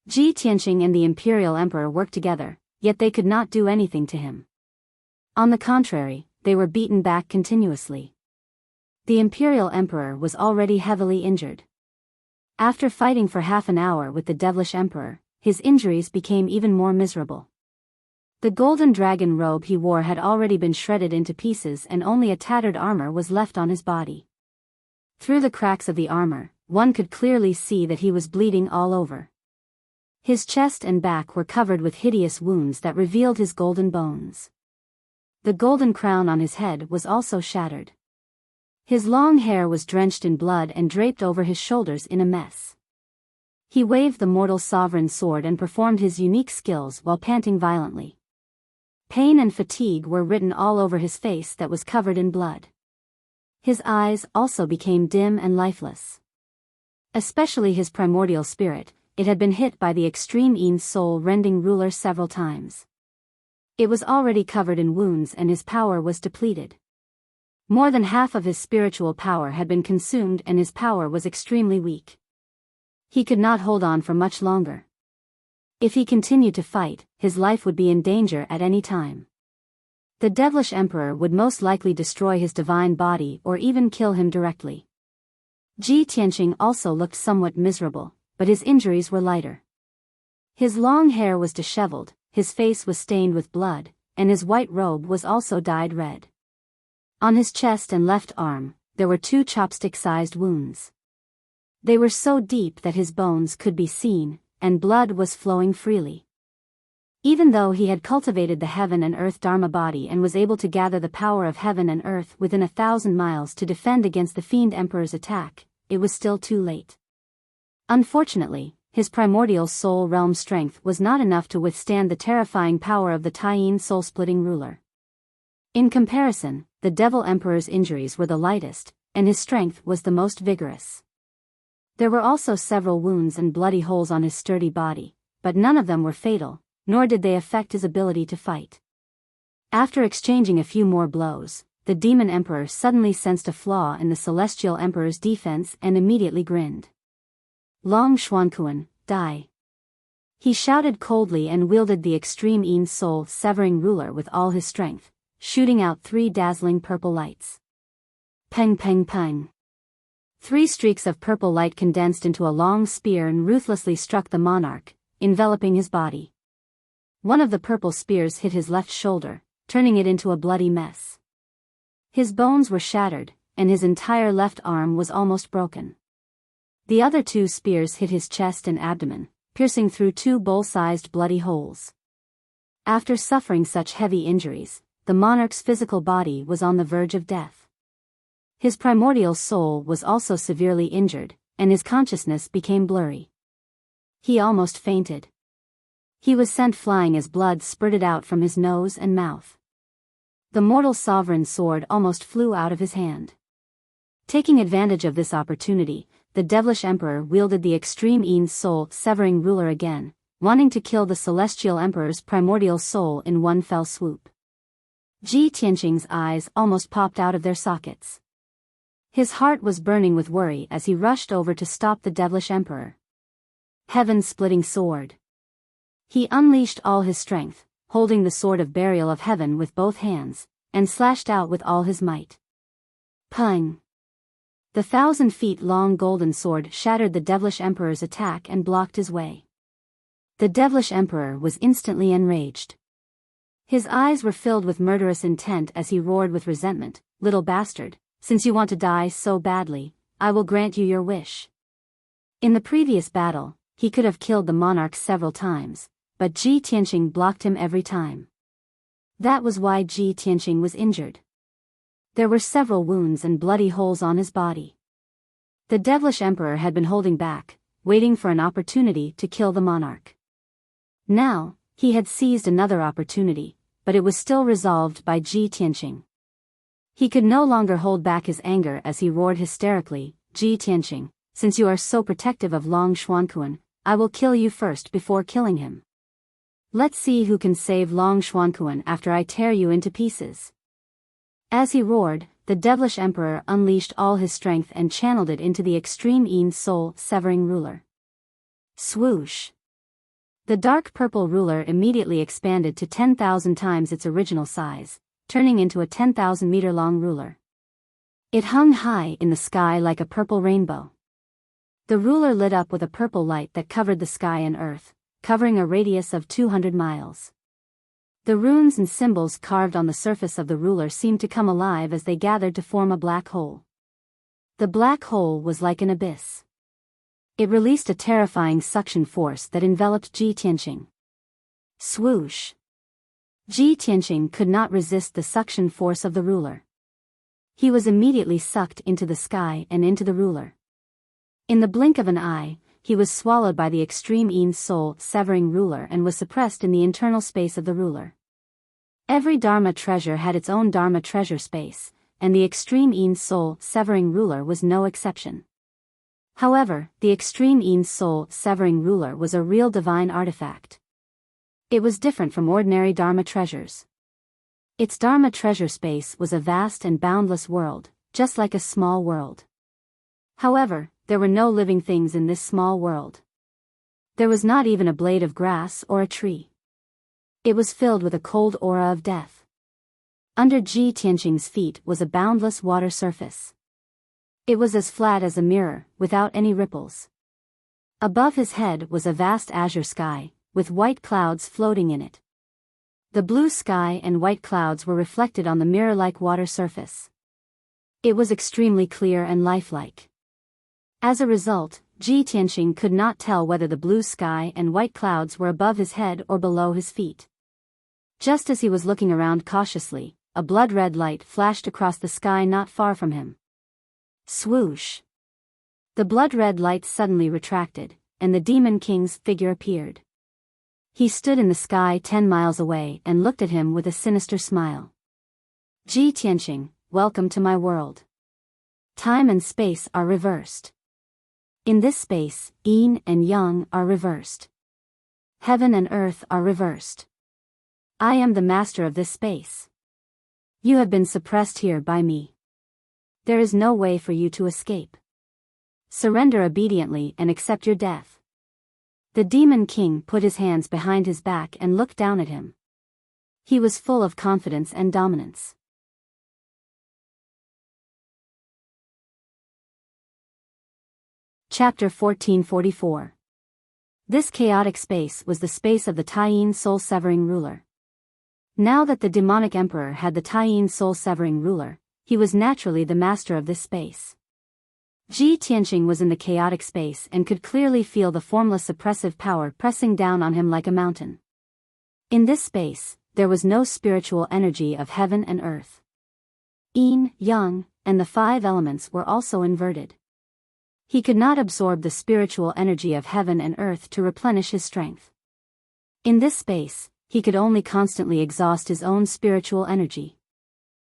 Ji Tianqing and the imperial emperor worked together, yet they could not do anything to him. On the contrary, they were beaten back continuously. The imperial emperor was already heavily injured. After fighting for half an hour with the devilish emperor, his injuries became even more miserable. The golden dragon robe he wore had already been shredded into pieces and only a tattered armor was left on his body. Through the cracks of the armor, one could clearly see that he was bleeding all over. His chest and back were covered with hideous wounds that revealed his golden bones. The golden crown on his head was also shattered. His long hair was drenched in blood and draped over his shoulders in a mess. He waved the mortal sovereign sword and performed his unique skills while panting violently. Pain and fatigue were written all over his face that was covered in blood. His eyes also became dim and lifeless. Especially his primordial spirit, it had been hit by the extreme Yin soul-rending ruler several times. It was already covered in wounds and his power was depleted. More than half of his spiritual power had been consumed and his power was extremely weak. He could not hold on for much longer. If he continued to fight, his life would be in danger at any time. The devilish emperor would most likely destroy his divine body or even kill him directly. Ji Tianqing also looked somewhat miserable, but his injuries were lighter. His long hair was disheveled, his face was stained with blood, and his white robe was also dyed red. On his chest and left arm, there were 2 chopstick-sized wounds. They were so deep that his bones could be seen, and blood was flowing freely. Even though he had cultivated the heaven and earth Dharma body and was able to gather the power of heaven and earth within 1,000 miles to defend against the Fiend Emperor's attack, it was still too late. Unfortunately, his primordial soul realm strength was not enough to withstand the terrifying power of the Taiyin soul-splitting ruler. In comparison, the Devil Emperor's injuries were the lightest, and his strength was the most vigorous. There were also several wounds and bloody holes on his sturdy body, but none of them were fatal, nor did they affect his ability to fight. After exchanging a few more blows, the Demon Emperor suddenly sensed a flaw in the Celestial Emperor's defense and immediately grinned. Long Xuankuan, die. He shouted coldly and wielded the extreme Yin soul-severing ruler with all his strength, shooting out 3 dazzling purple lights. Peng peng peng. 3 streaks of purple light condensed into a long spear and ruthlessly struck the monarch, enveloping his body. One of the purple spears hit his left shoulder, turning it into a bloody mess. His bones were shattered, and his entire left arm was almost broken. The other 2 spears hit his chest and abdomen, piercing through 2 bowl-sized bloody holes. After suffering such heavy injuries, the monarch's physical body was on the verge of death. His primordial soul was also severely injured, and his consciousness became blurry. He almost fainted. He was sent flying as blood spurted out from his nose and mouth. The mortal sovereign sword almost flew out of his hand. Taking advantage of this opportunity, the devilish emperor wielded the extreme Yin soul-severing ruler again, wanting to kill the celestial emperor's primordial soul in one fell swoop. Ji Tianqing's eyes almost popped out of their sockets. His heart was burning with worry as he rushed over to stop the devilish emperor. Heaven-splitting sword. He unleashed all his strength, holding the sword of burial of heaven with both hands, and slashed out with all his might. Pung! The 1,000 feet long golden sword shattered the devilish emperor's attack and blocked his way. The devilish emperor was instantly enraged. His eyes were filled with murderous intent as he roared with resentment, "Little bastard, since you want to die so badly, I will grant you your wish." In the previous battle, he could have killed the monarch several times, but Ji Tianqing blocked him every time. That was why Ji Tianqing was injured. There were several wounds and bloody holes on his body. The devilish emperor had been holding back, waiting for an opportunity to kill the monarch. Now, he had seized another opportunity, but it was still resolved by Ji Tianqing. He could no longer hold back his anger as he roared hysterically, "Ji Tianqing, since you are so protective of Long Xuankuan, I will kill you first before killing him. Let's see who can save Long Xuankuan after I tear you into pieces." As he roared, the devilish emperor unleashed all his strength and channeled it into the extreme Yin soul-severing ruler. Swoosh! The dark purple ruler immediately expanded to 10,000 times its original size, turning into a 10,000-meter-long ruler. It hung high in the sky like a purple rainbow. The ruler lit up with a purple light that covered the sky and earth, covering a radius of 200 miles. The runes and symbols carved on the surface of the ruler seemed to come alive as they gathered to form a black hole. The black hole was like an abyss. It released a terrifying suction force that enveloped Ji Tianqing. Swoosh! Ji Tianqing could not resist the suction force of the ruler. He was immediately sucked into the sky and into the ruler. In the blink of an eye, he was swallowed by the extreme Yin soul-severing ruler and was suppressed in the internal space of the ruler. Every Dharma treasure had its own Dharma treasure space, and the extreme Yin soul-severing ruler was no exception. However, the extreme Yin soul-severing ruler was a real divine artifact. It was different from ordinary Dharma treasures. Its Dharma treasure space was a vast and boundless world, just like a small world. However, there were no living things in this small world. There was not even a blade of grass or a tree. It was filled with a cold aura of death. Under Ji Tianqing's feet was a boundless water surface. It was as flat as a mirror, without any ripples. Above his head was a vast azure sky, with white clouds floating in it. The blue sky and white clouds were reflected on the mirror-like water surface. It was extremely clear and lifelike. As a result, Ji Tianqing could not tell whether the blue sky and white clouds were above his head or below his feet. Just as he was looking around cautiously, a blood-red light flashed across the sky not far from him. Swoosh! The blood-red light suddenly retracted, and the Demon King's figure appeared. He stood in the sky 10 miles away and looked at him with a sinister smile. Ji Tianqing, welcome to my world. Time and space are reversed. In this space, yin and yang are reversed. Heaven and earth are reversed. I am the master of this space. You have been suppressed here by me. There is no way for you to escape. Surrender obediently and accept your death. The Demon King put his hands behind his back and looked down at him. He was full of confidence and dominance. Chapter 1444. This chaotic space was the space of the Taiyin soul-severing ruler. Now that the demonic emperor had the Taiyin soul-severing ruler, he was naturally the master of this space. Ji Tianqing was in the chaotic space and could clearly feel the formless oppressive power pressing down on him like a mountain. In this space, there was no spiritual energy of heaven and earth. Yin, yang, and the 5 elements were also inverted. He could not absorb the spiritual energy of heaven and earth to replenish his strength. In this space, he could only constantly exhaust his own spiritual energy.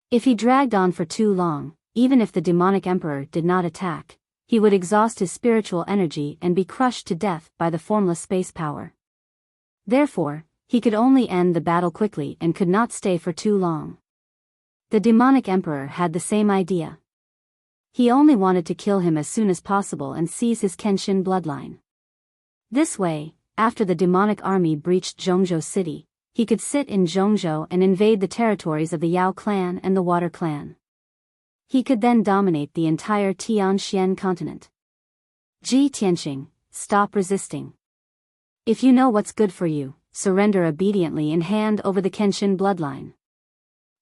If he dragged on for too long, even if the demonic emperor did not attack, he would exhaust his spiritual energy and be crushed to death by the formless space power. Therefore, he could only end the battle quickly and could not stay for too long. The demonic emperor had the same idea. He only wanted to kill him as soon as possible and seize his Kenshin bloodline. This way, after the demonic army breached Zhongzhou city, he could sit in Zhongzhou and invade the territories of the Yao clan and the Water clan. He could then dominate the entire Tianxian continent. Ji Tianqing, stop resisting. If you know what's good for you, surrender obediently and hand over the Kenshin bloodline.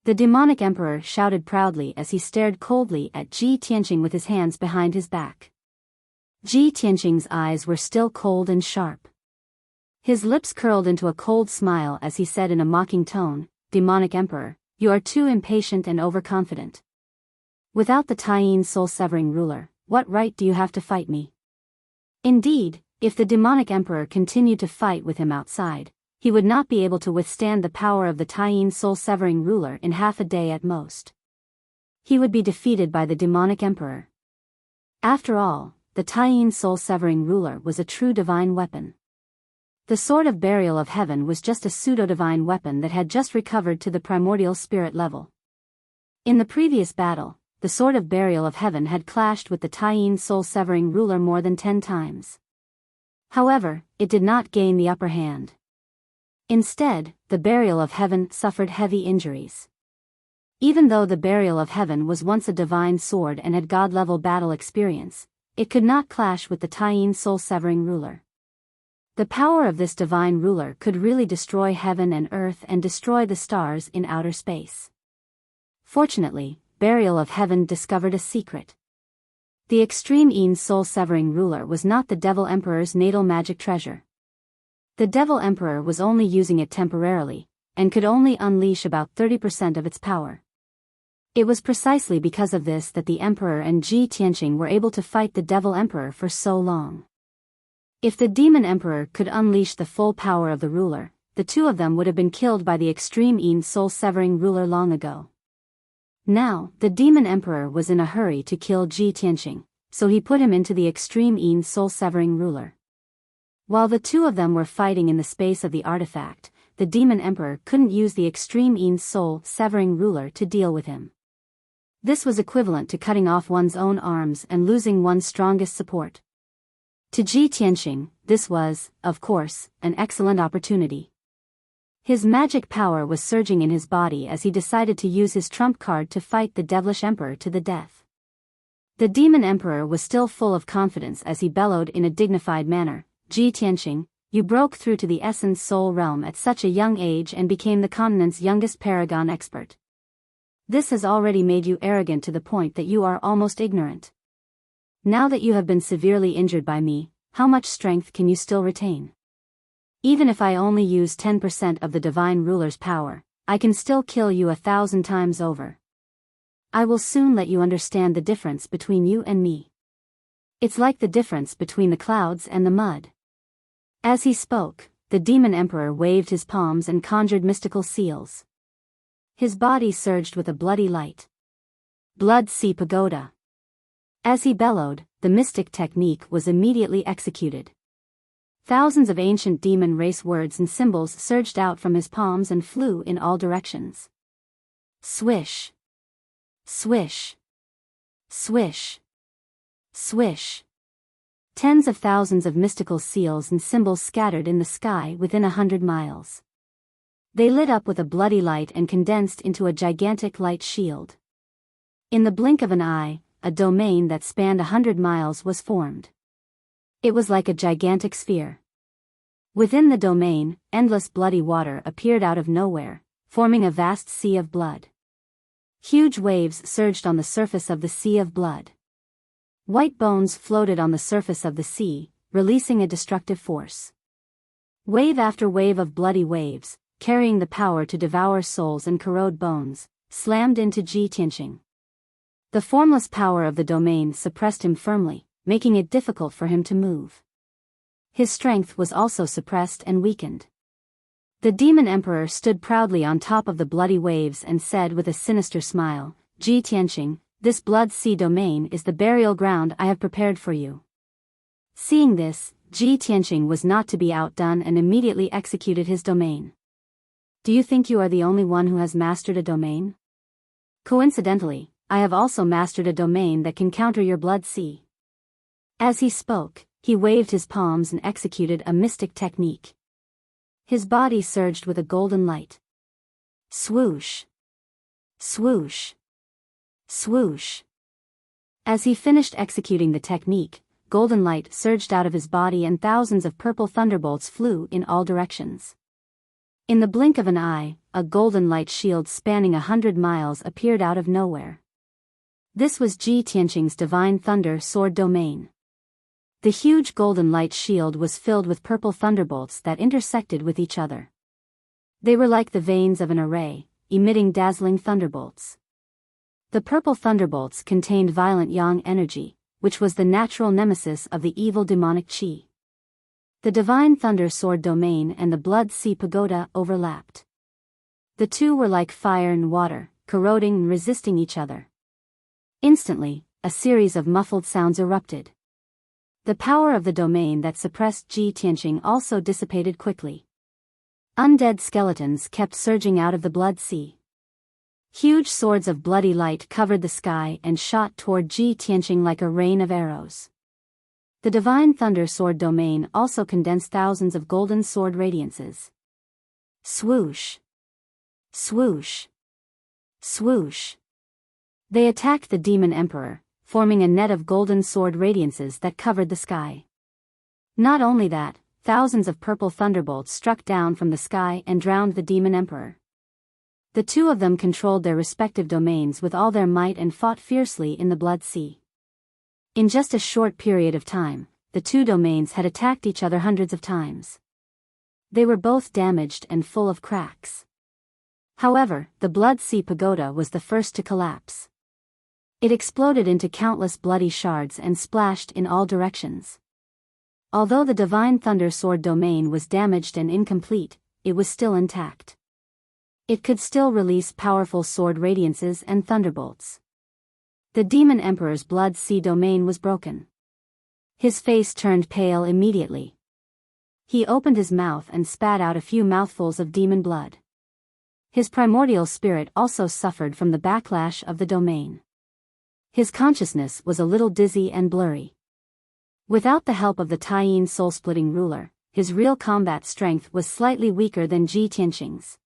The demonic emperor shouted proudly as he stared coldly at Ji Tianqing with his hands behind his back. Ji Tianqing's eyes were still cold and sharp. His lips curled into a cold smile as he said in a mocking tone, "Demonic emperor, you are too impatient and overconfident. Without the Taiyin soul-severing ruler, what right do you have to fight me?" Indeed, if the demonic emperor continued to fight with him outside, he would not be able to withstand the power of the Taiyin soul-severing ruler in half a day at most. He would be defeated by the demonic emperor. After all, the Taiyin soul-severing ruler was a true divine weapon. The sword of burial of heaven was just a pseudo-divine weapon that had just recovered to the primordial spirit level. In the previous battle, the sword of burial of heaven had clashed with the Taiyin soul-severing ruler more than 10 times. However, it did not gain the upper hand. Instead, the burial of heaven suffered heavy injuries. Even though the burial of heaven was once a divine sword and had god-level battle experience, it could not clash with the Taiyin soul-severing ruler. The power of this divine ruler could really destroy heaven and earth and destroy the stars in outer space. Fortunately, Burial of Heaven discovered a secret. The extreme Yin soul-severing ruler was not the Devil Emperor's natal magic treasure. The Devil Emperor was only using it temporarily, and could only unleash about 30% of its power. It was precisely because of this that the Emperor and Ji Tianqing were able to fight the Devil Emperor for so long. If the Demon Emperor could unleash the full power of the ruler, the two of them would have been killed by the extreme Yin soul-severing ruler long ago. Now, the Demon Emperor was in a hurry to kill Ji Tianqing, so he put him into the extreme Yin soul-severing ruler. While the two of them were fighting in the space of the artifact, the Demon Emperor couldn't use the extreme Yin soul-severing ruler to deal with him. This was equivalent to cutting off one's own arms and losing one's strongest support. To Ji Tianqing, this was, of course, an excellent opportunity. His magic power was surging in his body as he decided to use his trump card to fight the devilish emperor to the death. The Demon Emperor was still full of confidence as he bellowed in a dignified manner, "Ji Tianqing, You broke through to the Essence Soul realm at such a young age and became the continent's youngest paragon expert. This has already made you arrogant to the point that you are almost ignorant. Now that you have been severely injured by me, how much strength can you still retain? Even if I only use 10% of the Divine Ruler's power, I can still kill you 1,000 times over. I will soon let you understand the difference between you and me. It's like the difference between the clouds and the mud. As he spoke, the Demon Emperor waved his palms and conjured mystical seals. His body surged with a bloody light. Blood Sea Pagoda. As he bellowed, the mystic technique was immediately executed. Thousands of ancient demon race words and symbols surged out from his palms and flew in all directions. Swish. Swish. Swish. Swish. Tens of thousands of mystical seals and symbols scattered in the sky within 100 miles. They lit up with a bloody light and condensed into a gigantic light shield. In the blink of an eye, a domain that spanned 100 miles was formed. It was like a gigantic sphere. Within the domain, endless bloody water appeared out of nowhere, forming a vast sea of blood. Huge waves surged on the surface of the sea of blood. White bones floated on the surface of the sea, releasing a destructive force. Wave after wave of bloody waves, carrying the power to devour souls and corrode bones, slammed into Ji Tianqing. The formless power of the domain suppressed him firmly, making it difficult for him to move. His strength was also suppressed and weakened. The Demon Emperor stood proudly on top of the bloody waves and said with a sinister smile, Ji Tianqing, this blood sea domain is the burial ground I have prepared for you. Seeing this, Ji Tianqing was not to be outdone and immediately executed his domain. Do you think you are the only one who has mastered a domain? Coincidentally, I have also mastered a domain that can counter your blood sea. As he spoke, he waved his palms and executed a mystic technique. His body surged with a golden light. Swoosh. Swoosh. Swoosh. As he finished executing the technique, golden light surged out of his body and thousands of purple thunderbolts flew in all directions. In the blink of an eye, a golden light shield spanning 100 miles appeared out of nowhere. This was Ji Tianqing's Divine Thunder Sword domain. The huge golden light shield was filled with purple thunderbolts that intersected with each other. They were like the veins of an array, emitting dazzling thunderbolts. The purple thunderbolts contained violent yang energy, which was the natural nemesis of the evil demonic qi. The Divine Thunder Sword domain and the Blood Sea Pagoda overlapped. The two were like fire and water, corroding and resisting each other. Instantly, a series of muffled sounds erupted. The power of the domain that suppressed Ji Tianqing also dissipated quickly. Undead skeletons kept surging out of the blood sea. Huge swords of bloody light covered the sky and shot toward Ji Tianqing like a rain of arrows. The Divine Thunder Sword domain also condensed thousands of golden sword radiances. Swoosh. Swoosh. Swoosh. They attacked the Demon Emperor, forming a net of golden sword radiances that covered the sky. Not only that, thousands of purple thunderbolts struck down from the sky and drowned the Demon Emperor. The two of them controlled their respective domains with all their might and fought fiercely in the Blood Sea. In just a short period of time, the two domains had attacked each other hundreds of times. They were both damaged and full of cracks. However, the Blood Sea Pagoda was the first to collapse. It exploded into countless bloody shards and splashed in all directions. Although the Divine Thunder Sword domain was damaged and incomplete, it was still intact. It could still release powerful sword radiances and thunderbolts. The Demon Emperor's Blood Sea domain was broken. His face turned pale immediately. He opened his mouth and spat out a few mouthfuls of demon blood. His primordial spirit also suffered from the backlash of the domain. His consciousness was a little dizzy and blurry. Without the help of the Taiyin soul-splitting ruler, his real combat strength was slightly weaker than Ji Tianqing's.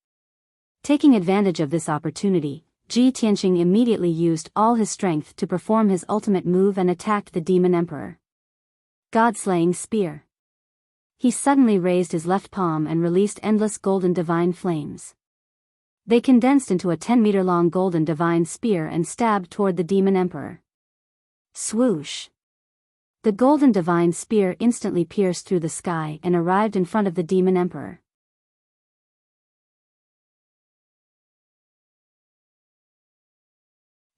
Taking advantage of this opportunity, Ji Tianqing immediately used all his strength to perform his ultimate move and attacked the Demon Emperor. God-slaying spear. He suddenly raised his left palm and released endless golden divine flames. They condensed into a 10-meter-long golden divine spear and stabbed toward the demon emperor. Swoosh! The golden divine spear instantly pierced through the sky and arrived in front of the demon emperor.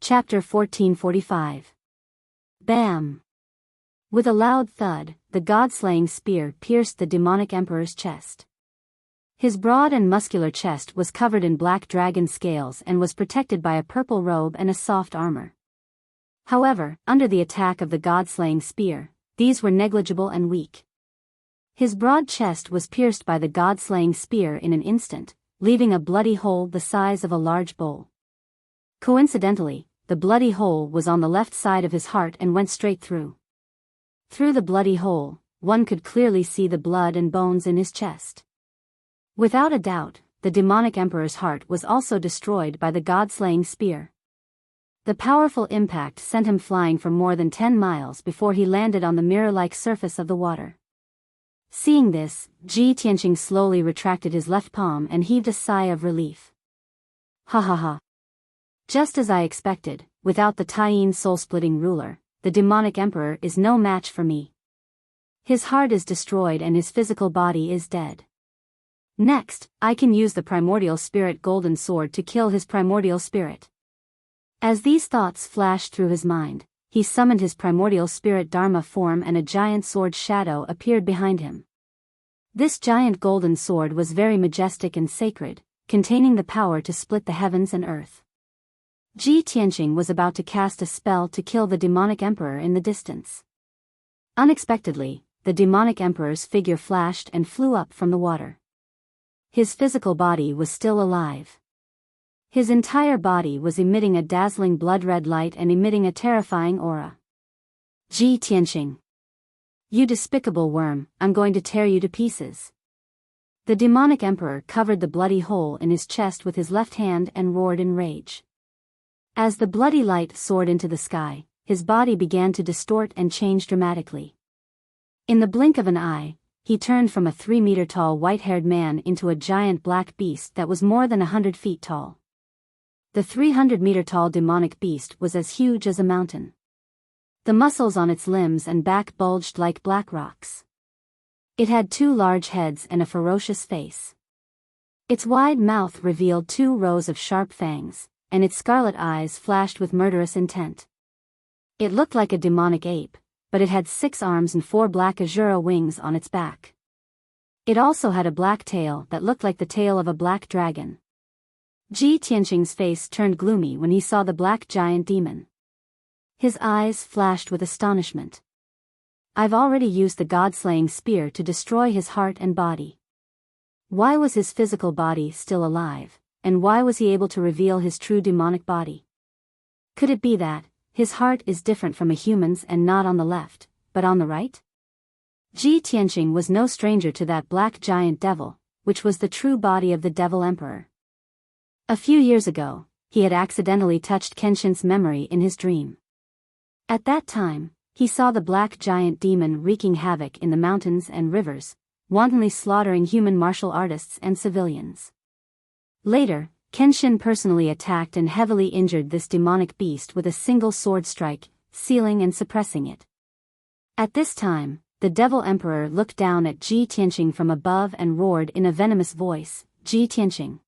Chapter 1445. Bam! With a loud thud, the god-slaying spear pierced the demonic emperor's chest. His broad and muscular chest was covered in black dragon scales and was protected by a purple robe and a soft armor. However, under the attack of the god-slaying spear, these were negligible and weak. His broad chest was pierced by the god-slaying spear in an instant, leaving a bloody hole the size of a large bowl. Coincidentally, the bloody hole was on the left side of his heart and went straight through. Through the bloody hole, one could clearly see the blood and bones in his chest. Without a doubt, the demonic emperor's heart was also destroyed by the god-slaying spear. The powerful impact sent him flying for more than 10 miles before he landed on the mirror-like surface of the water. Seeing this, Ji Tianqing slowly retracted his left palm and heaved a sigh of relief. Ha ha ha. Just as I expected, without the Taiyin soul-splitting ruler, the demonic emperor is no match for me. His heart is destroyed and his physical body is dead. Next, I can use the primordial spirit golden sword to kill his primordial spirit. As these thoughts flashed through his mind, he summoned his primordial spirit Dharma form and a giant sword shadow appeared behind him. This giant golden sword was very majestic and sacred, containing the power to split the heavens and earth. Ji Tianqing was about to cast a spell to kill the demonic emperor in the distance. Unexpectedly, the demonic emperor's figure flashed and flew up from the water. His physical body was still alive. His entire body was emitting a dazzling blood-red light and emitting a terrifying aura. Ji Tianqing. You despicable worm, I'm going to tear you to pieces. The demonic emperor covered the bloody hole in his chest with his left hand and roared in rage. As the bloody light soared into the sky, his body began to distort and change dramatically. In the blink of an eye, he turned from a 3-meter-tall white-haired man into a giant black beast that was more than 100 feet tall. The 300-meter-tall demonic beast was as huge as a mountain. The muscles on its limbs and back bulged like black rocks. It had 2 large heads and a ferocious face. Its wide mouth revealed 2 rows of sharp fangs, and its scarlet eyes flashed with murderous intent. It looked like a demonic ape, but it had 6 arms and 4 black azura wings on its back. It also had a black tail that looked like the tail of a black dragon. Ji Tianqing's face turned gloomy when he saw the black giant demon. His eyes flashed with astonishment. I've already used the god-slaying spear to destroy his heart and body. Why was his physical body still alive, and why was he able to reveal his true demonic body? Could it be that his heart is different from a human's and not on the left, but on the right? Ji Tianqing was no stranger to that black giant devil, which was the true body of the devil emperor. A few years ago, he had accidentally touched Kenshin's memory in his dream. At that time, he saw the black giant demon wreaking havoc in the mountains and rivers, wantonly slaughtering human martial artists and civilians. Later, Kenshin personally attacked and heavily injured this demonic beast with a single sword strike, sealing and suppressing it. At this time, the devil emperor looked down at Ji Tianqing from above and roared in a venomous voice, Ji Tianqing.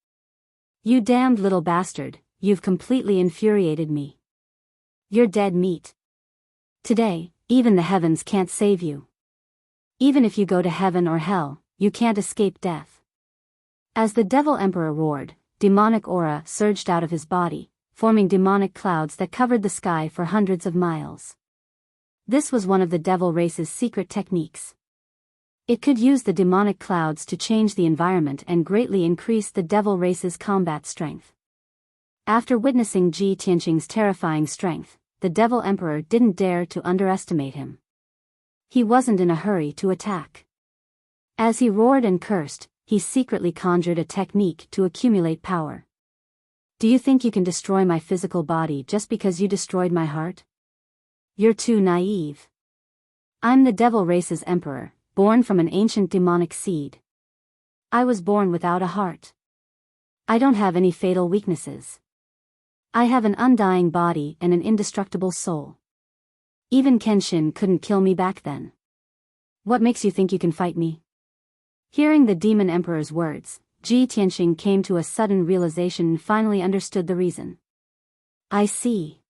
You damned little bastard, you've completely infuriated me. You're dead meat. Today, even the heavens can't save you. Even if you go to heaven or hell, you can't escape death. As the devil emperor roared, demonic aura surged out of his body, forming demonic clouds that covered the sky for hundreds of miles. This was one of the devil race's secret techniques. It could use the demonic clouds to change the environment and greatly increase the devil race's combat strength. After witnessing Ji Tianqing's terrifying strength, the devil emperor didn't dare to underestimate him. He wasn't in a hurry to attack. As he roared and cursed, he secretly conjured a technique to accumulate power. Do you think you can destroy my physical body just because you destroyed my heart? You're too naive. I'm the devil race's emperor, born from an ancient demonic seed. I was born without a heart. I don't have any fatal weaknesses. I have an undying body and an indestructible soul. Even Kenshin couldn't kill me back then. What makes you think you can fight me? Hearing the demon emperor's words, Ji Tianxing came to a sudden realization and finally understood the reason. I see.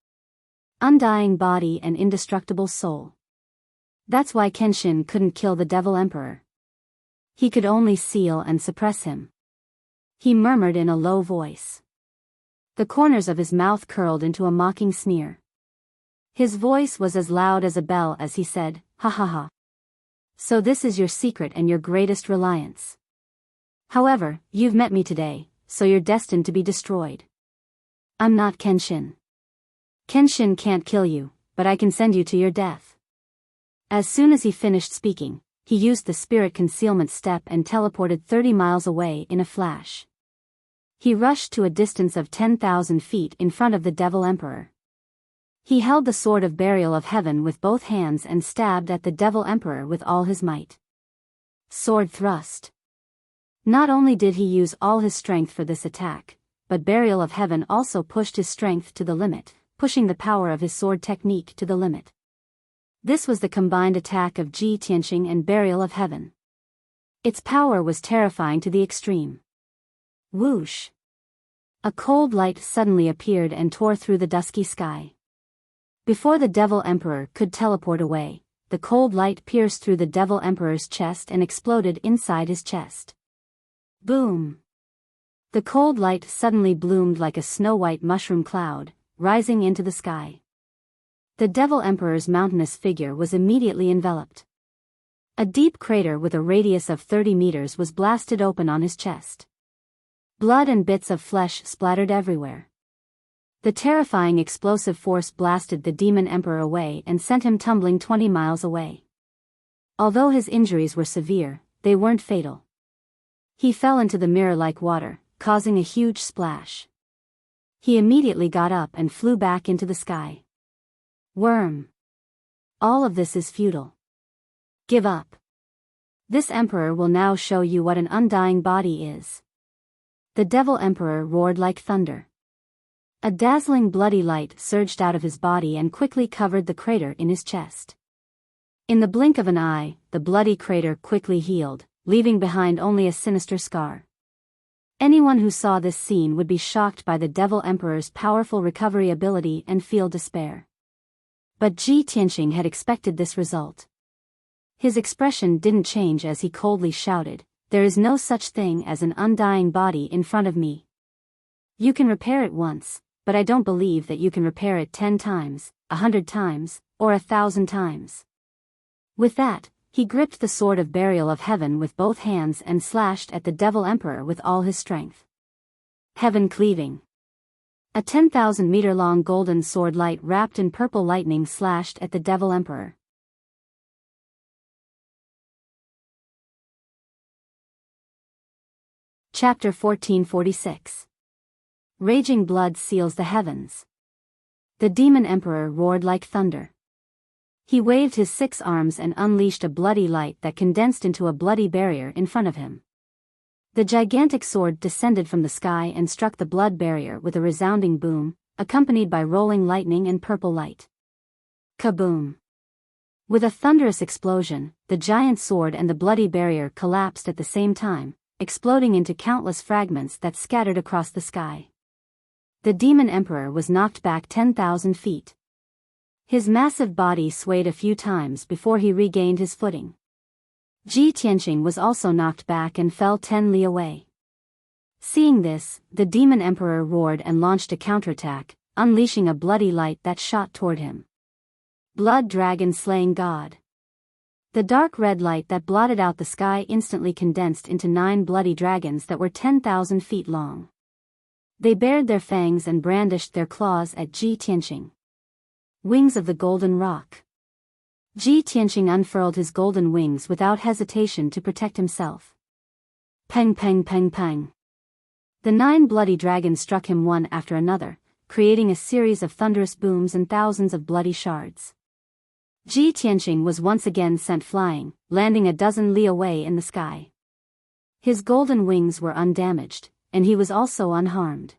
Undying body and indestructible soul. That's why Kenshin couldn't kill the devil emperor. He could only seal and suppress him. He murmured in a low voice. The corners of his mouth curled into a mocking sneer. His voice was as loud as a bell as he said, "Ha ha ha. So this is your secret and your greatest reliance. However, you've met me today, so you're destined to be destroyed. I'm not Kenshin. Kenshin can't kill you, but I can send you to your death." As soon as he finished speaking, he used the spirit concealment step and teleported 30 miles away in a flash. He rushed to a distance of 10,000 feet in front of the Devil Emperor. He held the sword of burial of heaven with both hands and stabbed at the Devil Emperor with all his might. Sword thrust. Not only did he use all his strength for this attack, but burial of heaven also pushed his strength to the limit, pushing the power of his sword technique to the limit. This was the combined attack of Ji Tianxing and burial of heaven. Its power was terrifying to the extreme. Whoosh! A cold light suddenly appeared and tore through the dusky sky. Before the Devil Emperor could teleport away, the cold light pierced through the Devil Emperor's chest and exploded inside his chest. Boom! The cold light suddenly bloomed like a snow-white mushroom cloud, rising into the sky. The Devil Emperor's mountainous figure was immediately enveloped. A deep crater with a radius of 30 meters was blasted open on his chest. Blood and bits of flesh splattered everywhere. The terrifying explosive force blasted the Demon Emperor away and sent him tumbling 20 miles away. Although his injuries were severe, they weren't fatal. He fell into the mirror like water, causing a huge splash. He immediately got up and flew back into the sky. Worm. All of this is futile. Give up. This emperor will now show you what an undying body is. The Devil Emperor roared like thunder. A dazzling bloody light surged out of his body and quickly covered the crater in his chest. In the blink of an eye, the bloody crater quickly healed, leaving behind only a sinister scar. Anyone who saw this scene would be shocked by the Devil Emperor's powerful recovery ability and feel despair. But Ji Tianxing had expected this result. His expression didn't change as he coldly shouted, "There is no such thing as an undying body in front of me. You can repair it once, but I don't believe that you can repair it 10 times, 100 times, or 1,000 times." With that, he gripped the sword of burial of heaven with both hands and slashed at the Devil Emperor with all his strength. Heaven cleaving. A 10,000-meter-long golden sword light wrapped in purple lightning slashed at the Devil Emperor. Chapter 1446. Raging blood seals the heavens. The Demon Emperor roared like thunder. He waved his 6 arms and unleashed a bloody light that condensed into a bloody barrier in front of him. The gigantic sword descended from the sky and struck the blood barrier with a resounding boom, accompanied by rolling lightning and purple light. Kaboom! With a thunderous explosion, the giant sword and the bloody barrier collapsed at the same time, exploding into countless fragments that scattered across the sky. The Demon Emperor was knocked back 10,000 feet. His massive body swayed a few times before he regained his footing. Ji Tianxing was also knocked back and fell 10 li away. Seeing this, the Demon Emperor roared and launched a counterattack, unleashing a bloody light that shot toward him. Blood Dragon Slaying God. The dark red light that blotted out the sky instantly condensed into 9 bloody dragons that were 10,000 feet long. They bared their fangs and brandished their claws at Ji Tianxing. Wings of the Golden Rock. Ji Tianxing unfurled his golden wings without hesitation to protect himself. Peng peng peng peng. The 9 bloody dragons struck him one after another, creating a series of thunderous booms and thousands of bloody shards. Ji Tianqing was once again sent flying, landing a dozen li away in the sky. His golden wings were undamaged, and he was also unharmed.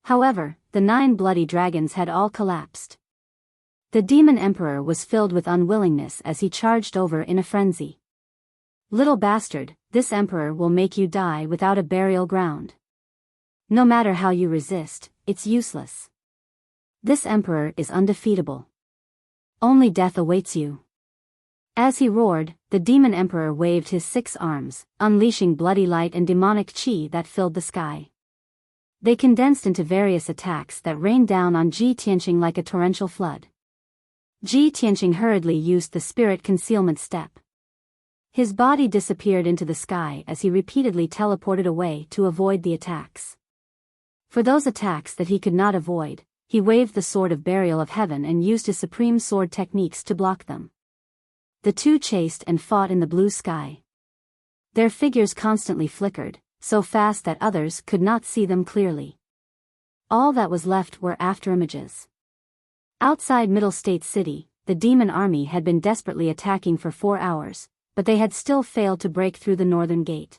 However, the 9 bloody dragons had all collapsed. The demon emperor was filled with unwillingness as he charged over in a frenzy. Little bastard, this emperor will make you die without a burial ground. No matter how you resist, it's useless. This emperor is undefeatable. Only death awaits you. As he roared, the demon emperor waved his 6 arms, unleashing bloody light and demonic chi that filled the sky. They condensed into various attacks that rained down on Ji Tianqing like a torrential flood. Ji Tianqing hurriedly used the spirit concealment step. His body disappeared into the sky as he repeatedly teleported away to avoid the attacks. For those attacks that he could not avoid, he waved the sword of burial of heaven and used his supreme sword techniques to block them. The two chased and fought in the blue sky. Their figures constantly flickered, so fast that others could not see them clearly. All that was left were afterimages. Outside Middle State City, the demon army had been desperately attacking for 4 hours, but they had still failed to break through the northern gate.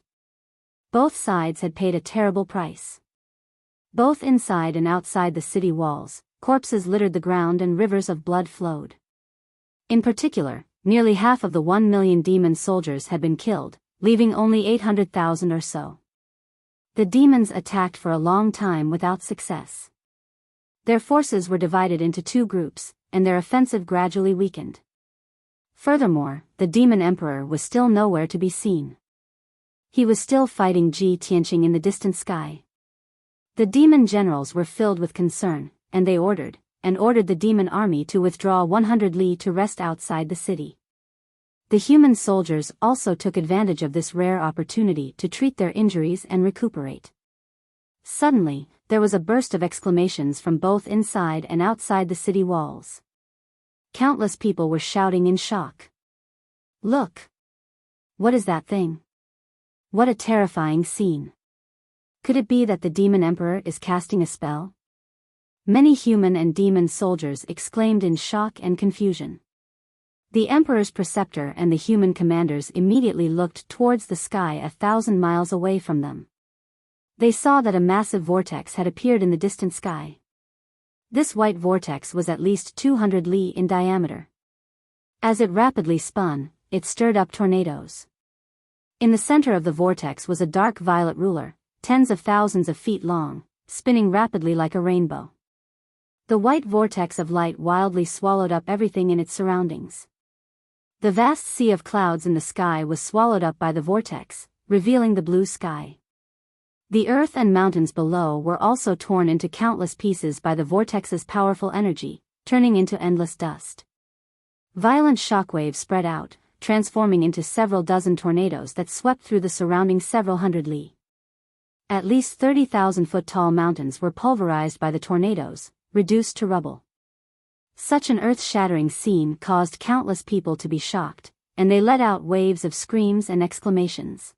Both sides had paid a terrible price. Both inside and outside the city walls, corpses littered the ground and rivers of blood flowed. In particular, nearly half of the 1 million demon soldiers had been killed, leaving only 800,000 or so. The demons attacked for a long time without success. Their forces were divided into 2 groups, and their offensive gradually weakened. Furthermore, the demon emperor was still nowhere to be seen. He was still fighting Ji Tianqing in the distant sky. The demon generals were filled with concern, and they ordered the demon army to withdraw 100 li to rest outside the city. The human soldiers also took advantage of this rare opportunity to treat their injuries and recuperate. Suddenly, there was a burst of exclamations from both inside and outside the city walls. Countless people were shouting in shock. Look! What is that thing? What a terrifying scene! Could it be that the demon emperor is casting a spell? Many human and demon soldiers exclaimed in shock and confusion. The emperor's preceptor and the human commanders immediately looked towards the sky 1,000 miles away from them. They saw that a massive vortex had appeared in the distant sky. This white vortex was at least 200 li in diameter. As it rapidly spun, it stirred up tornadoes. In the center of the vortex was a dark violet ruler, tens of thousands of feet long, spinning rapidly like a rainbow. The white vortex of light wildly swallowed up everything in its surroundings. The vast sea of clouds in the sky was swallowed up by the vortex, revealing the blue sky. The earth and mountains below were also torn into countless pieces by the vortex's powerful energy, turning into endless dust. Violent shockwaves spread out, transforming into several dozen tornadoes that swept through the surrounding several hundred li. At least 30,000-foot-tall mountains were pulverized by the tornadoes, reduced to rubble. Such an earth-shattering scene caused countless people to be shocked, and they let out waves of screams and exclamations.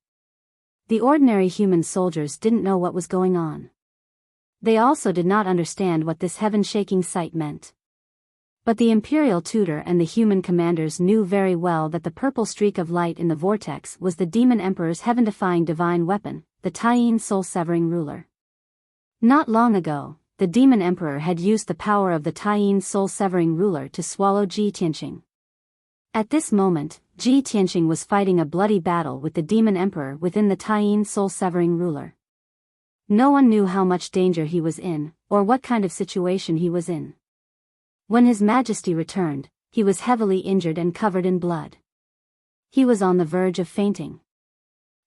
The ordinary human soldiers didn't know what was going on. They also did not understand what this heaven-shaking sight meant. But the imperial tutor and the human commanders knew very well that the purple streak of light in the vortex was the demon emperor's heaven-defying divine weapon, the Taiyin soul-severing ruler. Not long ago, the demon emperor had used the power of the Taiyin soul-severing ruler to swallow Ji Tianqing. At this moment, Ji Tianqing was fighting a bloody battle with the demon emperor within the Taiyin soul-severing ruler. No one knew how much danger he was in, or what kind of situation he was in. When His Majesty returned, he was heavily injured and covered in blood. He was on the verge of fainting.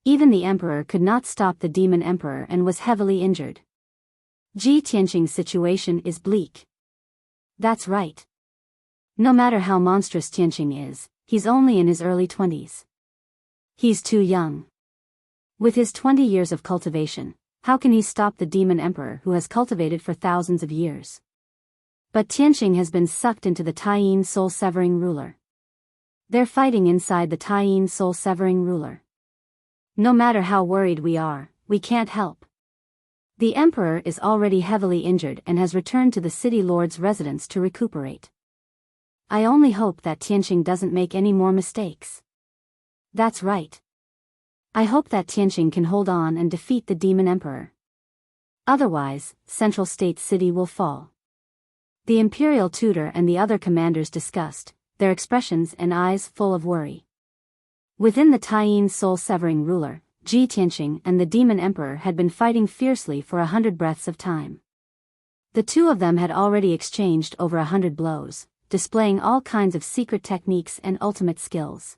Even the emperor could not stop the demon emperor and was heavily injured. Ji Tianqing's situation is bleak. That's right. No matter how monstrous Tianqing is, he's only in his early 20s. He's too young. With his 20 years of cultivation, how can he stop the demon emperor who has cultivated for thousands of years? But Tianqing has been sucked into the Taiyin soul-severing ruler. They're fighting inside the Taiyin soul-severing ruler. No matter how worried we are, we can't help. The emperor is already heavily injured and has returned to the city lord's residence to recuperate. I only hope that Tianqing doesn't make any more mistakes. That's right. I hope that Tianqing can hold on and defeat the Demon Emperor. Otherwise, Central State City will fall. The Imperial Tutor and the other commanders discussed, their expressions and eyes full of worry. Within the Taiyin soul-severing ruler, Ji Tianqing and the Demon Emperor had been fighting fiercely for 100 breaths of time. The two of them had already exchanged over 100 blows, displaying all kinds of secret techniques and ultimate skills.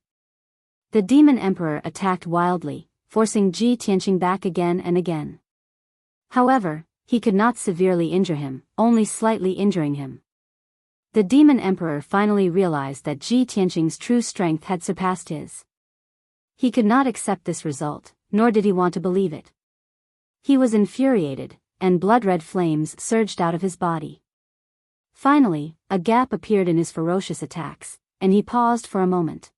The Demon Emperor attacked wildly, forcing Ji Tianqing back again and again. However, he could not severely injure him, only slightly injuring him. The Demon Emperor finally realized that Ji Tianqing's true strength had surpassed his. He could not accept this result, nor did he want to believe it. He was infuriated, and blood-red flames surged out of his body. Finally, a gap appeared in his ferocious attacks, and he paused for a moment.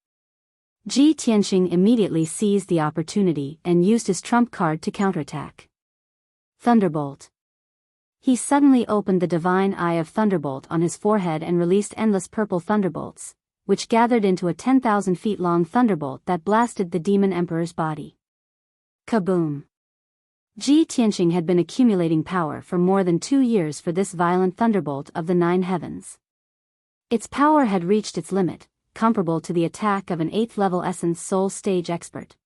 Ji Tianqing immediately seized the opportunity and used his trump card to counterattack. Thunderbolt. He suddenly opened the divine eye of Thunderbolt on his forehead and released endless purple thunderbolts, which gathered into a 10,000 feet long thunderbolt that blasted the Demon Emperor's body. Kaboom! Ji Tianqing had been accumulating power for more than 2 years for this violent thunderbolt of the 9 heavens. Its power had reached its limit, comparable to the attack of an 8th-level Essence Soul Stage expert.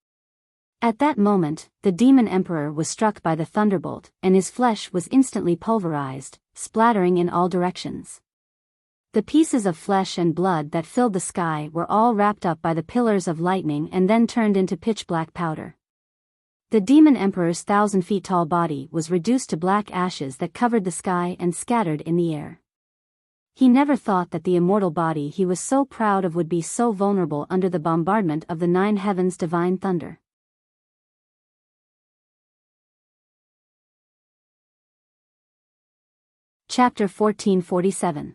At that moment, the Demon Emperor was struck by the thunderbolt, and his flesh was instantly pulverized, splattering in all directions. The pieces of flesh and blood that filled the sky were all wrapped up by the pillars of lightning and then turned into pitch-black powder. The Demon Emperor's 1,000-feet-tall body was reduced to black ashes that covered the sky and scattered in the air. He never thought that the immortal body he was so proud of would be so vulnerable under the bombardment of the 9 heavens' divine thunder. Chapter 1447.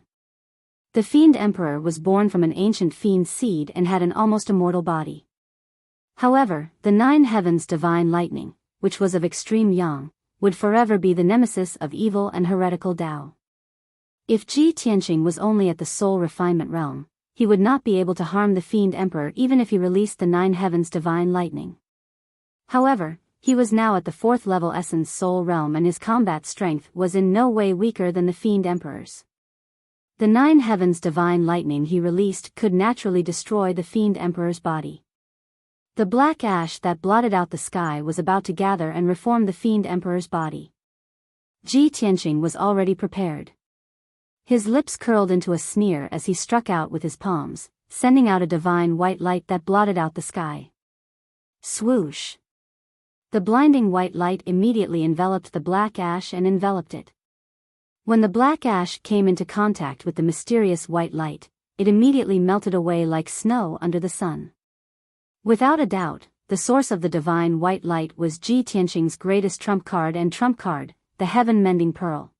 The Fiend Emperor was born from an ancient fiend seed and had an almost immortal body. However, the 9 heavens' divine lightning, which was of extreme yang, would forever be the nemesis of evil and heretical Tao. If Ji Tianqing was only at the soul refinement realm, he would not be able to harm the Fiend Emperor even if he released the 9 heavens' divine lightning. However, he was now at the 4th level Essence Soul realm and his combat strength was in no way weaker than the Fiend Emperor's. The 9 heavens' divine lightning he released could naturally destroy the Fiend Emperor's body. The black ash that blotted out the sky was about to gather and reform the Fiend Emperor's body. Ji Tianqing was already prepared. His lips curled into a sneer as he struck out with his palms, sending out a divine white light that blotted out the sky. Swoosh! The blinding white light immediately enveloped the black ash and enveloped it. When the black ash came into contact with the mysterious white light, it immediately melted away like snow under the sun. Without a doubt, the source of the divine white light was Ji Tianqing's greatest trump card, the Heaven-Mending Pearl.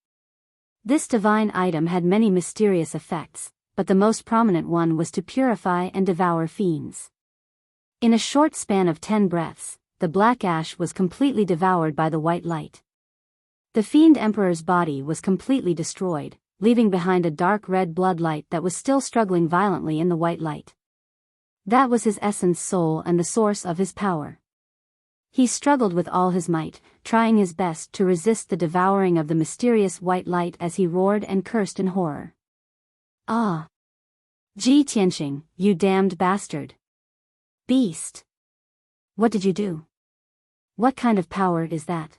This divine item had many mysterious effects, but the most prominent one was to purify and devour fiends. In a short span of 10 breaths, the black ash was completely devoured by the white light. The Fiend Emperor's body was completely destroyed, leaving behind a dark red blood light that was still struggling violently in the white light. That was his essence soul and the source of his power. He struggled with all his might, trying his best to resist the devouring of the mysterious white light as he roared and cursed in horror. Ah! Ji Tianqing, you damned bastard! Beast! What did you do? What kind of power is that?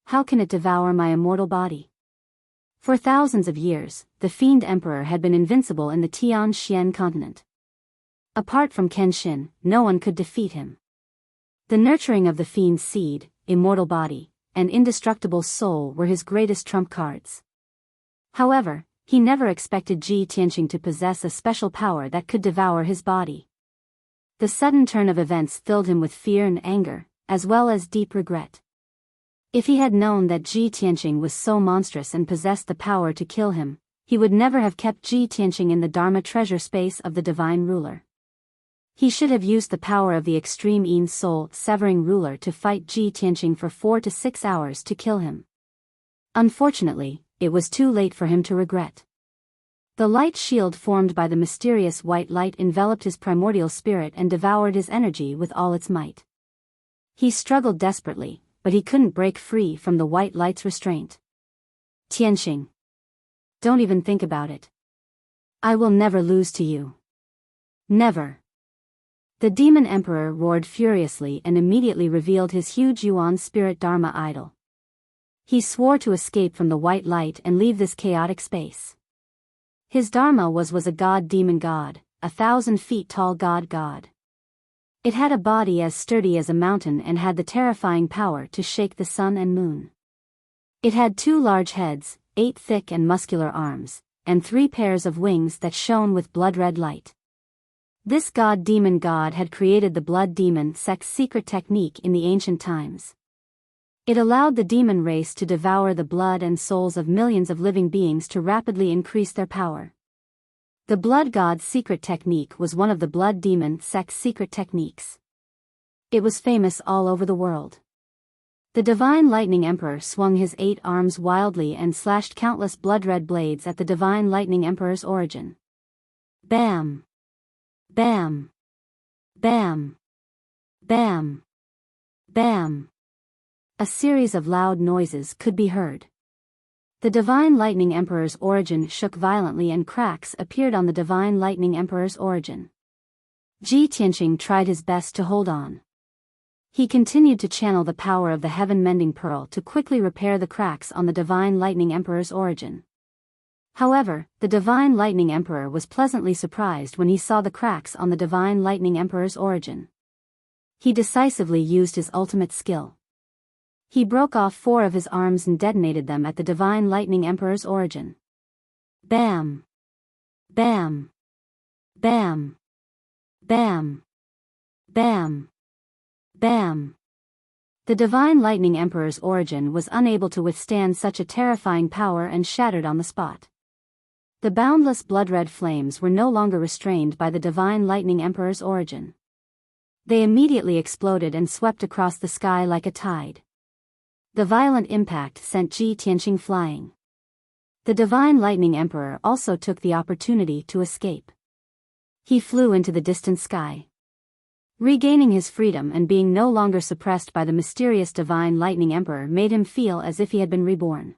How can it devour my immortal body? For thousands of years, the Fiend Emperor had been invincible in the Tian-Xian continent. Apart from Kenshin, no one could defeat him. The nurturing of the Fiend's seed, immortal body, and indestructible soul were his greatest trump cards. However, he never expected Ji Tianqing to possess a special power that could devour his body. The sudden turn of events filled him with fear and anger, as well as deep regret. If he had known that Ji Tianqing was so monstrous and possessed the power to kill him, he would never have kept Ji Tianqing in the Dharma treasure space of the Divine Ruler. He should have used the power of the extreme Yin soul severing ruler to fight Ji Tianqing for 4 to 6 hours to kill him. Unfortunately, it was too late for him to regret. The light shield formed by the mysterious white light enveloped his primordial spirit and devoured his energy with all its might. He struggled desperately, but he couldn't break free from the white light's restraint. Tianxing. Don't even think about it. I will never lose to you. Never. The demon emperor roared furiously and immediately revealed his huge Yuan spirit Dharma idol. He swore to escape from the white light and leave this chaotic space. His Dharma was a god-demon god, 1,000 feet tall god. It had a body as sturdy as a mountain and had the terrifying power to shake the sun and moon. It had 2 large heads, 8 thick and muscular arms, and 3 pairs of wings that shone with blood-red light. This god-demon god had created the blood demon sect's secret technique in the ancient times. It allowed the demon race to devour the blood and souls of millions of living beings to rapidly increase their power. The blood god's secret technique was one of the blood demon sect's secret techniques. It was famous all over the world. The divine lightning emperor swung his 8 arms wildly and slashed countless blood-red blades at the divine lightning emperor's origin. Bam! Bam! Bam! Bam! Bam! A series of loud noises could be heard. The divine lightning emperor's origin shook violently and cracks appeared on the divine lightning emperor's origin. Ji Tianxing tried his best to hold on. He continued to channel the power of the heaven-mending pearl to quickly repair the cracks on the divine lightning emperor's origin. However, the divine lightning emperor was pleasantly surprised when he saw the cracks on the divine lightning emperor's origin. He decisively used his ultimate skill. He broke off 4 of his arms and detonated them at the divine lightning emperor's origin. Bam! Bam! Bam! Bam! Bam! Bam! The divine lightning emperor's origin was unable to withstand such a terrifying power and shattered on the spot. The boundless blood-red flames were no longer restrained by the divine lightning emperor's origin. They immediately exploded and swept across the sky like a tide. The violent impact sent Ji Tianxing flying. The divine lightning emperor also took the opportunity to escape. He flew into the distant sky. Regaining his freedom and being no longer suppressed by the mysterious divine lightning emperor made him feel as if he had been reborn.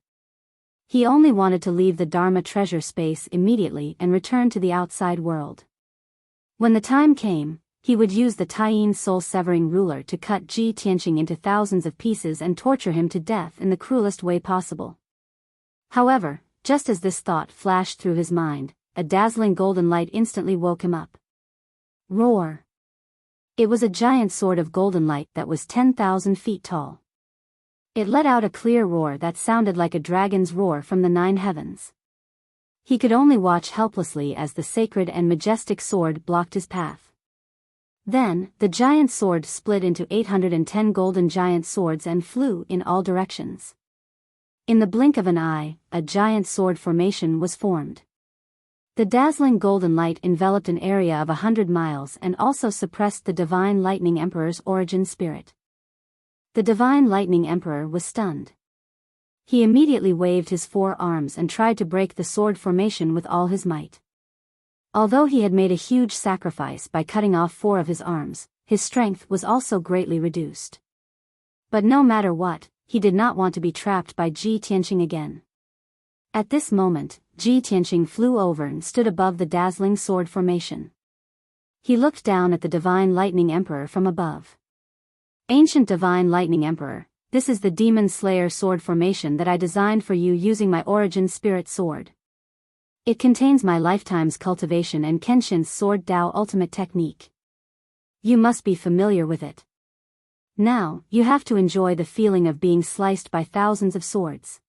He only wanted to leave the Dharma treasure space immediately and return to the outside world. When the time came, he would use the Taiyin soul-severing ruler to cut Ji Tianxing into thousands of pieces and torture him to death in the cruelest way possible. However, just as this thought flashed through his mind, a dazzling golden light instantly woke him up. Roar! It was a giant sword of golden light that was 10,000 feet tall. It let out a clear roar that sounded like a dragon's roar from the 9 heavens. He could only watch helplessly as the sacred and majestic sword blocked his path. Then, the giant sword split into 810 golden giant swords and flew in all directions. In the blink of an eye, a giant sword formation was formed. The dazzling golden light enveloped an area of 100 miles and also suppressed the divine lightning emperor's origin spirit. The divine lightning emperor was stunned. He immediately waved his 4 arms and tried to break the sword formation with all his might. Although he had made a huge sacrifice by cutting off 4 of his arms, his strength was also greatly reduced. But no matter what, he did not want to be trapped by Ji Tianxing again. At this moment, Ji Tianxing flew over and stood above the dazzling sword formation. He looked down at the divine lightning emperor from above. Ancient divine lightning emperor, this is the demon slayer sword formation that I designed for you using my origin spirit sword. It contains my lifetime's cultivation and Kenshin's Sword Dao ultimate technique. You must be familiar with it. Now, you have to enjoy the feeling of being sliced by thousands of swords.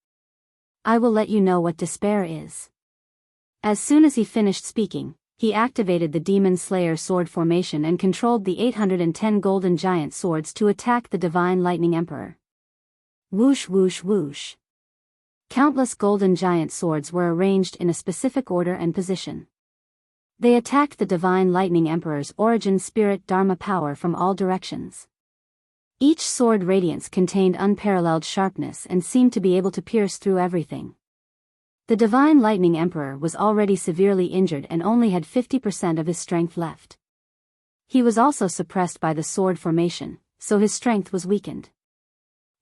I will let you know what despair is. As soon as he finished speaking, he activated the Demon Slayer sword formation and controlled the 810 golden giant swords to attack the Divine Lightning Emperor. Whoosh whoosh whoosh. Countless golden giant swords were arranged in a specific order and position. They attacked the Divine Lightning Emperor's origin spirit Dharma power from all directions. Each sword radiance contained unparalleled sharpness and seemed to be able to pierce through everything. The Divine Lightning Emperor was already severely injured and only had 50% of his strength left. He was also suppressed by the sword formation, so his strength was weakened.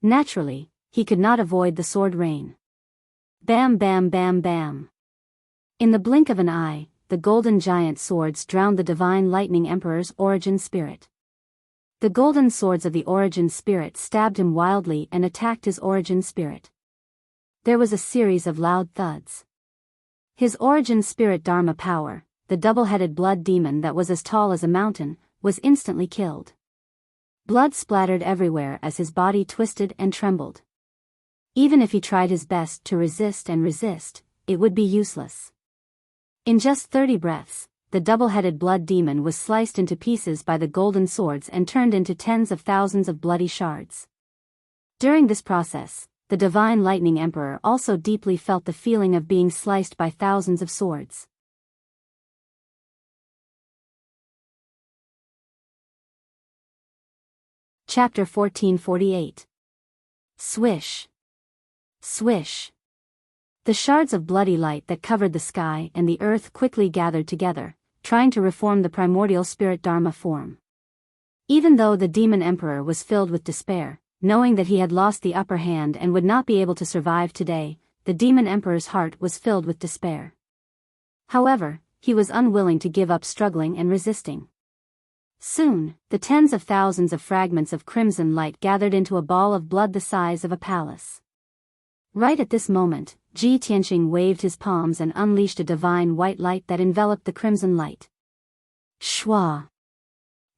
Naturally, he could not avoid the sword rain. Bam bam bam bam. In the blink of an eye, the golden giant swords drowned the Divine Lightning Emperor's origin spirit. The golden swords of the origin spirit stabbed him wildly and attacked his origin spirit. There was a series of loud thuds. His origin spirit Dharma power, the double-headed blood demon that was as tall as a mountain, was instantly killed. Blood splattered everywhere as his body twisted and trembled. Even if he tried his best to resist, it would be useless. In just 30 breaths, the double-headed blood demon was sliced into pieces by the golden swords and turned into tens of thousands of bloody shards. During this process, the Divine Lightning Emperor also deeply felt the feeling of being sliced by thousands of swords. Chapter 1448. Swish. Swish. The shards of bloody light that covered the sky and the earth quickly gathered together, trying to reform the primordial spirit Dharma form. Even though the demon emperor was filled with despair, knowing that he had lost the upper hand and would not be able to survive today, the demon emperor's heart was filled with despair. However, he was unwilling to give up struggling and resisting. Soon, the tens of thousands of fragments of crimson light gathered into a ball of blood the size of a palace. Right at this moment, Ji Tianqing waved his palms and unleashed a divine white light that enveloped the crimson light. Shwa!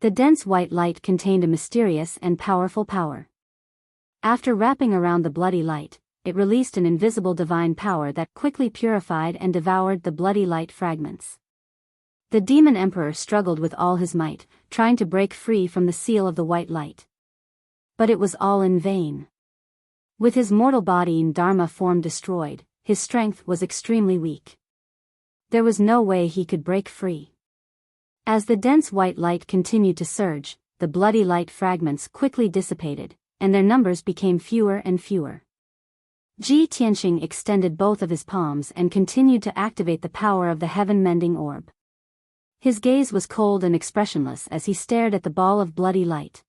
The dense white light contained a mysterious and powerful power. After wrapping around the bloody light, it released an invisible divine power that quickly purified and devoured the bloody light fragments. The demon emperor struggled with all his might, trying to break free from the seal of the white light. But it was all in vain. With his mortal body in Dharma form destroyed, his strength was extremely weak. There was no way he could break free. As the dense white light continued to surge, the bloody light fragments quickly dissipated, and their numbers became fewer and fewer. Ji Tianqing extended both of his palms and continued to activate the power of the heaven-mending orb. His gaze was cold and expressionless as he stared at the ball of bloody light.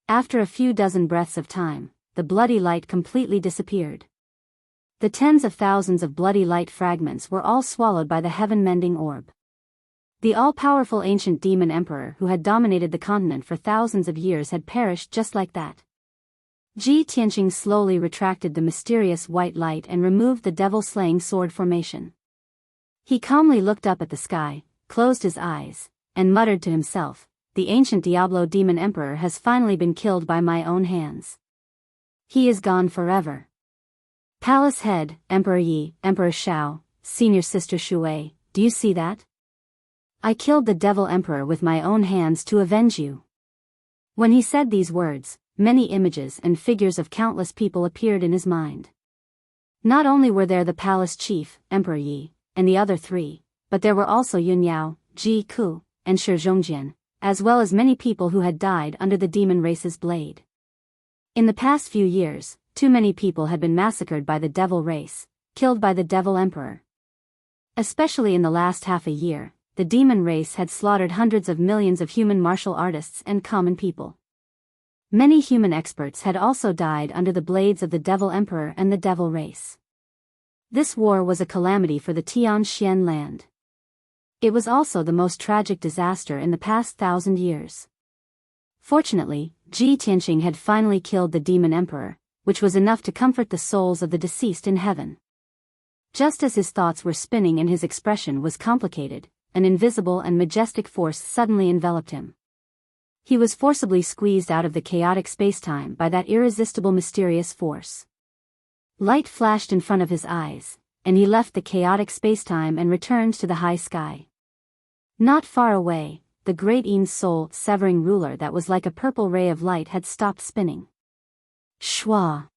After a few dozen breaths of time, the bloody light completely disappeared. The tens of thousands of bloody light fragments were all swallowed by the heaven-mending orb. The all-powerful ancient demon emperor who had dominated the continent for thousands of years had perished just like that. Ji Tianqing slowly retracted the mysterious white light and removed the devil-slaying sword formation. He calmly looked up at the sky, closed his eyes, and muttered to himself, "The ancient Diablo demon emperor has finally been killed by my own hands. He is gone forever." Palace head, Emperor Yi, Emperor Shao, senior sister Shui, do you see that? I killed the devil emperor with my own hands to avenge you. When he said these words, many images and figures of countless people appeared in his mind. Not only were there the palace chief, Emperor Yi, and the other three, but there were also Yun Yao, Ji Ku, and Shi Zhongjian, as well as many people who had died under the demon race's blade. In the past few years, too many people had been massacred by the devil race, killed by the devil emperor. Especially in the last half a year, the demon race had slaughtered hundreds of millions of human martial artists and common people. Many human experts had also died under the blades of the devil emperor and the devil race. This war was a calamity for the Tianxian land. It was also the most tragic disaster in the past 1,000 years. Fortunately, Ji Tianqing had finally killed the demon emperor, which was enough to comfort the souls of the deceased in heaven. Just as his thoughts were spinning and his expression was complicated, an invisible and majestic force suddenly enveloped him. He was forcibly squeezed out of the chaotic spacetime by that irresistible mysterious force. Light flashed in front of his eyes, and he left the chaotic spacetime and returned to the high sky. Not far away, the great Yin soul-severing ruler that was like a purple ray of light had stopped spinning. Shwa!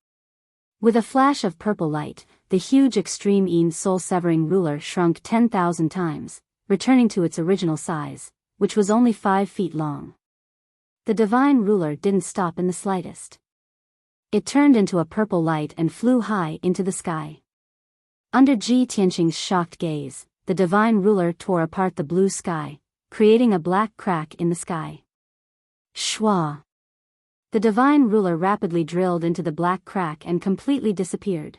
With a flash of purple light, the huge extreme Yin soul-severing ruler shrunk 10,000 times, returning to its original size, which was only 5 feet long. The divine ruler didn't stop in the slightest. It turned into a purple light and flew high into the sky. Under Ji Tianqing's shocked gaze, the divine ruler tore apart the blue sky, creating a black crack in the sky. Shwa! The divine ruler rapidly drilled into the black crack and completely disappeared.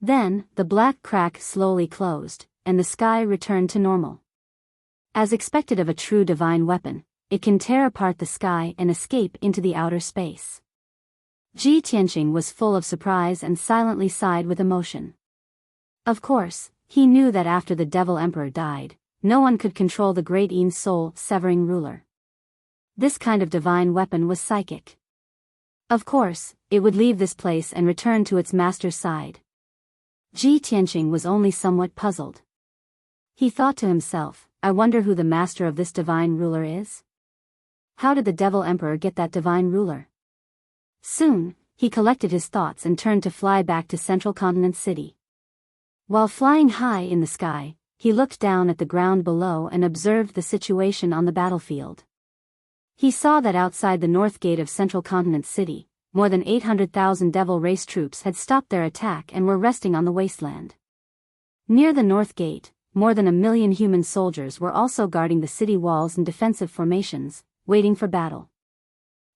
Then, the black crack slowly closed, and the sky returned to normal. As expected of a true divine weapon, it can tear apart the sky and escape into the outer space. Ji Tianqing was full of surprise and silently sighed with emotion. Of course, he knew that after the Devil Emperor died, no one could control the great Yin's soul-severing ruler. This kind of divine weapon was psychic. Of course, it would leave this place and return to its master's side. Ji Tianqing was only somewhat puzzled. He thought to himself, I wonder who the master of this divine ruler is? How did the Devil Emperor get that divine ruler? Soon, he collected his thoughts and turned to fly back to Central Continent City. While flying high in the sky, he looked down at the ground below and observed the situation on the battlefield. He saw that outside the north gate of Central Continent City, more than 800,000 Devil Race troops had stopped their attack and were resting on the wasteland. Near the north gate, more than 1 million human soldiers were also guarding the city walls in defensive formations, waiting for battle.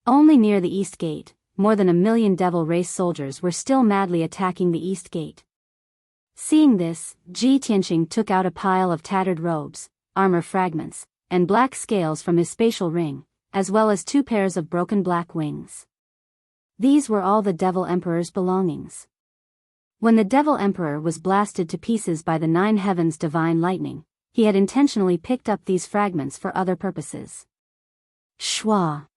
Only near the east gate, more than 1 million Devil Race soldiers were still madly attacking the east gate. Seeing this, Ji Tianqing took out a pile of tattered robes, armor fragments, and black scales from his spatial ring, as well as 2 pairs of broken black wings. These were all the Devil Emperor's belongings. When the Devil Emperor was blasted to pieces by the 9 heavens' divine lightning, he had intentionally picked up these fragments for other purposes. Shwa!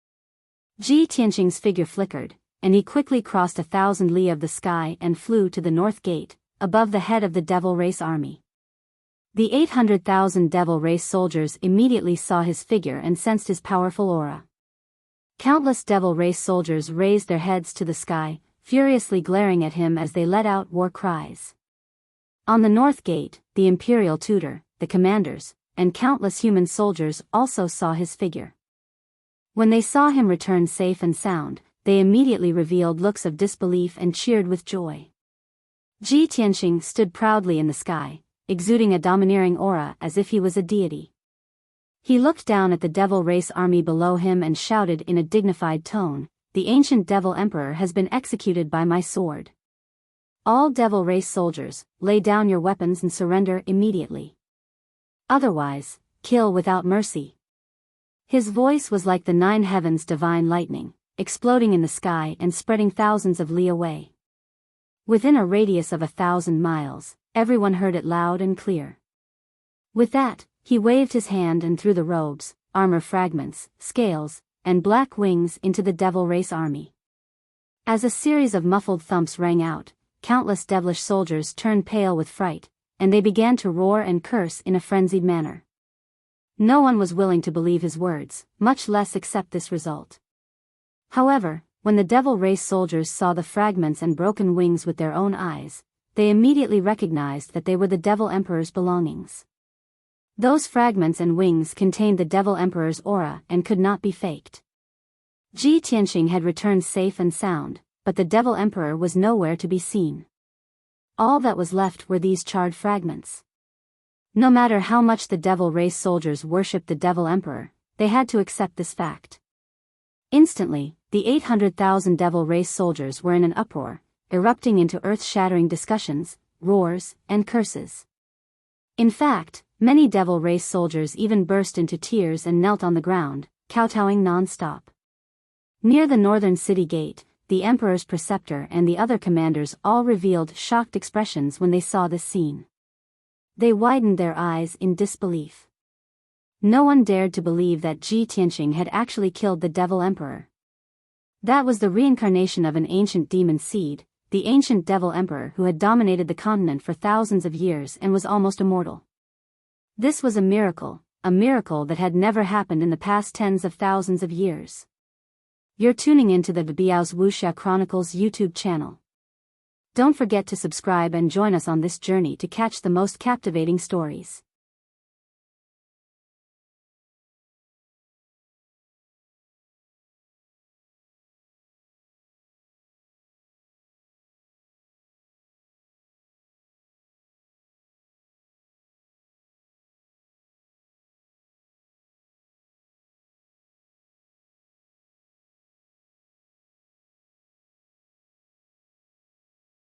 Ji Tianqing's figure flickered, and he quickly crossed 1,000 li of the sky and flew to the north gate, above the head of the Devil Race army. The 800,000 Devil Race soldiers immediately saw his figure and sensed his powerful aura. Countless Devil Race soldiers raised their heads to the sky, furiously glaring at him as they let out war cries. On the north gate, the imperial tutor, the commanders, and countless human soldiers also saw his figure. When they saw him return safe and sound, they immediately revealed looks of disbelief and cheered with joy. Ji Tianqing stood proudly in the sky, exuding a domineering aura as if he was a deity. He looked down at the Devil Race army below him and shouted in a dignified tone, "The ancient Devil Emperor has been executed by my sword. All Devil Race soldiers, lay down your weapons and surrender immediately. Otherwise, kill without mercy." His voice was like the 9 heavens' divine lightning, exploding in the sky and spreading thousands of li away. Within a radius of 1,000 miles, everyone heard it loud and clear. With that, he waved his hand and threw the robes, armor fragments, scales, and black wings into the Devil Race army. As a series of muffled thumps rang out, countless devilish soldiers turned pale with fright, and they began to roar and curse in a frenzied manner. No one was willing to believe his words, much less accept this result. However, when the Devil Race soldiers saw the fragments and broken wings with their own eyes, they immediately recognized that they were the Devil Emperor's belongings. Those fragments and wings contained the Devil Emperor's aura and could not be faked. Ji Tianqing had returned safe and sound, but the Devil Emperor was nowhere to be seen. All that was left were these charred fragments. No matter how much the Devil Race soldiers worshipped the Devil Emperor, they had to accept this fact. Instantly, the 800,000 Devil Race soldiers were in an uproar, erupting into earth-shattering discussions, roars, and curses. In fact, many Devil Race soldiers even burst into tears and knelt on the ground, kowtowing non-stop. Near the northern city gate, the Emperor's preceptor and the other commanders all revealed shocked expressions when they saw this scene. They widened their eyes in disbelief. No one dared to believe that Ji Tianqing had actually killed the Devil Emperor. That was the reincarnation of an ancient demon seed, the ancient Devil Emperor who had dominated the continent for thousands of years and was almost immortal. This was a miracle that had never happened in the past tens of thousands of years. You're tuning into the Biyao's Wuxia Chronicles YouTube channel. Don't forget to subscribe and join us on this journey to catch the most captivating stories.